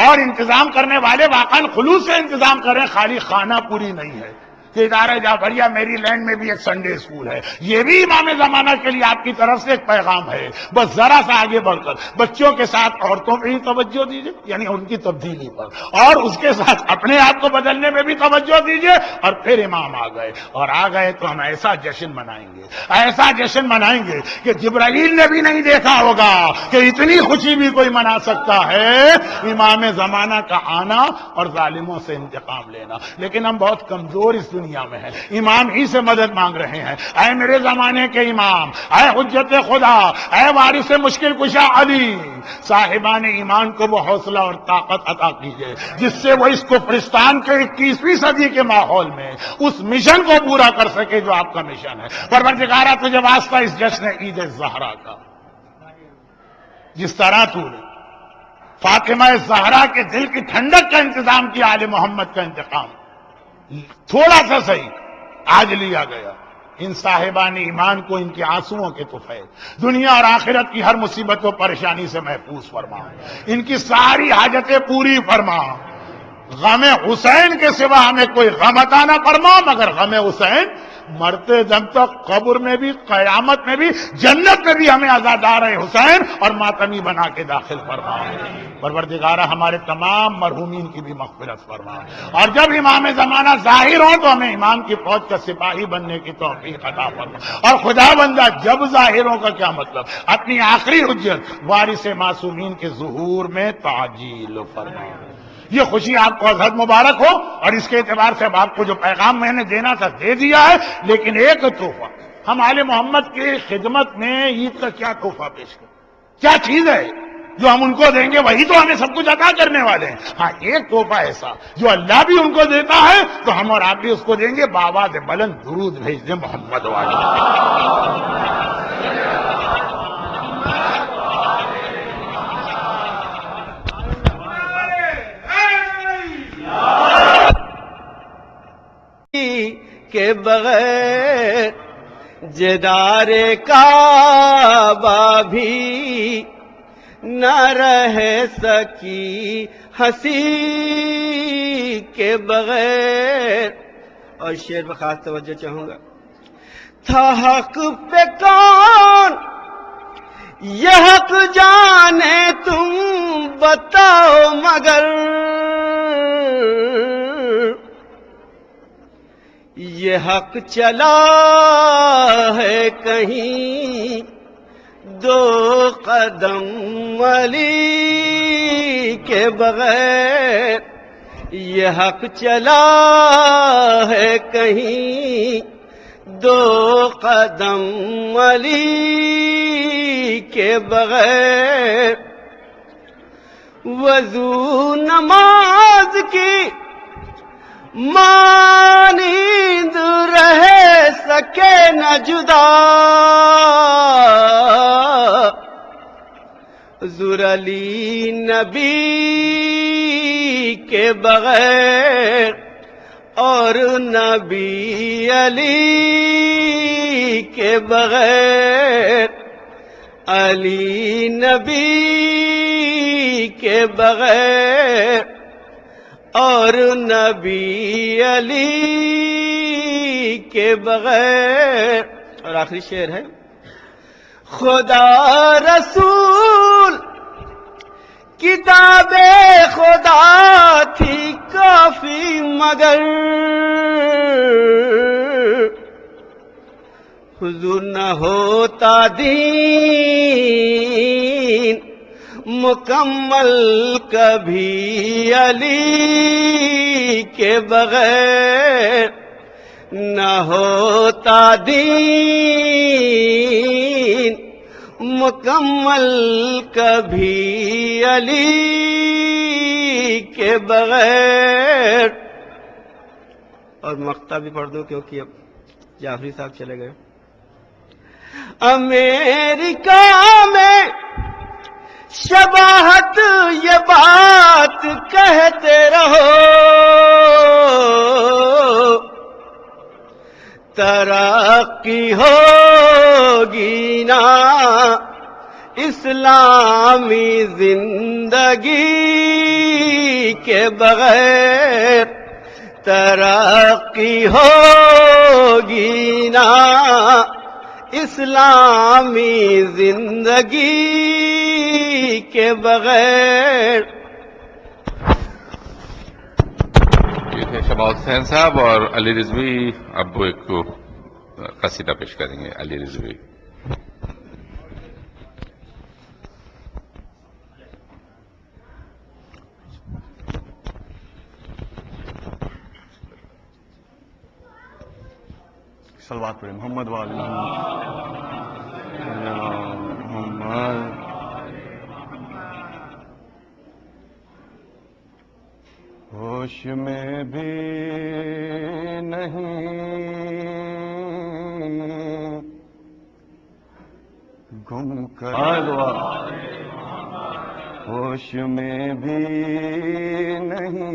اور انتظام کرنے والے واقعاً خلوص سے انتظام کریں، خالی خانہ پوری نہیں ہے. کہ ادارہ جعفریہ میری لینڈ میں بھی ایک سنڈے اسکول ہے. یہ بھی امام زمانہ کے لیے آپ کی طرف سے ایک پیغام ہے. بس ذرا سا آگے بڑھ کر بچوں کے ساتھ عورتوں پہ ہی توجہ دیجیے، یعنی ان کی تبدیلی پر، اور اس کے ساتھ اپنے آپ کو بدلنے میں بھی توجہ دیجیے. اور پھر امام آ گئے، اور آ گئے تو ہم ایسا جشن منائیں گے، ایسا جشن منائیں گے کہ جبرائیل نے بھی نہیں دیکھا ہوگا کہ اتنی خوشی بھی کوئی منا سکتا ہے. امام زمانہ کا آنا اور ظالموں سے انتقام لینا. لیکن ہم بہت کمزور اس دنیا میں ہے، امام ہی سے مدد مانگ رہے ہیں. اے میرے زمانے کے امام، اے حجت خدا، اے وارث مشکل کشا علی، صاحبان ایمان کو وہ حوصلہ اور طاقت عطا کیجئے جس سے وہ اس کفرستان کے 21ویں صدی کے ماحول میں اس مشن کو پورا کر سکے جو آپ کا مشن ہے. پروردگارہ تجھے واسطہ اس جشن عید زہرا کا، جس طرح تو نے فاطمہ زہرا کے دل کی ٹھنڈک کا انتظام کیا، آل محمد کا انتقام تھوڑا سا صحیح آج لیا گیا. ان صاحبان ایمان کو ان کے آنسوؤں کے طفیل دنیا اور آخرت کی ہر مصیبت و پریشانی سے محفوظ فرما، ان کی ساری حاجتیں پوری فرما. غم حسین کے سوا ہمیں کوئی غم عطا نہ فرما مگر غم حسین. مرتے دم تک قبر میں بھی، قیامت میں بھی، جنت میں بھی ہمیں عزادار حسین اور ماتمی بنا کے داخل فرما. پروردگارہ ہمارے تمام مرحومین کی بھی مغفرت فرما. اور جب امام زمانہ ظاہر ہو تو ہمیں امام کی فوج کا سپاہی بننے کی توفیق عطا فرما. اور خدا بندہ جب ظاہر ہو کا کیا مطلب؟ اپنی آخری حجت وارث معصومین کے ظہور میں تعجیل فرما. یہ خوشی آپ کو ازہد مبارک ہو. اور اس کے اعتبار سے اب آپ کو جو پیغام میں نے دینا تھا دے دیا ہے. لیکن ایک تحفہ ہم آل محمد کی خدمت میں عید کا کیا تحفہ پیش کریں؟ کیا چیز ہے جو ہم ان کو دیں گے؟ وہی تو ہمیں سب کچھ عطا کرنے والے ہیں. ہاں ایک تحفہ ایسا جو اللہ بھی ان کو دیتا ہے تو ہم اور آپ بھی اس کو دیں گے. بآواز بلند درود بھیج دیں محمد والے. کے بغیر جدار کعبہ بھی نہ رہ سکی ہنسی کے بغیر. اور شعر پر خاص توجہ چاہوں گا. تھا حق پہ کون یہ حق جانے تم بتاؤ مگر یہ حق چلا ہے کہیں دو قدم علی کے بغیر. یہ حق چلا ہے کہیں دو قدم علی کے بغیر. وضو نماز کی مانند رہ سکے نہ جدا حضور علی نبی کے بغیر اور نبی علی کے بغیر. علی نبی کے بغیر اور نبی علی کے بغیر. اور آخری شعر ہے. خدا رسول کتاب خدا تھی کافی مگر حضور نہ ہوتا دین مکمل کبھی علی کے بغیر. نہ ہوتا دین مکمل کبھی علی کے بغیر. اور مقطع بھی پڑھ دو کیونکہ اب جعفری صاحب چلے گئے. امریکہ میں شباہت یہ بات کہتے رہو ترقی ہوگی نا اسلامی زندگی کے بغیر. ترقی ہوگی نا اسلامی زندگی کے بغیر. یہ تھے شباب حسین صاحب اور علی رضوی. اب وہ ایک قصیدہ پیش کریں گے علی رضوی. صلوات پڑھیں محمد وآل محمد. ہوش میں بھی نہیں گم کر ہوش میں بھی نہیں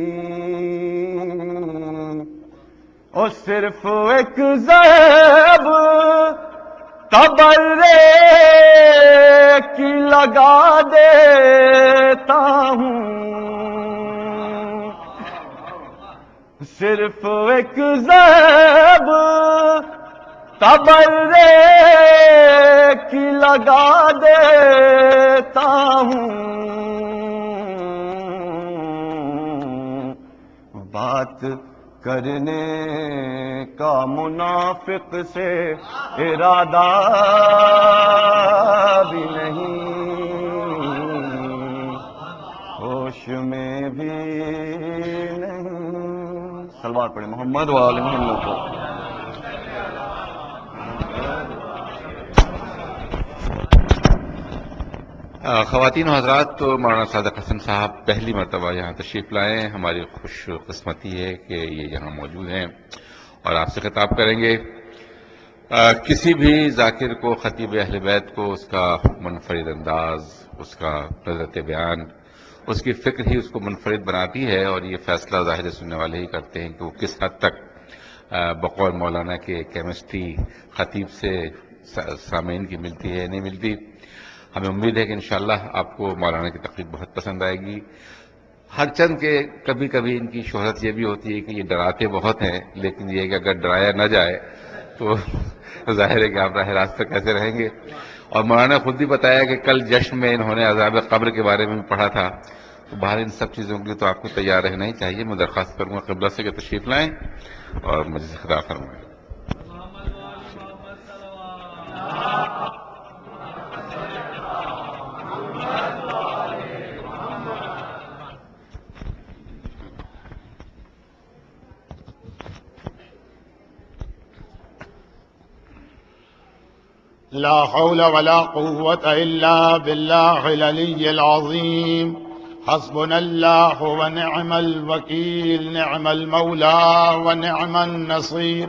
اور صرف ایک ضرب تبرے کی لگا دیتا ہوں. صرف ایک ضرب تبرے کی لگا دیتا ہوں. بات کرنے کا منافق سے ارادہ بھی نہیں ہوش میں بھی نہیں. صلوات پڑھیں محمد وآل محمد. خواتین و حضرات، تو مولانا صادق حسن صاحب پہلی مرتبہ یہاں تشریف لائے ہیں. ہماری خوش قسمتی ہے کہ یہ یہاں موجود ہیں اور آپ سے خطاب کریں گے. کسی بھی ذاکر کو، خطیب اہل بیت کو، اس کا منفرد انداز، اس کا نظرت بیان، اس کی فکر ہی اس کو منفرد بناتی ہے، اور یہ فیصلہ ظاہر سننے والے ہی کرتے ہیں کہ وہ کس حد تک بقول مولانا کے کیمسٹری خطیب سے سامعین کی ملتی ہے نہیں ملتی. ہمیں امید ہے کہ انشاءاللہ آپ کو مولانا کی تقریر بہت پسند آئے گی. ہر چند کے کبھی کبھی ان کی شہرت یہ بھی ہوتی ہے کہ یہ ڈراتے بہت ہیں، لیکن یہ کہ اگر ڈرایا نہ جائے تو ظاہر ہے کہ آپ راہ راست پر کیسے رہیں گے. اور مولانا خود بھی بتایا کہ کل جشن میں انہوں نے عذاب قبر کے بارے میں بھی پڑھا تھا. تو باہر ان سب چیزوں کے لیے تو آپ کو تیار رہنا ہی چاہیے. میں درخواست کروں گا قبلہ سے کہ تشریف لائیں اور مجھے سے خطاب فرمائیں. لا حول ولا قوة إلا بالله العلي العظيم. حسبنا الله ونعم الوكيل، نعم المولى ونعم النصير.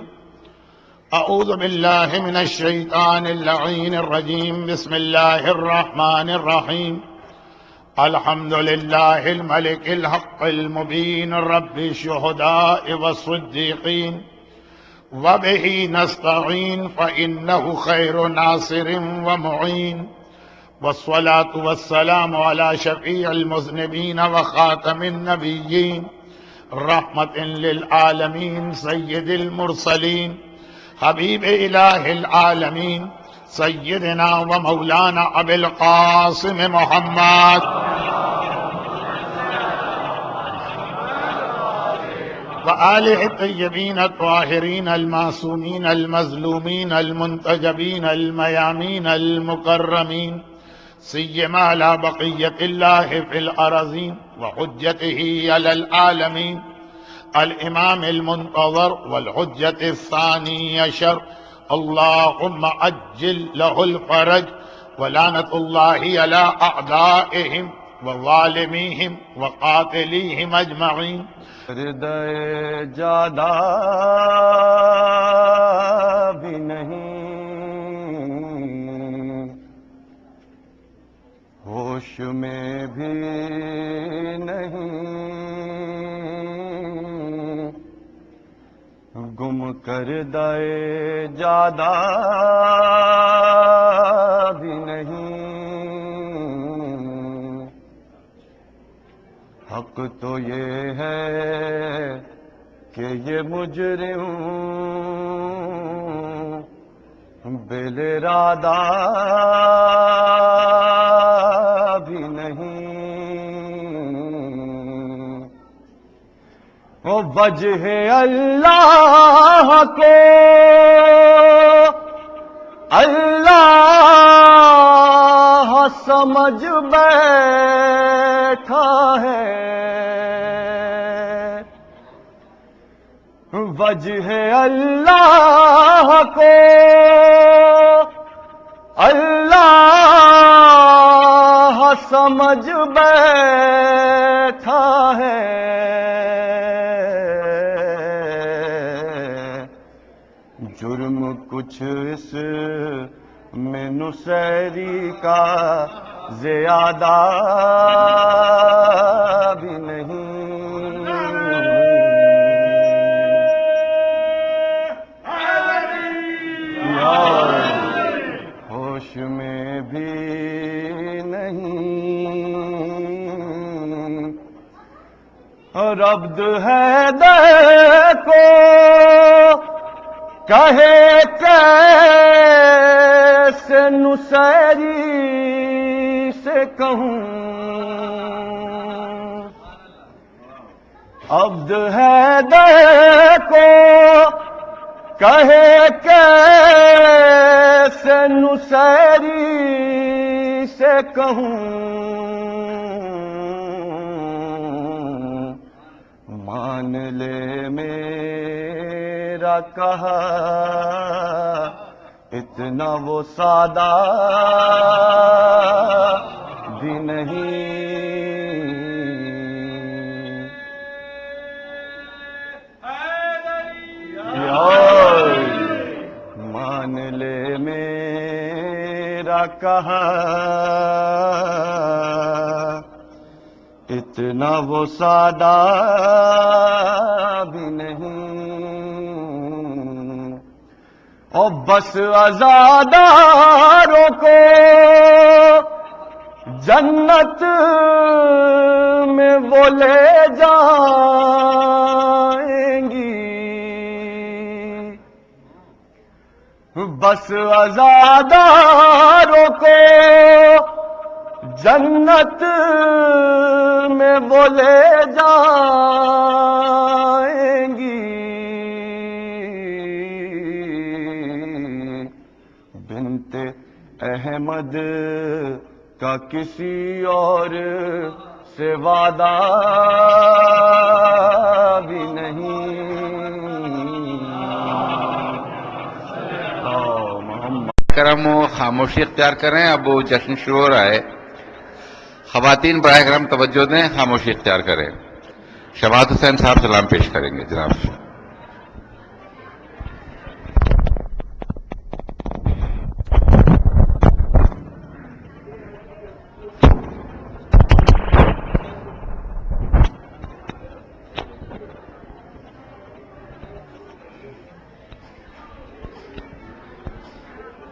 أعوذ بالله من الشيطان اللعين الرجيم. بسم الله الرحمن الرحيم. الحمد لله الملك الحق المبين، رب الشهداء والصديقين، وبه نستعين، فإنه خير ناصر ومعين. والصلاة والسلام على شفيع المذنبين وخاتم النبيين، رحمة للعالمين، سيد المرسلين، حبيب إله العالمين، سيدنا ومولانا أبي القاسم محمد وآله الطيبين الطاهرين المعصومين المظلومين المنتجبين الميامين المكرمين، سيما على بقية الله في الأرضين وحجته على العالمين، الإمام المنتظر والحجة الثاني عشر، اللهم عجل له الفرج، ولعنة الله على أعدائهم وظالميهم وقاتليهم أجمعين. ہردے جادا بھی نہیں، ہوش میں بھی نہیں، گم کردہ جادا بھی نہیں. حق تو یہ ہے کہ یہ مجرم بالارادہ بھی نہیں. وہ وجہ اللہ کو اللہ سمجھ بیٹھا ہے، وجہ اللہ کو اللہ سمجھ بیٹھا ہے. جرم کچھ اس میں نصیری کا زیادہ بھی نہیں. ہوش میں بھی نہیں، اور عبد ہے دیکھو کہے کیسے نصیری سے کہوں، عبد ہے دیکھو کہے کیسے نصیری سے کہوں. مان لے میرا کہا اتنا وہ سادہ نہیں مان لے میرا کہا اتنا وہ سادہ بھی نہیں اور بس عزاداروں کو جنت میں وہ لے جائیں گی بس عزاداروں کو جنت میں وہ لے جائیں گی بنت احمد کا کسی اور سے وعدہ بھی نہیں کرم خاموشی اختیار کریں. اب وہ جشن شروع ہو رہا ہے. خواتین براہ کرم توجہ دیں, خاموشی اختیار کریں. شماعت حسین صاحب سلام پیش کریں گے جناب.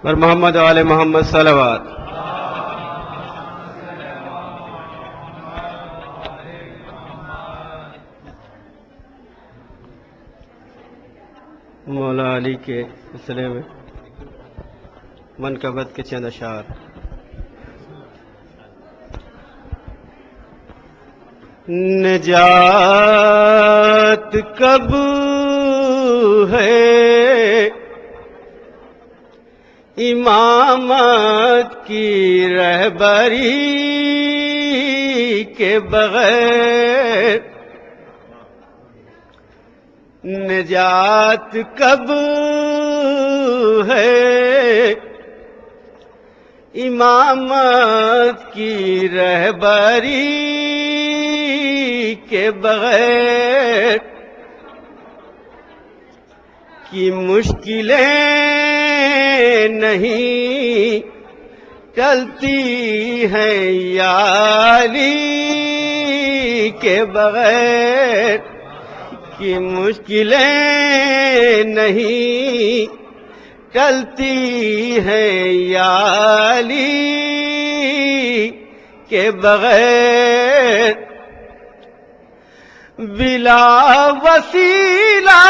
اور محمد وعلی محمد صلوات. مولا علی کے سلسلے میں منقبت کے چند اشعار. نجات کب ہے امامت کی رہبری کے بغیر, نجات کب ہے امامت کی رہبری کے بغیر, کی مشکلیں نہیں ٹلتی ہیں یا علی کے بغیر, کی مشکلیں نہیں ٹلتی ہیں یا علی کے بغیر. بلا وسیلہ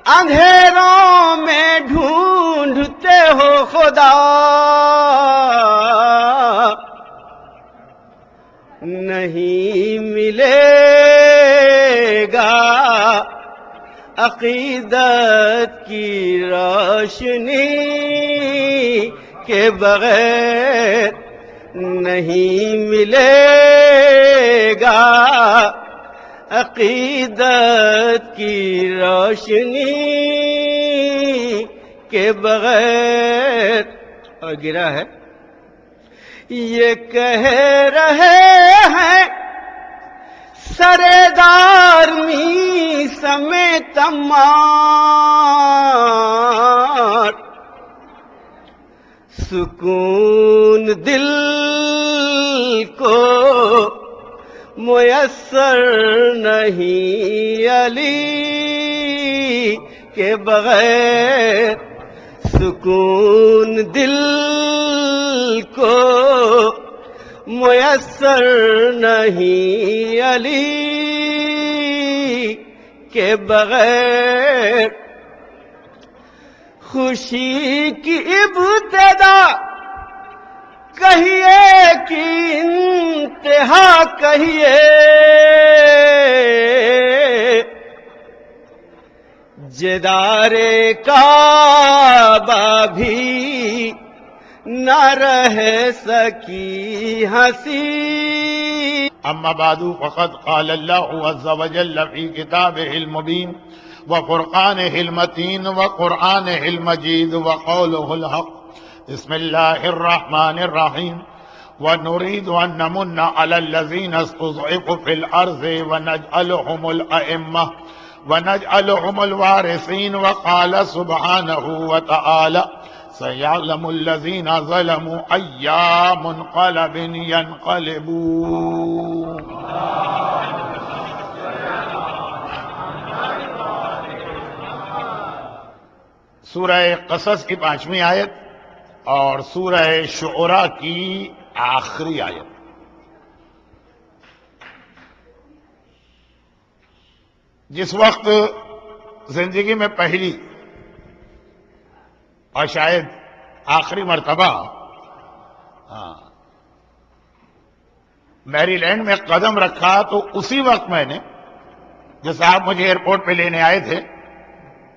اندھیروں میں ڈھونڈتے ہو خدا, نہیں ملے گا عقیدت کی روشنی کے بغیر, نہیں ملے گا عقیدت کی روشنی کے بغیر. اور گرا ہے یہ کہہ رہے ہیں سردار می سمیت مار, سکون دل کو میسر نہیں علی کے بغیر, سکون دل کو میسر نہیں علی کے بغیر. خوشی کی ابتدا کہیے کہ انتہا کہیے, جدار کعبہ بھی نہ رہ سکی ہنسی. اما بعد فقد قال الله عز وجل في كتابه المبين وفرقانه المتين وقرآنه المجيد وقوله الحق. بسم الله الرحمن الرحيم. وَنُرِيدُ أَن نَّمُنَّ عَلَى الَّذِينَ اسْتُضْعِفُوا فِي الْأَرْضِ وَنَجْعَلَهُمُ الْأَئِمَّةَ وَنَجْعَلَهُمُ الْوَارِثِينَ وَقَالَ سُبْحَانَهُ وَتَعَالَى سَيَعْلَمُ الَّذِينَ ظَلَمُوا أَيَّ مُنقَلَبٍ يَنقَلِبُونَ. سورہ قصص کی 5ویں آیت اور سورہ شعراء کی آخری آیت. جس وقت زندگی میں پہلی اور شاید آخری مرتبہ میری لینڈ میں قدم رکھا تو اسی وقت میں نے جو صاحب مجھے ایئرپورٹ پہ لینے آئے تھے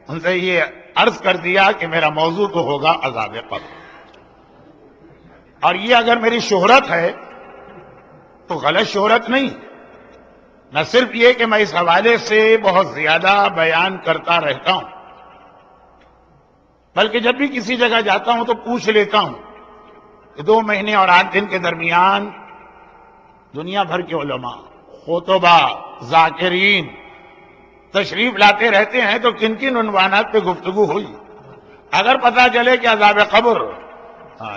ان سے یہ عرض کر دیا کہ میرا موضوع تو ہوگا عذاب قبر. اور یہ اگر میری شہرت ہے تو غلط شہرت نہیں. نہ صرف یہ کہ میں اس حوالے سے بہت زیادہ بیان کرتا رہتا ہوں بلکہ جب بھی کسی جگہ جاتا ہوں تو پوچھ لیتا ہوں کہ 2 مہینے اور 8 دن کے درمیان دنیا بھر کے علماء، خطبہ، ذاکرین تشریف لاتے رہتے ہیں تو کن کن عنوانات پہ گفتگو ہوئی. اگر پتہ چلے کہ عذاب قبر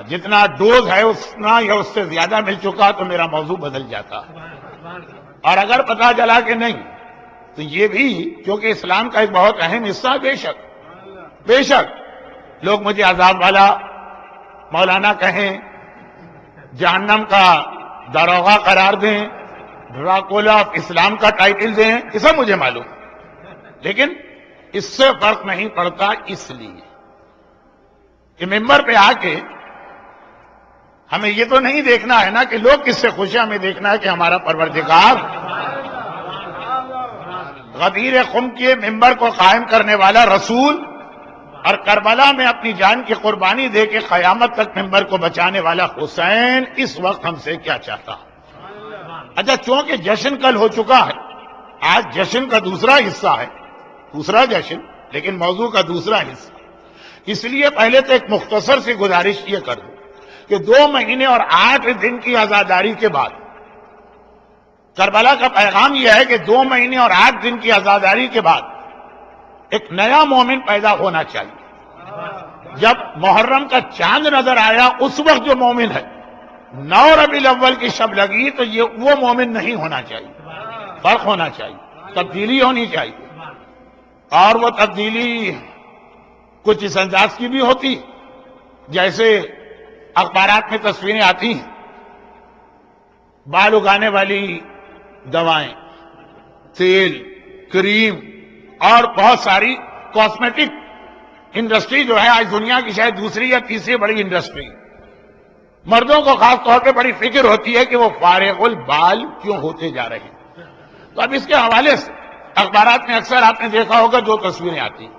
جتنا ڈوز ہے اتنا یا اس سے زیادہ مل چکا تو میرا موضوع بدل جاتا. اور اگر پتہ چلا کہ نہیں تو یہ بھی کیونکہ اسلام کا ایک بہت اہم حصہ بے شک لوگ مجھے عذاب والا مولانا کہیں، جہنم کا داروغہ قرار دیں، ڈراکولا آف اسلام کا ٹائٹل دیں، یہ سب مجھے معلوم، لیکن اس سے فرق نہیں پڑتا اس لیے کہ ممبر پہ آ کے ہمیں یہ تو نہیں دیکھنا ہے نا کہ لوگ کس سے خوش ہیں، ہمیں دیکھنا ہے کہ ہمارا پروردگار غدیر خم کے ممبر کو قائم کرنے والا رسول اور کربلا میں اپنی جان کی قربانی دے کے قیامت تک ممبر کو بچانے والا حسین اس وقت ہم سے کیا چاہتا. اچھا چونکہ جشن کل ہو چکا ہے، آج جشن کا دوسرا حصہ ہے، دوسرا جشن لیکن موضوع کا دوسرا حصہ، اس لیے پہلے تو ایک مختصر سی گزارش یہ کر دوں کہ 2 مہینے اور 8 دن کی عزاداری کے بعد کربلا کا پیغام یہ ہے کہ 2 مہینے اور 8 دن کی عزاداری کے بعد ایک نیا مومن پیدا ہونا چاہیے. جب محرم کا چاند نظر آیا اس وقت جو مومن ہے 9 ربیع الاول کی شب لگی تو یہ وہ مومن نہیں ہونا چاہیے، فرق ہونا چاہیے، تبدیلی ہونی چاہیے. اور وہ تبدیلی کچھ اس انداز کی بھی ہوتی جیسے اخبارات میں تصویریں آتی ہیں بال اگانے والی دوائیں، تیل، کریم اور بہت ساری کاسمیٹک انڈسٹری جو ہے آج دنیا کی شاید دوسری یا تیسری بڑی انڈسٹری. مردوں کو خاص طور پہ بڑی فکر ہوتی ہے کہ وہ فارغ البال کیوں ہوتے جا رہے ہیں. تو اب اس کے حوالے سے اخبارات میں اکثر آپ نے دیکھا ہوگا 2 تصویریں آتی ہیں.